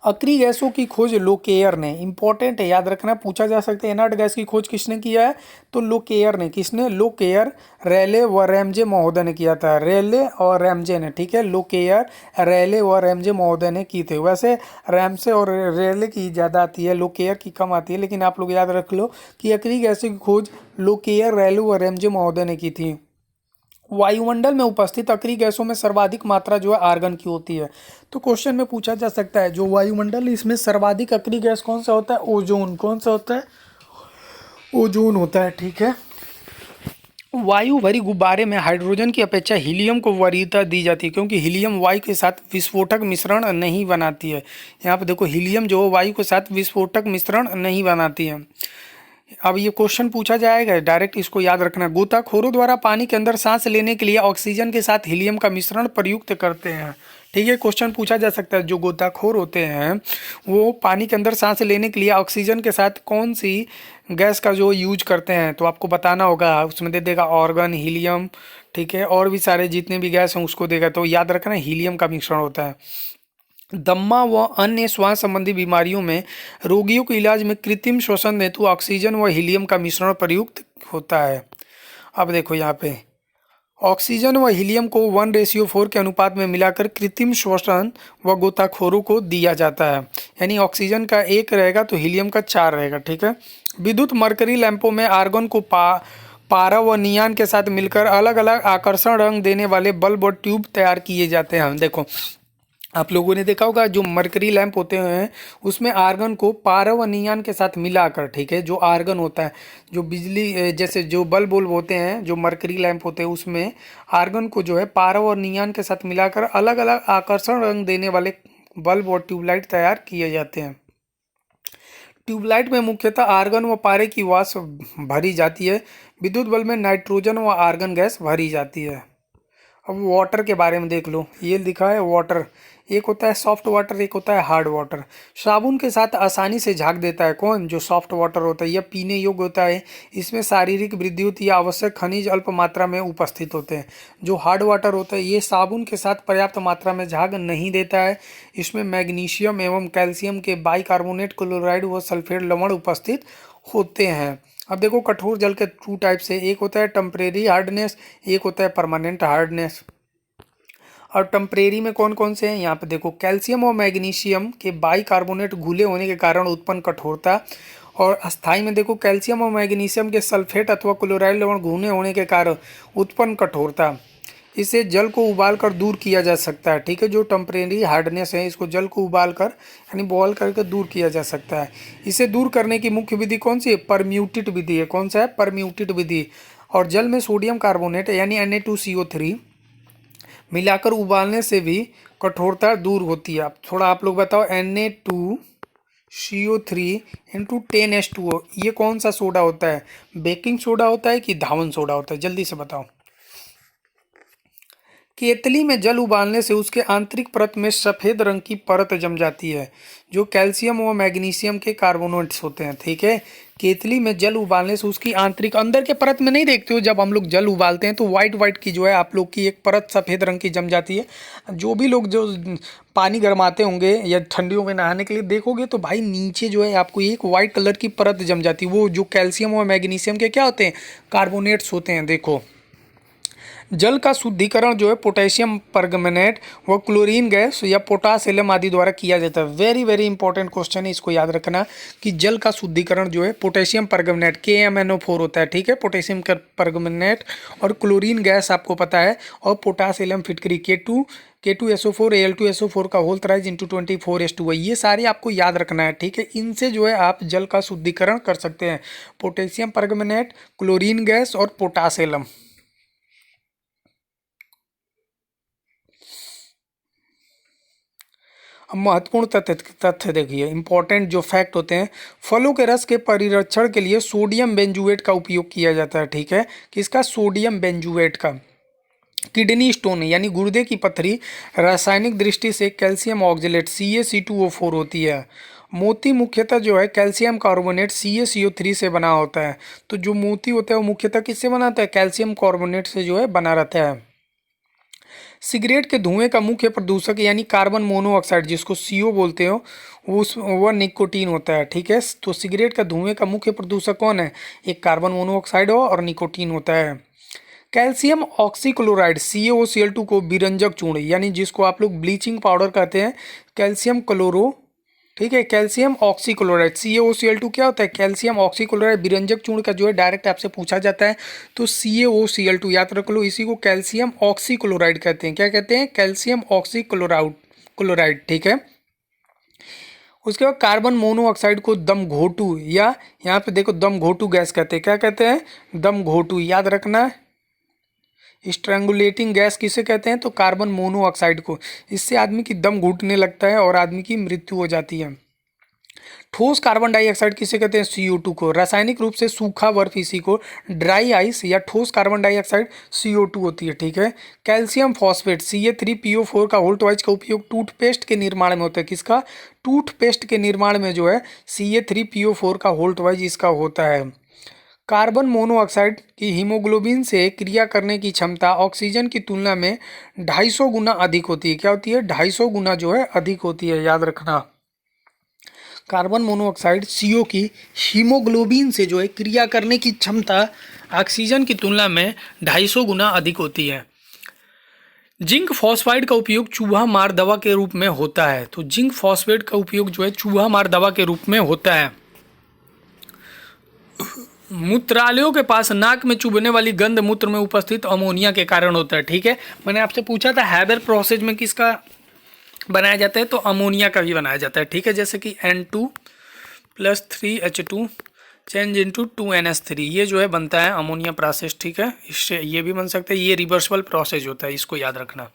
[SPEAKER 1] अक्रिय गैसों की खोज लोकेयर ने, इंपॉर्टेंट है याद रखना, पूछा जा सकता है इनर्ट गैस की खोज किसने किया है, तो लोकेयर ने, किसने, लोकेयर, रेले व रैमजे महोदय ने किया था, रेले और रैमजे ने, ठीक है। लोकेयर, रेले व रैमजे महोदय ने की थे। वैसे रैमसे और रेले की ज़्यादा आती है, लोकेयर की कम आती है, लेकिन आप लोग याद रख लो कि अक्रिय गैसों की खोज लोकेयर, रेले व रैमजे महोदय ने की थी। वायुमंडल में उपस्थित अक्रिय गैसों में सर्वाधिक मात्रा जो है आर्गन की होती है। तो क्वेश्चन में पूछा जा सकता है जो वायुमंडल, इसमें सर्वाधिक अक्रिय गैस कौन सा होता है, ओजोन, कौन सा होता है, ओजोन होता है, ठीक है। वायु भरी गुब्बारे में हाइड्रोजन की अपेक्षा हीलियम को वरीयता दी जाती है, क्योंकि हीलियम वायु के साथ विस्फोटक मिश्रण नहीं बनाती है। यहाँ पे देखो हीलियम जो वायु के साथ विस्फोटक मिश्रण नहीं बनाती है। अब ये क्वेश्चन पूछा जाएगा डायरेक्ट, इसको याद रखना। गोताखोरों द्वारा पानी के अंदर सांस लेने के लिए ऑक्सीजन के साथ हीलियम का मिश्रण प्रयुक्त करते हैं, ठीक है। क्वेश्चन पूछा जा सकता है जो गोताखोर होते हैं वो पानी के अंदर सांस लेने के लिए ऑक्सीजन के साथ कौन सी गैस का जो यूज करते हैं, तो आपको बताना होगा। उसमें दे देगा ऑर्गन, हीलियम, ठीक है, और भी सारे जितने भी गैस हैं उसको देगा, तो याद रखना हीलियम का मिश्रण होता है। दम्मा व अन्य श्वास संबंधी बीमारियों में रोगियों के इलाज में कृत्रिम श्वसन हेतु ऑक्सीजन व हीलियम का मिश्रण प्रयुक्त होता है। अब देखो यहाँ पे ऑक्सीजन व हीलियम को 1:4 के अनुपात में मिलाकर कृत्रिम श्वसन व गोताखोरों को दिया जाता है। यानी ऑक्सीजन का 1 रहेगा तो हीलियम का 4 रहेगा। ठीक है। विद्युत मरकरी लैंपों में आर्गन को पारा व नियान के साथ मिलकर अलग अलग आकर्षण रंग देने वाले बल्ब और ट्यूब तैयार किए जाते हैं। देखो आप लोगों ने देखा होगा जो मरकरी लैंप होते हैं उसमें आर्गन को पारा व नियान के साथ मिलाकर, ठीक है, जो आर्गन होता है, जो बिजली जैसे जो बल्ब होते हैं, जो मरकरी लैंप होते हैं उसमें आर्गन को जो है पारा और नियान के साथ मिलाकर अलग अलग आकर्षण रंग देने वाले बल्ब और ट्यूबलाइट तैयार किए जाते हैं। ट्यूबलाइट में मुख्यतः आर्गन व पारे की वाष्प भरी जाती है। विद्युत बल्ब में नाइट्रोजन व आर्गन गैस भरी जाती है। अब वाटर के बारे में देख लो, ये लिखा है वाटर, एक होता है सॉफ्ट वाटर, एक होता है हार्ड वाटर। साबुन के साथ आसानी से झाग देता है कौन? जो सॉफ्ट वाटर होता है। यह पीने योग्य होता है। इसमें शारीरिक वृद्धि होती है, आवश्यक खनिज अल्प मात्रा में उपस्थित होते हैं। जो हार्ड वाटर होता है ये साबुन के साथ पर्याप्त मात्रा में झाग नहीं देता है। इसमें मैग्नीशियम एवं कैल्शियम के बाइकार्बोनेट, क्लोराइड व सल्फेट लवण उपस्थित होते हैं। अब देखो कठोर जल के 2 टाइप से, एक होता है टेम्परेरी हार्डनेस, एक होता है परमानेंट हार्डनेस। और टेम्परेरी में कौन कौन से हैं यहाँ पे देखो, कैल्शियम और मैग्नीशियम के बाइकार्बोनेट घुले होने के कारण उत्पन्न कठोरता। और अस्थाई में देखो कैल्शियम और मैग्नीशियम के सल्फेट अथवा क्लोराइड लवण घुले होने के कारण उत्पन्न कठोरता। इसे जल को उबाल कर दूर किया जा सकता है। ठीक है। जो टेम्परेरी हार्डनेस है इसको जल को उबाल कर यानी बॉयल करके दूर किया जा सकता है। इसे दूर करने की मुख्य विधि कौन सी है? परम्यूटेड विधि है। कौन सा है? परम्यूटेड विधि। और जल में सोडियम कार्बोनेट यानी Na2CO3 मिलाकर उबालने से भी कठोरता दूर होती है। अब थोड़ा आप लोग बताओ, Na2CO3 इंटू 10H2O ये कौन सा सोडा होता है? बेकिंग सोडा होता है कि धावन सोडा होता है? जल्दी से बताओ। केतली में जल उबालने से उसके आंतरिक परत में सफ़ेद रंग की परत जम जाती है जो कैल्शियम व मैग्नीशियम के कार्बोनेट्स होते हैं। ठीक है। केतली में जल उबालने से उसकी आंतरिक, अंदर के परत में नहीं देखते हो, जब हम लोग जल उबालते हैं तो वाइट वाइट की जो है आप लोग की एक परत सफ़ेद रंग की जम जाती है। जो भी लोग जो पानी गर्माते होंगे या ठंडियों में नहाने के लिए देखोगे तो भाई नीचे जो है आपको एक वाइट कलर की परत जम जाती है। वो जो कैल्शियम व मैग्नीशियम के क्या होते हैं? कार्बोनेट्स होते हैं। देखो जल का शुद्धिकरण जो है पोटेशियम परमैंगनेट व क्लोरीन गैस या पोटासियम आदि द्वारा किया जाता है। वेरी वेरी इंपॉर्टेंट क्वेश्चन है, इसको याद रखना कि जल का शुद्धिकरण जो है पोटेशियम परमैंगनेट KMnO4 होता है। ठीक है। पोटेशियम परमैंगनेट और क्लोरीन गैस आपको पता है, और पोटासियम फिटकरी K2SO4 Al2SO4 का होल थ्राइज इंटू 24H2 है। ये सारे आपको याद रखना है। ठीक है। इनसे जो है आप जल का शुद्धिकरण कर सकते हैं, पोटेशियम परमैंगनेट, क्लोरीन गैस और पोटासियम। अब महत्वपूर्ण तथ्य देखिए, इंपॉर्टेंट जो फैक्ट होते हैं। फलों के रस के परिरक्षण के लिए सोडियम बेंजुएट का उपयोग किया जाता है। ठीक है। किसका? सोडियम बेंजुएट का। किडनी स्टोन यानी गुर्दे की पथरी रासायनिक दृष्टि से कैल्शियम ऑक्जेलेट CaC2O4 होती है। मोती मुख्यतः जो है कैल्शियम कार्बोनेट CaCO3 से बना होता है। तो जो मोती होता है वो मुख्यतः किससे बना होता है? कैल्शियम कार्बोनेट से जो है बना रहता है। सिगरेट के धुएं का मुख्य प्रदूषक यानी कार्बन मोनोऑक्साइड, जिसको CO बोलते हो, वह निकोटीन होता है। ठीक है। तो सिगरेट का धुएं का मुख्य प्रदूषक कौन है? एक कार्बन मोनोऑक्साइड हो और निकोटीन होता है। कैल्शियम ऑक्सीक्लोराइड CaOCl2 को विरंजक चूर्ण यानी जिसको आप लोग ब्लीचिंग पाउडर कहते हैं, कैल्शियम क्लोरो, ठीक है, कैल्शियम ऑक्सीक्लोराइड CaOCl2 क्या होता है? कैल्शियम ऑक्सीक्लोराइड विरंजक चूर्ण का जो है डायरेक्ट आपसे पूछा जाता है तो CaOCl2 याद रख लो। इसी को कैल्शियम ऑक्सीक्लोराइड कहते हैं। क्या कहते हैं? Calcium chloride. ठीक है। उसके बाद कार्बन मोनोऑक्साइड को दम घोटू या यहाँ पे देखो दम घोटू गैस कहते हैं। क्या कहते हैं? दम घोटू, याद रखना। स्ट्रैंगुलेटिंग गैस किसे कहते हैं? तो कार्बन मोनोऑक्साइड को। इससे आदमी की दम घुटने लगता है और आदमी की मृत्यु हो जाती है। ठोस कार्बन डाइऑक्साइड किसे कहते हैं? CO2 को। रासायनिक रूप से सूखा बर्फ इसी को ड्राई आइस या ठोस कार्बन डाइऑक्साइड CO2 होती है। ठीक है। कैल्शियम फॉस्फेट CA3PO4 का होल्टवाइज का उपयोग टूथपेस्ट के निर्माण में होता है। किसका? टूथपेस्ट के निर्माण में जो है CA3PO4 का होल्टवाइज इसका होता है। कार्बन मोनोऑक्साइड की हीमोग्लोबिन से क्रिया करने की क्षमता ऑक्सीजन की तुलना में 250 गुना अधिक होती है। क्या होती है? 250 गुना जो है अधिक होती है, याद रखना। कार्बन मोनोऑक्साइड CO की हीमोग्लोबिन से जो है क्रिया करने की क्षमता ऑक्सीजन की तुलना में 250 गुना अधिक होती है। जिंक फॉस्फाइड का उपयोग चूहा मार दवा के रूप में होता है। तो जिंक फॉस्फेट का उपयोग जो है चूहा मार दवा के रूप में होता है। मूत्रालयों के पास नाक में चुभने वाली गंध मूत्र में उपस्थित अमोनिया के कारण होता है। ठीक है, मैंने आपसे पूछा था हैबर प्रोसेस में किसका बनाया जाता है, तो अमोनिया का भी बनाया जाता है। ठीक है, जैसे कि N2+3H2 चेंज इनटू 2NH3, ये जो है बनता है अमोनिया प्रोसेस। ठीक है, इससे ये भी बन सकता है, ये रिवर्सिबल प्रोसेस होता है, इसको याद रखना।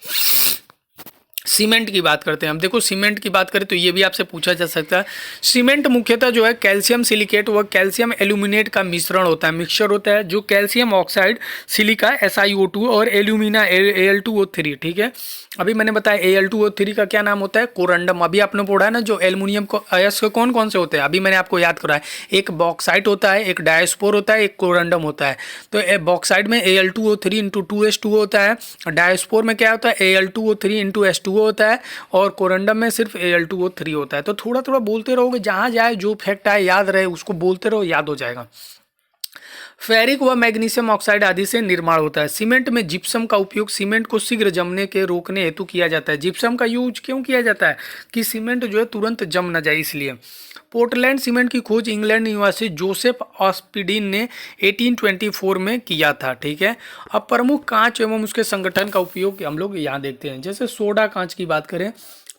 [SPEAKER 1] सीमेंट की बात करते हैं। अब देखो सीमेंट की बात करें तो ये भी आपसे पूछा जा सकता है। सीमेंट मुख्यतः जो है कैल्शियम सिलिकेट व कैल्शियम एल्यूमिनेट का मिश्रण होता है, मिक्सचर होता है, जो कैल्शियम ऑक्साइड, सिलिका SiO2 और एल्यूमिना Al2O3। ठीक है, अभी मैंने बताया Al2O3 का क्या नाम होता है? कोरंडम। अभी आपने पढ़ा है ना, जो एल्यूमिनियम को अयस्क कौन कौन से होते हैं, अभी मैंने आपको याद कराया। एक बॉक्साइट होता है, एक डायस्पोर होता है, एक कोरंडम होता है। तो बॉक्साइट में Al2O3 इंटू 2H2O होता है, डायस्पोर में क्या होता है? Al2O3 इंटू H2O होता है, और कोरंडम में सिर्फ Al2O3 होता है। तो थोड़ा थोड़ा बोलते रहोगे, जहाँ जाए जो फैक्ट आए याद रहे उसको बोलते रहो, याद हो जाएगा। फेरिक व मैग्नीशियम ऑक्साइड आदि से निर्माण होता है। सीमेंट में जिप्सम का उपयोग सीमेंट को शीघ्र जमने के रोकने हेतु किया जाता है। जिप्सम का यूज क्यों किया जाता है? कि सीमेंट जो है तुरंत जम न जाए, इसलिए। पोर्टलैंड सीमेंट की खोज इंग्लैंड निवासी जोसेफ ऑस्पिडिन ने 1824 में किया था। ठीक है, अब प्रमुख कांच एवं उसके संगठन का उपयोग हम लोग यहाँ देखते हैं। जैसे सोडा कांच की बात करें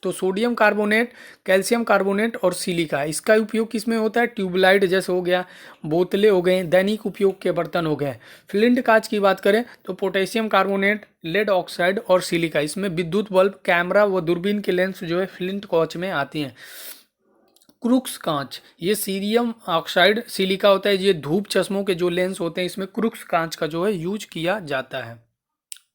[SPEAKER 1] तो सोडियम कार्बोनेट, कैल्शियम कार्बोनेट और सिलिका, इसका उपयोग किस में होता है? ट्यूबलाइट जैसे हो गया, बोतलें हो गए, दैनिक उपयोग के बर्तन हो गए। फ्लिंट कांच की बात करें तो पोटेशियम कार्बोनेट, लेड ऑक्साइड और सिलिका, इसमें विद्युत बल्ब, कैमरा व दूरबीन के लेंस जो है फ्लिंट कांच में आती हैं। क्रुक्स कांच, ये सीरियम ऑक्साइड सिलिका होता है। ये धूप चश्मों के जो लेंस होते हैं इसमें क्रुक्स कांच का जो है यूज किया जाता है।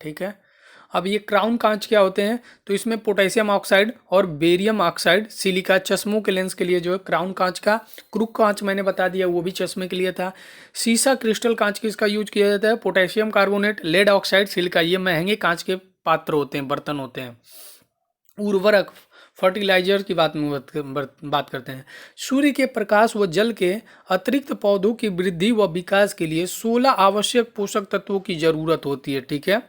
[SPEAKER 1] ठीक है, अब ये क्राउन कांच क्या होते हैं? तो इसमें पोटेशियम ऑक्साइड और बेरियम ऑक्साइड सिलिका चश्मों के लेंस के लिए जो है क्राउन कांच का। क्रुक कांच मैंने बता दिया, वो भी चश्मे के लिए था। सीसा क्रिस्टल कांच किसका यूज किया जाता है? Potassium carbonate, lead oxide, silica, ये महंगे कांच के पात्र होते हैं, बर्तन होते हैं। उर्वरक, फर्टिलाइजर की बात करते हैं। सूर्य के प्रकाश व जल के अतिरिक्त पौधों की वृद्धि व विकास के लिए 16 आवश्यक पोषक तत्वों की जरूरत होती है। ठीक है,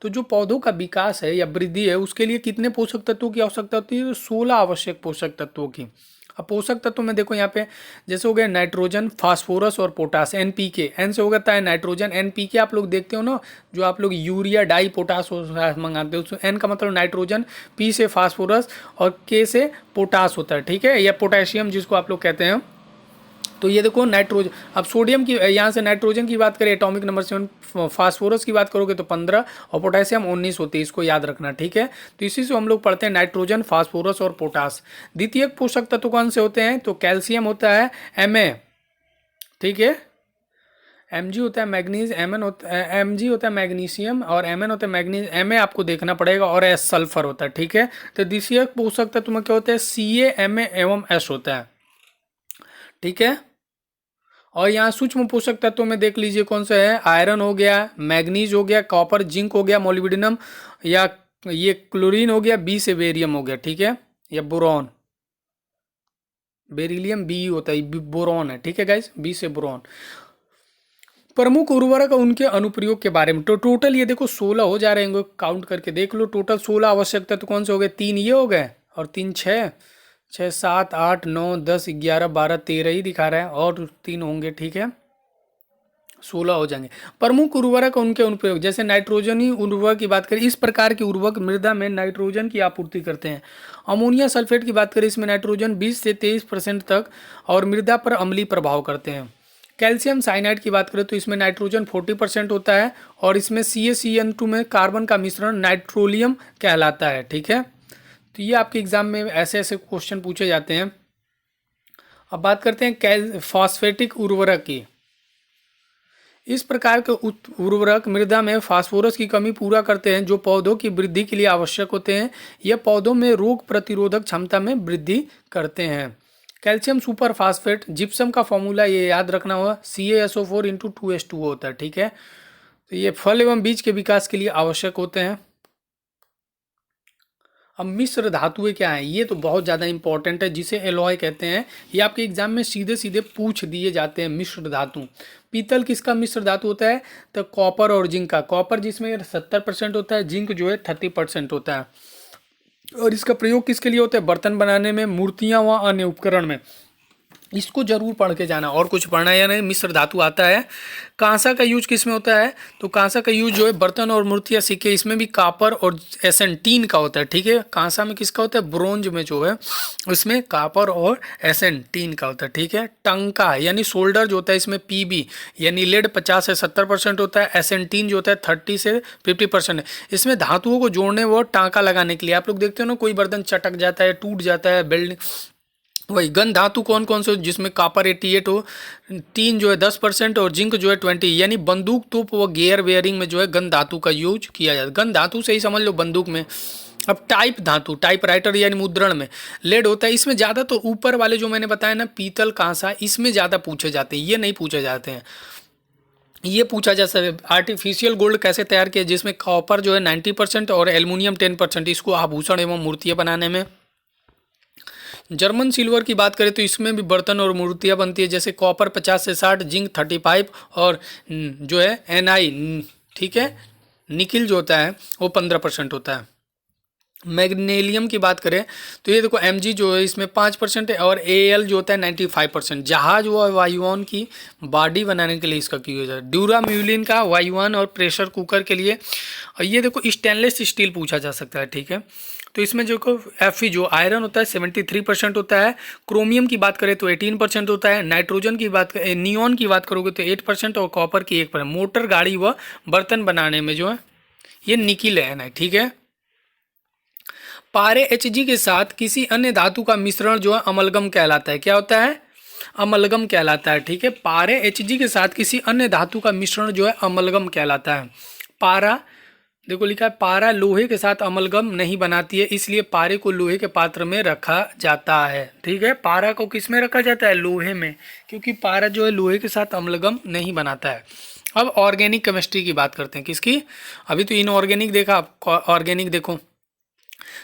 [SPEAKER 1] तो जो पौधों का विकास है या वृद्धि है उसके लिए कितने पोषक तत्वों की आवश्यकता होती है? 16 आवश्यक पोषक तत्वों की। अब पोषक तत्व में देखो यहाँ पे जैसे हो गया नाइट्रोजन, फास्फोरस और पोटास, NPK। एन से हो जाता है नाइट्रोजन, NPK आप लोग देखते हो ना, जो आप लोग यूरिया डाई पोटास मंगाते हो, एन का मतलब नाइट्रोजन, P से फास्फोरस और K से पोटास होता है। ठीक है, या पोटेशियम जिसको आप लोग कहते हैं। तो ये देखो नाइट्रोजन, अब सोडियम की, यहाँ से नाइट्रोजन की बात करें एटॉमिक नंबर 7, फास्फोरस की बात करोगे तो 15 और पोटेशियम 19 होती है, इसको याद रखना। ठीक है, तो इसी से हम लोग पढ़ते हैं नाइट्रोजन, फास्फोरस और पोटास। द्वितीय पोषक तत्व कौन से होते हैं? तो कैल्शियम होता है, Ma। ठीक है, Mg होता है मैग्नीज, Mn होता है, Mg होता है मैग्नीशियम और Mn होता है मैग्नीज, Ma आपको देखना पड़ेगा, और S सल्फर होता है। ठीक है, तो द्वितीय पोषक तत्व में क्या होता है? Ca, Ma एवं S होता है। ठीक है, और यहाँ सूक्ष्म पोषक तत्वों में देख लीजिए कौन सा है? आयरन हो गया, मैग्नीज हो गया, कॉपर, जिंक हो गया, मोलिब्डेनम, या ये क्लोरीन हो गया, बी से बेरियम हो गया। ठीक है, या बोरॉन, बेरिलियम बी होता है, बोरॉन है। ठीक है गाइस, बी से बोरॉन। प्रमुख उर्वरक उनके अनुप्रयोग के बारे में तो टोटल ये देखो 16 हो जा रहे हैं, काउंट करके देख लो। टोटल 16 आवश्यक तत्व कौन से हो गए? 3 ये हो गए और 3 6, 6 7 8 9 10 11 12 13 ही दिखा रहा है, और 3 होंगे। ठीक है, 16 हो जाएंगे। प्रमुख उर्वरक उनके अनुप्रयोग, जैसे नाइट्रोजनी उर्वरक की बात करें, इस प्रकार के उर्वरक मृदा में नाइट्रोजन की आपूर्ति करते हैं। अमोनिया सल्फेट की बात करें, इसमें नाइट्रोजन 20 से 23% तक और मृदा पर अम्लीय प्रभाव करते हैं। कैल्शियम साइनाइड की बात करें तो इसमें नाइट्रोजन 40% होता है, और इसमें CaCN2 में कार्बन का मिश्रण नाइट्रोलियम कहलाता है। ठीक है, तो ये आपके एग्जाम में ऐसे ऐसे क्वेश्चन पूछे जाते हैं। अब बात करते हैं फॉस्फेटिक उर्वरक की। इस प्रकार के उर्वरक मृदा में फास्फोरस की कमी पूरा करते हैं, जो पौधों की वृद्धि के लिए आवश्यक होते हैं। यह पौधों में रोग प्रतिरोधक क्षमता में वृद्धि करते हैं। कैल्शियम सुपर फास्फेट, जिप्सम का फॉर्मूला ये याद रखना होगा, CaSO4 इंटू 2H2O होता है, ठीक है। तो ये फल एवं बीज के विकास के लिए आवश्यक होते हैं। अब मिश्र धातुएं क्या हैं, ये तो बहुत ज़्यादा इंपॉर्टेंट है, जिसे एलॉय कहते हैं। ये आपके एग्जाम में सीधे सीधे पूछ दिए जाते हैं। मिश्र धातु, पीतल किसका मिश्र धातु होता है, तो कॉपर और जिंक का। कॉपर जिसमें 70% होता है, जिंक जो है 30% होता है। और इसका प्रयोग किसके लिए होता है, बर्तन बनाने में, मूर्तियाँ व अन्य उपकरण में। इसको जरूर पढ़ के जाना, और कुछ पढ़ना या नहीं। मिश्र धातु आता है। कांसा का यूज किस में होता है, तो कांसा का यूज जो है बर्तन और मूर्तियाँ, सिक्के, इसमें भी कापर और एसेंटीन का होता है, ठीक है। कांसा में किसका होता है, ब्रोंज में जो है उसमें कापर और एसेंटीन का होता है, ठीक है। टंका यानी शोल्डर जो होता है, इसमें PB यानी लेड 50 से 70% होता है। एसेंटीन जो होता है 30 से 50% है। इसमें धातुओं को जोड़ने व टाँका लगाने के लिए, आप लोग देखते हो ना, कोई बर्तन चटक जाता है, टूट जाता है, बिल्डिंग, वही गन धातु कौन कौन से, जिसमें कापर 88 हो, टीन जो है 10% और जिंक जो है 20, यानी बंदूक, तोप व गियर वेयरिंग में जो है गन धातु का यूज किया जाता है। गन धातु से ही समझ लो बंदूक में। अब टाइप धातु, टाइपराइटर यानी मुद्रण में लेड होता है। इसमें ज़्यादा तो ऊपर वाले जो मैंने बताया ना, पीतल, कांसा, इसमें ज़्यादा पूछे जाते हैं, ये नहीं पूछे जाते हैं। ये पूछा जा सकता है आर्टिफिशियल गोल्ड कैसे तैयार किया, जिसमें कॉपर जो है 90% और एल्युमिनियम 10%, इसको आभूषण एवं मूर्तियाँ बनाने में। जर्मन सिल्वर की बात करें तो इसमें भी बर्तन और मूर्तियाँ बनती है, जैसे कॉपर 50 से 60, जिंक 35 और जो है Ni, ठीक है, निकिल जो होता है वो 15% होता है। मैग्नीशियम की बात करें तो ये देखो Mg जो है इसमें 5% है और Al जो होता है 95%। जहाज व वायुयान की बॉडी बनाने के लिए इसका किया जाता है। ड्यूराम्यूलिन का वायुयान और प्रेशर कुकर के लिए। और ये देखो स्टेनलेस स्टील पूछा जा सकता है, ठीक है। तो इसमें जो Fe जो आयरन होता है 73% होता है। क्रोमियम की बात करें तो 18% होता है। नाइट्रोजन की बात नियॉन की बात करोगे तो 8% और कॉपर की 1%। मोटर, गाड़ी व बर्तन बनाने में जो है ये निकिल है ना, ठीक है। पारे Hg के साथ किसी अन्य धातु का मिश्रण जो है अमलगम कहलाता है। क्या होता है, अमलगम कहलाता है, ठीक है। पारे Hg के साथ किसी अन्य धातु का मिश्रण जो है अमलगम कहलाता है। पारा देखो लिखा है, पारा लोहे के साथ अमलगम नहीं बनाती है, इसलिए पारे को लोहे के पात्र में रखा जाता है, ठीक है। पारा को किस में रखा जाता है, लोहे में, क्योंकि पारा जो है लोहे के साथ अमलगम नहीं बनाता है। अब ऑर्गेनिक केमिस्ट्री की बात करते हैं, किसकी, अभी तो इनऑर्गेनिक देखा, ऑर्गेनिक देखो।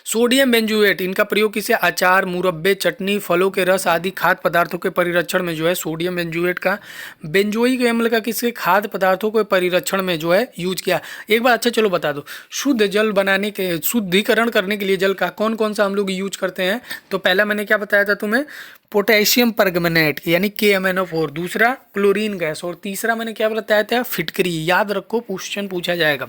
[SPEAKER 1] सोडियम बेंजोएट, इनका प्रयोग किसी अचार, मुरब्बे, चटनी, फलों के रस आदि खाद्य पदार्थों के परिरक्षण में जो है सोडियम बेंजोएट का, बेंजोइक अम्ल का किसी खाद्य पदार्थों के परिरक्षण में जो है यूज किया। एक बार अच्छा चलो बता दो, शुद्ध जल बनाने के, शुद्धिकरण करने के लिए जल का कौन कौन सा हम लोग यूज करते हैं। तो पहला मैंने क्या बताया था तुम्हें, पोटेशियम परमैंगनेट यानी KMnO4, दूसरा क्लोरीन गैस, और तीसरा मैंने क्या बताया था, फिटकरी। याद रखो, क्वेश्चन पूछा जाएगा।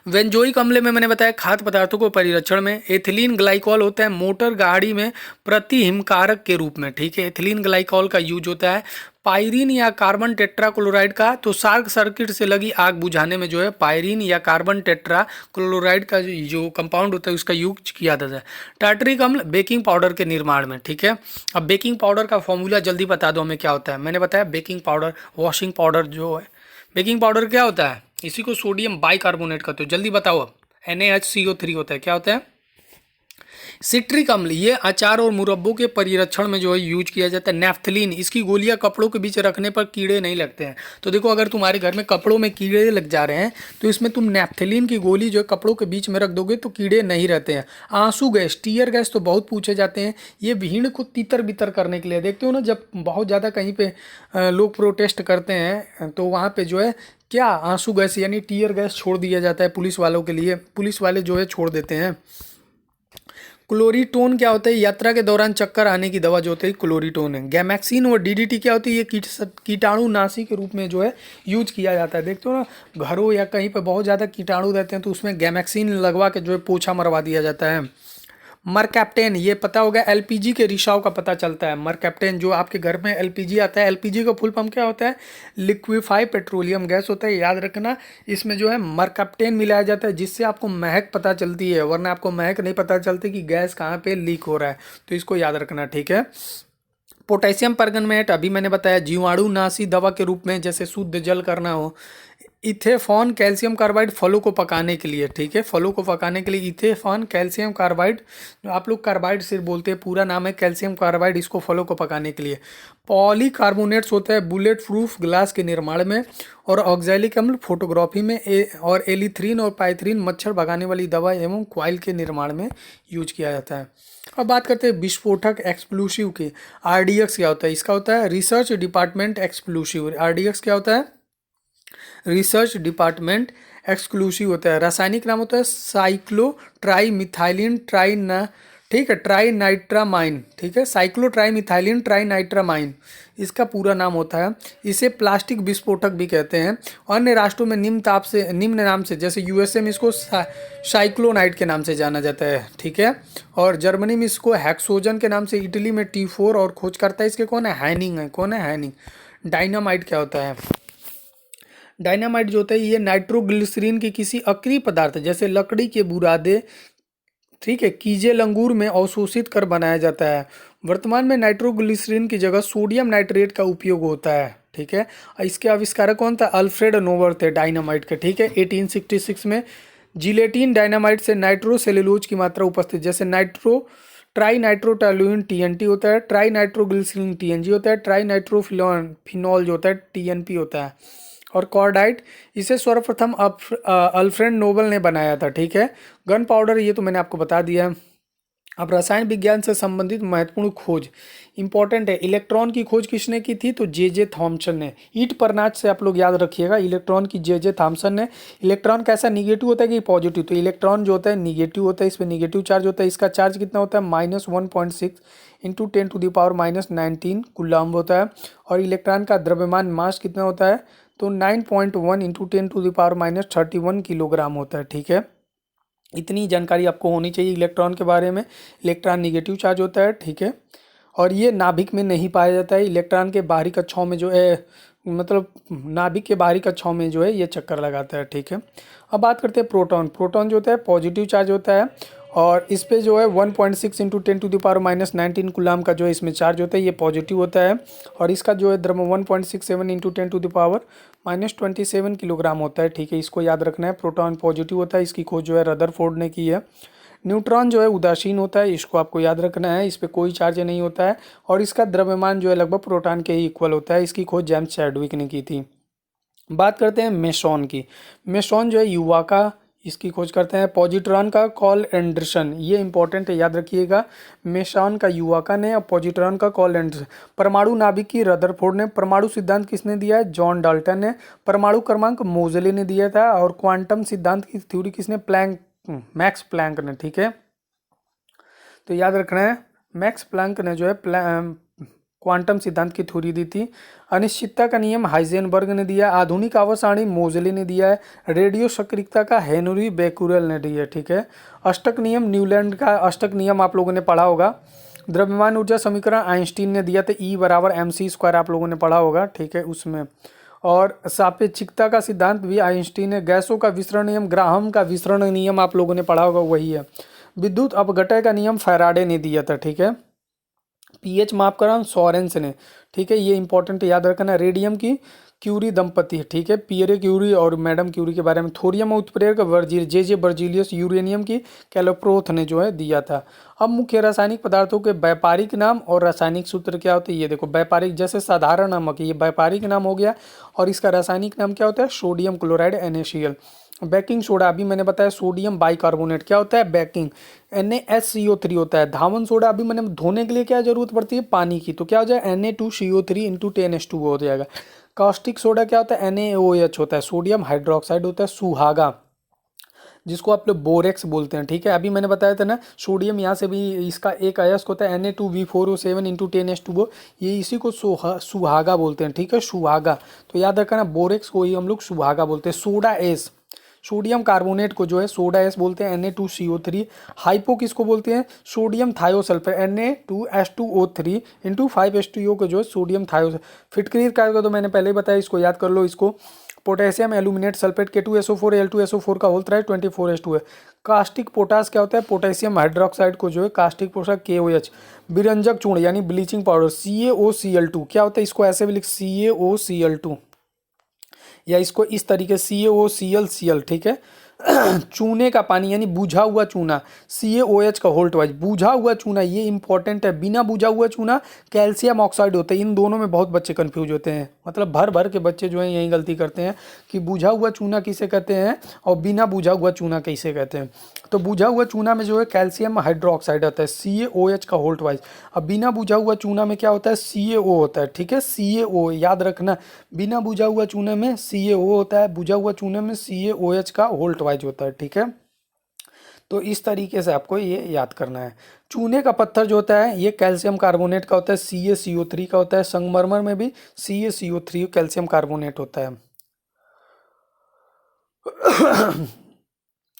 [SPEAKER 1] बेंजोइक अम्ल में मैंने बताया खाद्य पदार्थों को परिरक्षण में। एथिलीन ग्लाइकॉल होता है मोटर गाड़ी में प्रतिहिमकारक के रूप में, ठीक है। एथिलीन ग्लाइकॉल का यूज होता है। पायरीन या कार्बन टेट्राक्लोराइड का, तो शार्ट सर्किट से लगी आग बुझाने में जो है पायरीन या कार्बन टेट्राक्लोराइड का जो कंपाउंड होता है उसका यूज किया जाता है। टार्टरिक अम्ल बेकिंग पाउडर के निर्माण में, ठीक है। अब बेकिंग पाउडर का फॉर्मूला जल्दी बता दो हमें क्या होता है। मैंने बताया बेकिंग पाउडर, वॉशिंग पाउडर जो है, बेकिंग पाउडर क्या होता है, इसी को सोडियम बाइकार्बोनेट कहते हो। जल्दी बताओ, अब NaHCO3 होता है, क्या होता है, सिट्रिक अम्ल। ये अचार और मुरब्बों के परिरक्षण में जो है यूज किया जाता है। नेफ्थलीन, इसकी गोलियां कपड़ों के बीच रखने पर कीड़े नहीं लगते हैं। तो देखो अगर तुम्हारे घर में कपड़ों में कीड़े लग जा रहे हैं तो इसमें तुम नेफ्थलीन की गोली जो है कपड़ों के बीच में रख दोगे तो कीड़े नहीं रहते हैं। आंसू गैस, टीयर गैस तो बहुत पूछे जाते हैं। ये भीड़ को तितर बितर करने के लिए, देखते हो ना जब बहुत ज़्यादा कहीं पे लोग प्रोटेस्ट करते हैं तो वहाँ पे जो है क्या, आंसू गैस यानी टीयर गैस छोड़ दिया जाता है पुलिस वालों के लिए, पुलिस वाले जो है छोड़ देते हैं। क्लोरीटोन क्या होता है, यात्रा के दौरान चक्कर आने की दवा जो होती है क्लोरीटोन है। गैमैक्सिन और DDT क्या होती है, ये कीटाणुनाशी के रूप में जो है यूज किया जाता है। देखते हो ना घरों या कहीं पर बहुत ज़्यादा कीटाणु रहते हैं तो उसमें गैमैक्सिन लगवा के जो है पोछा मरवा दिया जाता है। मरकैप्टेन, ये पता होगा LPG के रिसाव का पता चलता है। मरकैप्टेन जो आपके घर में LPG आता है, LPG का फुल फॉर्म क्या होता है, लिक्विफाई पेट्रोलियम गैस होता है, याद रखना। इसमें जो है मरकैप्टेन मिलाया जाता है जिससे आपको महक पता चलती है, वरना आपको महक नहीं पता चलती कि गैस कहाँ पे लीक हो रहा है, तो इसको याद रखना, ठीक है। पोटेशियम परगनमेट अभी मैंने बताया, जीवाणुनाशी दवा के रूप में, जैसे शुद्ध जल करना हो। इथेफॉन कैल्शियम कार्बाइड फलों को पकाने के लिए, ठीक है, फलों को पकाने के लिए इथेफॉन कैल्शियम कार्बाइड, आप लोग कार्बाइड सिर्फ बोलते हैं, पूरा नाम है कैल्शियम कार्बाइड, इसको फलों को पकाने के लिए। पॉलीकार्बोनेट्स होता है बुलेट प्रूफ ग्लास के निर्माण में, और ऑक्जेलिक अम्ल फोटोग्राफी में, और एलिथ्रीन और पाइथ्रीन मच्छर भगाने वाली दवा एवं क्वाइल के निर्माण में यूज किया जाता है। अब बात करते हैं विस्फोटक एक्सप्लोसिव की। आरडीएक्स क्या होता है? इसका होता है रिसर्च डिपार्टमेंट एक्सप्लोसिव। आरडीएक्स क्या होता है? रिसर्च डिपार्टमेंट एक्सक्लूसिव होता है। रासायनिक नाम होता है साइक्लो ट्राई मिथाइलिन ट्राइना, ठीक है, ट्राई नाइट्रामाइन, ठीक है, साइक्लो ट्राई मिथाइलिन ट्राई नाइट्रामाइन इसका पूरा नाम होता है। इसे प्लास्टिक विस्फोटक भी कहते हैं। अन्य राष्ट्रों में निम्न नाम से, जैसे यूएसए में इसको साइक्लोनाइट के नाम से जाना जाता है, ठीक है, और जर्मनी में इसको हेक्सोजन के नाम से, इटली में T4, और खोज करता है इसके कौन है? हैनिंग है। कौन है? हैनिंग। डायनामाइट क्या होता है? डायनामाइट जो होता है ये नाइट्रोग्लिसरीन की किसी अक्रिय पदार्थ जैसे लकड़ी के बुरादे, ठीक है, कीजे लंगूर में अवशोषित कर बनाया जाता है। वर्तमान में नाइट्रोग्लिसरीन की जगह सोडियम नाइट्रेट का उपयोग होता है, ठीक है। इसके आविष्कारक कौन था? अल्फ्रेड नोबर थे डायनामाइट के, ठीक है। 1866 में जिलेटिन डायनामाइट से नाइट्रोसेलुलोज की मात्रा उपस्थित, जैसे ट्राई नाइट्रोटोलुइन TNT होता है, ट्राई नाइट्रोग्लिसरीन TNG होता है, ट्राई नाइट्रोफिनॉल जो होता है TNP होता है, और कॉर्डाइट इसे सर्वप्रथम अल्फ्रेड नोबल ने बनाया था, ठीक है। गन पाउडर ये तो मैंने आपको बता दिया। अब रसायन विज्ञान से संबंधित महत्वपूर्ण खोज इंपॉर्टेंट है। इलेक्ट्रॉन की खोज किसने की थी? तो जे थॉमसन ने। ईट परनाच से आप लोग याद रखिएगा, इलेक्ट्रॉन की जे थॉमसन ने। इलेक्ट्रॉन कैसा, निगेटिव होता है कि पॉजिटिव? तो इलेक्ट्रॉन जो होता है निगेटिव होता है, इस पर निगेटिव चार्ज होता है। इसका चार्ज कितना होता है? -1.6 इंटू 10⁻⁻19 कूलम्ब होता है। और इलेक्ट्रॉन का द्रव्यमान मास कितना होता है? तो 9.1 इंटू 10⁻31 किलोग्राम होता है, ठीक है। इतनी जानकारी आपको होनी चाहिए इलेक्ट्रॉन के बारे में। इलेक्ट्रॉन निगेटिव चार्ज होता है, ठीक है, और ये नाभिक में नहीं पाया जाता है। इलेक्ट्रॉन के बाहरी कक्षाओं में जो है, मतलब नाभिक के बाहरी कक्षाओं में जो है ये चक्कर लगाता है, ठीक है। अब बात करते हैं प्रोटॉन। प्रोटॉन जो होता है पॉजिटिव चार्ज होता है, और इस पे जो है 1.6 इंटू 10⁻⁻19 कूलम का जो है इसमें चार्ज होता है, ये पॉजिटिव होता है। और इसका जो है द्रव्य 1.67 इंटू 10⁻⁻27 किलोग्राम होता है, ठीक है। इसको याद रखना है, प्रोटॉन पॉजिटिव होता है। इसकी खोज जो है रदरफोर्ड ने की है। न्यूट्रॉन जो है उदासीन होता है, इसको आपको याद रखना है, इस पर कोई चार्ज नहीं होता है, और इसका द्रव्यमान जो है लगभग प्रोटॉन के ही इक्वल होता है। इसकी खोज जेम्स चैडविक ने की थी। बात करते हैं मेसॉन की। मेसॉन जो है युवा का, इसकी खोज करते हैं। पॉजिट्रॉन का कॉल एंडरसन, ये इंपॉर्टेंट है, याद रखिएगा। मेसॉन का युवाका ने, और पॉजिट्रॉन का कॉल एंडरसन। परमाणु नाभिक की रदरफोर्ड ने। परमाणु सिद्धांत किसने दिया है? जॉन डाल्टन ने। परमाणु क्रमांक मोजले ने दिया था। और क्वांटम सिद्धांत की थ्योरी किसने? मैक्स प्लैंक ने, ठीक है। तो याद रखना है, मैक्स प्लैंक ने जो है क्वांटम सिद्धांत की थ्योरी दी थी। अनिश्चितता का नियम हाइजेनबर्ग ने दिया। आधुनिक आवर्त सारणी मोजले ने दिया है। रेडियो सक्रियता का हेनरी बेकुरेल ने दिया है, ठीक है। अष्टक नियम, न्यूलैंड का अष्टक नियम आप लोगों ने पढ़ा होगा। द्रव्यमान ऊर्जा समीकरण आइंस्टीन ने दिया था, E = mc² आप लोगों ने पढ़ा होगा, ठीक है, उसमें। और सापेक्षिकता का सिद्धांत भी आइंस्टीन ने। गैसों का विसरण नियम, ग्राहम का विसरण नियम आप लोगों ने पढ़ा होगा, वही है। विद्युत अपघटय का नियम फैराडे ने दिया था, ठीक है। पीएच मापकरण सोरेंस ने, ठीक है, ये इंपॉर्टेंट याद रखना। रेडियम की क्यूरी दंपति, ठीक है, पियरे क्यूरी और मैडम क्यूरी के बारे में। थोरियम उत्प्रेरक जे बर्जीलियस। यूरेनियम की कैलोप्रोथ ने जो है दिया था। अब मुख्य रासायनिक पदार्थों के व्यापारिक नाम और रासायनिक सूत्र क्या होते हैं, ये देखो। व्यापारिक, जैसे साधारण नमक, ये व्यापारिक नाम हो गया, और इसका रासायनिक नाम क्या होता है? Sodium chloride NaCl। Baking soda अभी मैंने बताया, सोडियम बाइकार्बोनेट क्या होता है? बेकिंग। NaSCO3 होता है। धावन सोडा अभी मैंने धोने के लिए क्या जरूरत पड़ती है? पानी की, तो क्या हो जाए? Na2CO3 इंटू 10H2O हो जाएगा। कास्टिक सोडा क्या होता है? NaOH होता है। सोडियम हाइड्रोक्साइड होता है, सुहागा, जिसको आप लोग बोरेक्स बोलते हैं, ठीक है। अभी मैंने बताया था ना, सोडियम यहाँ से भी इसका एक अयस्क होता है Na2V4O7 इंटू 10H2O, ये इसी को सुहागा बोलते हैं, ठीक है, सुहागा। तो याद रखना, बोरेक्स को ही हम लोग सुहागा बोलते हैं। सोडा एस, सोडियम कार्बोनेट को जो है सोडा एस बोलते हैं, Na2CO3। हाइपो किसको बोलते हैं? Sodium thiosulphate, Na2H2O3 into 5H2O को जो है सोडियम थायोसल्फेट। फिटकरी का तो मैंने पहले ही बताया, इसको याद कर लो। इसको potassium aluminate sulphate K2SO4 Al2SO4 का होल 24H2 है। कास्टिक पोटास क्या होता है? पोटेशियम हाइड्रोक्साइड को जो है कास्टिक पोटास KOH। विरंजक चूर्ण यानी ब्लीचिंग पाउडर CaOCl2 क्या होता है? इसको ऐसे भी लिख CaOCl2। या इसको इस तरीके CaOClCl, ठीक है। चूने का पानी यानी बुझा हुआ चूना, CaOH का होल्ट वाइज बुझा हुआ चूना, ये इंपॉर्टेंट है। बिना बुझा हुआ चूना कैल्शियम ऑक्साइड होता है। इन दोनों में बहुत बच्चे कंफ्यूज होते हैं, मतलब भर भर के बच्चे जो हैं यही गलती करते हैं कि बुझा हुआ चूना किसे कहते हैं और बिना बुझा हुआ चूना कैसे कहते हैं। तो बुझा हुआ चूना में जो है कैल्शियम हाइड्रोक्साइड आता है CaOH का होल्ट वाइज। अब बिना बुझा हुआ चूना में क्या होता है, CaO होता है, ठीक है। CaO याद रखना, बिना बुझा हुआ चूने में CaO होता है, बुझा हुआ चूने में CaOH का होल्ट वाइज होता है, ठीक है। तो इस तरीके से आपको ये याद करना है। चूने का पत्थर जो होता है ये कैल्शियम कार्बोनेट का होता है, CaCO3 का होता है। संगमरमर में भी CaCO3 कैल्शियम कार्बोनेट होता है।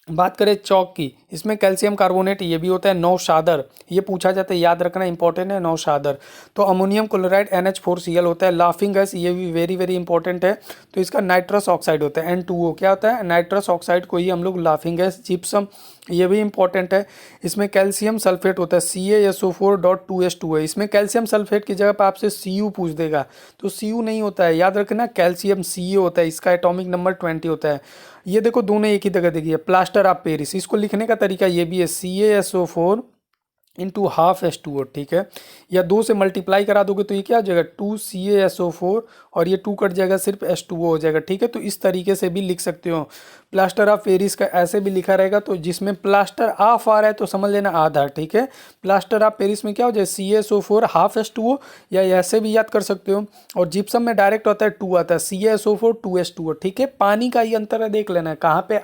[SPEAKER 1] बात करें चौक की, इसमें कैल्शियम कार्बोनेट ये भी होता है। नौशादर, ये पूछा जाता है, याद रखना इंपॉर्टेंट है नौशादर। तो अमोनियम क्लोराइड NH4Cl होता है। लाफिंग गैस ये भी वेरी वेरी इंपॉर्टेंट है, तो इसका नाइट्रस ऑक्साइड होता है N2O। क्या होता है, नाइट्रस ऑक्साइड को ही हम लोग लाफिंग गैस। जिप्सम ये भी इंपॉर्टेंट है, इसमें कैल्शियम सल्फेट होता है CaSO4.2H2 है। इसमें कैल्शियम सल्फेट की जगह पर आपसे Cu पूछ देगा, तो Cu नहीं होता है, याद रखना कैल्शियम Ca होता है। इसका एटॉमिक नंबर 20 होता है। ये देखो दोनों एक ही जगह देखिए, प्लास्टर ऑफ पेरिस, इसको लिखने का तरीका ये भी है CaSO4 इंटू हाफ H2O, ठीक है। या 2 से मल्टीप्लाई करा दोगे तो ये क्या हो जाएगा 2 CaSO4 और ये 2 कट जाएगा, सिर्फ H2O हो जाएगा, ठीक है। तो इस तरीके से भी लिख सकते हो। प्लास्टर ऑफ पेरिस का ऐसे भी लिखा रहेगा, तो जिसमें प्लास्टर ऑफ आ रहा है तो समझ लेना आधा, ठीक है। प्लास्टर ऑफ पेरिस में क्या हो जाए CaSO4 हाफ H2O, या ऐसे भी याद कर सकते हो। और जिप्सम में डायरेक्ट होता है 2 आता है CaSO4 2H2O, ठीक है। पानी का ही अंतर है, देख लेना है कहाँ पे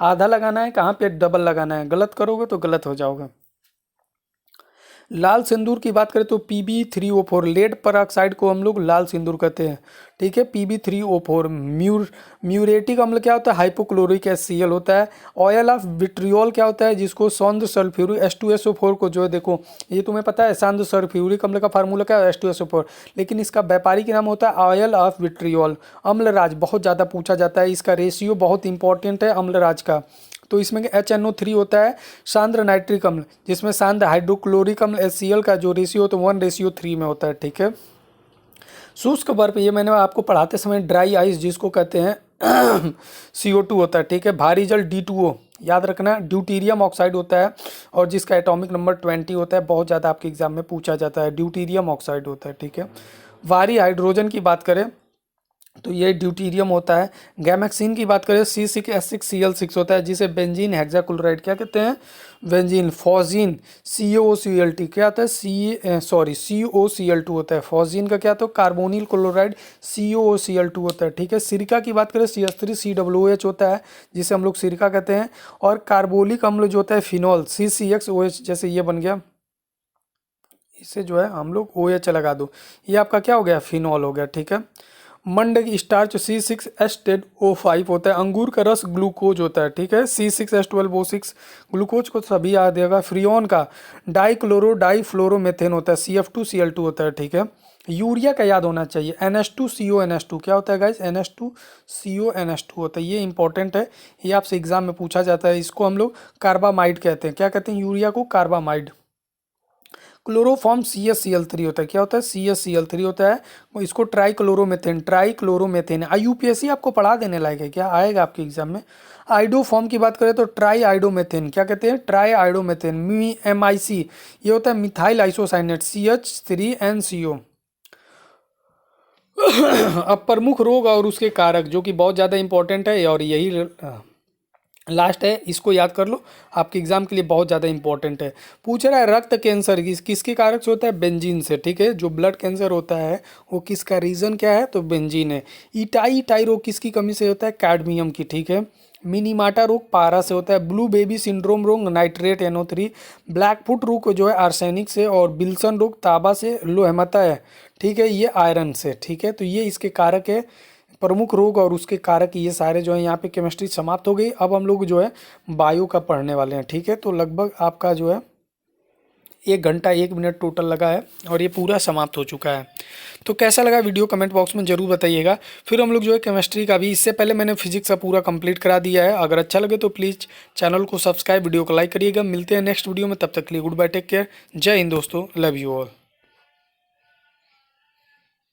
[SPEAKER 1] आधा लगाना है, कहाँ पे डबल लगाना है। गलत करोगे तो गलत हो जाओगे। लाल सिंदूर की बात करें तो Pb3O4, लेड पर ऑक्साइड को हम लोग लाल सिंदूर कहते हैं, ठीक है। Pb3O4 म्यूरेटिक अम्ल क्या होता है, हाइपोक्लोरिक HCl होता है। ऑयल ऑफ विट्रियोल क्या होता है, जिसको सौंद सल्फ्यूरिक H2SO4 को जो है, देखो ये तुम्हें पता है सौंद सल्फ्यूरिक अम्ल का फार्मूला क्या है H2SO4, लेकिन इसका व्यापारिक नाम होता है ऑयल ऑफ विट्रियोल। अम्लराज बहुत ज़्यादा पूछा जाता है, इसका रेशियो बहुत इंपॉर्टेंट है अम्लराज का। तो इसमें HNO3 होता है। सांद्र नाइट्रिक अम्ल, जिसमें सांद्र हाइड्रोक्लोरिक अम्ल HCl का जो रेशियो तो 1:3 में होता है, ठीक है। शुष्क बर्फ, ये मैंने आपको पढ़ाते समय ड्राई आइस जिसको कहते हैं CO2 होता है, ठीक है। भारी जल D2O याद रखना, ड्यूटीरियम ऑक्साइड होता है और जिसका एटॉमिक नंबर 20 होता है। बहुत ज़्यादा आपके एग्जाम में पूछा जाता है, ड्यूटीरियम ऑक्साइड होता है, ठीक है। भारी हाइड्रोजन की बात करें तो ये ड्यूटीरियम होता है। गैमेक्सिन की बात करें C6H6Cl6 होता है, जिसे बेंजीन हेक्साक्लोराइड क्या कहते हैं, बेंजीन। फॉजिन COCl2 क्या होता है COCl2 होता है। फॉजिन का क्या होता है, कार्बोनिल क्लोराइड COCl2 होता है, ठीक है। सिरका की बात करें CH3COOH होता है, जिसे हम लोग सिरका कहते हैं। और कार्बोलिक अम्ल जो होता है फिनॉल CCXOH, जैसे ये बन गया, इसे जो है हम लोग OH लगा दो, ये आपका क्या हो गया, फिनॉल हो गया, ठीक है। मंड की स्टार्च C6H10O5 होता है। अंगूर का रस ग्लूकोज होता है, ठीक है, C6H12O6। ग्लूकोज को सभी याद देगा। फ्रियोन का डाइफ्लोरोमेथेन होता है, CF2Cl2 होता है, ठीक है। यूरिया का याद होना चाहिए NH2CONH2 क्या होता है गाइस, NH2CONH2 होता है, ये इंपॉर्टेंट है, ये आपसे एग्जाम में पूछा जाता है। इसको हम लोग कार्बामाइड कहते हैं, क्या कहते हैं, यूरिया को कार्बामाइड। क्लोरोफॉर्म CaCl3 होता है, क्या होता है CaCl3 होता है। इसको ट्राइक्लोरोमेथेन IUPAC आपको पढ़ा देने लायक है, क्या आएगा आपके एग्जाम में। आइडोफॉर्म की बात करें तो ट्राई आइडोमेथेन, क्या कहते हैं, ट्राई आइडोमेथेन। MIC ये होता है मिथाइल आइसोसाइनेट CH3NCO। अब प्रमुख रोग और उसके कारक, जो कि बहुत ज़्यादा इंपॉर्टेंट है और यही लास्ट है, इसको याद कर लो, आपके एग्जाम के लिए बहुत ज़्यादा इंपॉर्टेंट है। पूछ रहा है रक्त कैंसर किसके कारक से होता है, बेंजीन से, ठीक है। जो ब्लड कैंसर होता है वो किसका रीज़न क्या है, तो बेंजीन है। इटाई रोग किसकी कमी से होता है, कैडमियम की, ठीक है। मिनीमाटा रोग पारा से होता है। ब्लू बेबी सिंड्रोम रोग नाइट्रेट NO3। ब्लैक फुट रोग जो है आर्सेनिक से। और बिल्सन रोग तांबा से लोहमता है, ठीक है, ये आयरन से, ठीक है। तो ये इसके कारक है, प्रमुख रोग और उसके कारक, ये सारे जो है। यहाँ पे केमिस्ट्री समाप्त हो गई, अब हम लोग जो है बायो का पढ़ने वाले हैं, ठीक है। तो लगभग आपका जो है 1 घंटा 1 मिनट टोटल लगा है और ये पूरा समाप्त हो चुका है। तो कैसा लगा वीडियो कमेंट बॉक्स में ज़रूर बताइएगा। फिर हम लोग जो है केमिस्ट्री का भी, इससे पहले मैंने फिजिक्स का पूरा कंप्लीट करा दिया है। अगर अच्छा लगे तो प्लीज़ चैनल को सब्सक्राइब, वीडियो को लाइक करिएगा। मिलते हैं नेक्स्ट वीडियो में, तब तक के लिए गुड बाय, टेक केयर, जय हिंद दोस्तों, लव यू ऑल।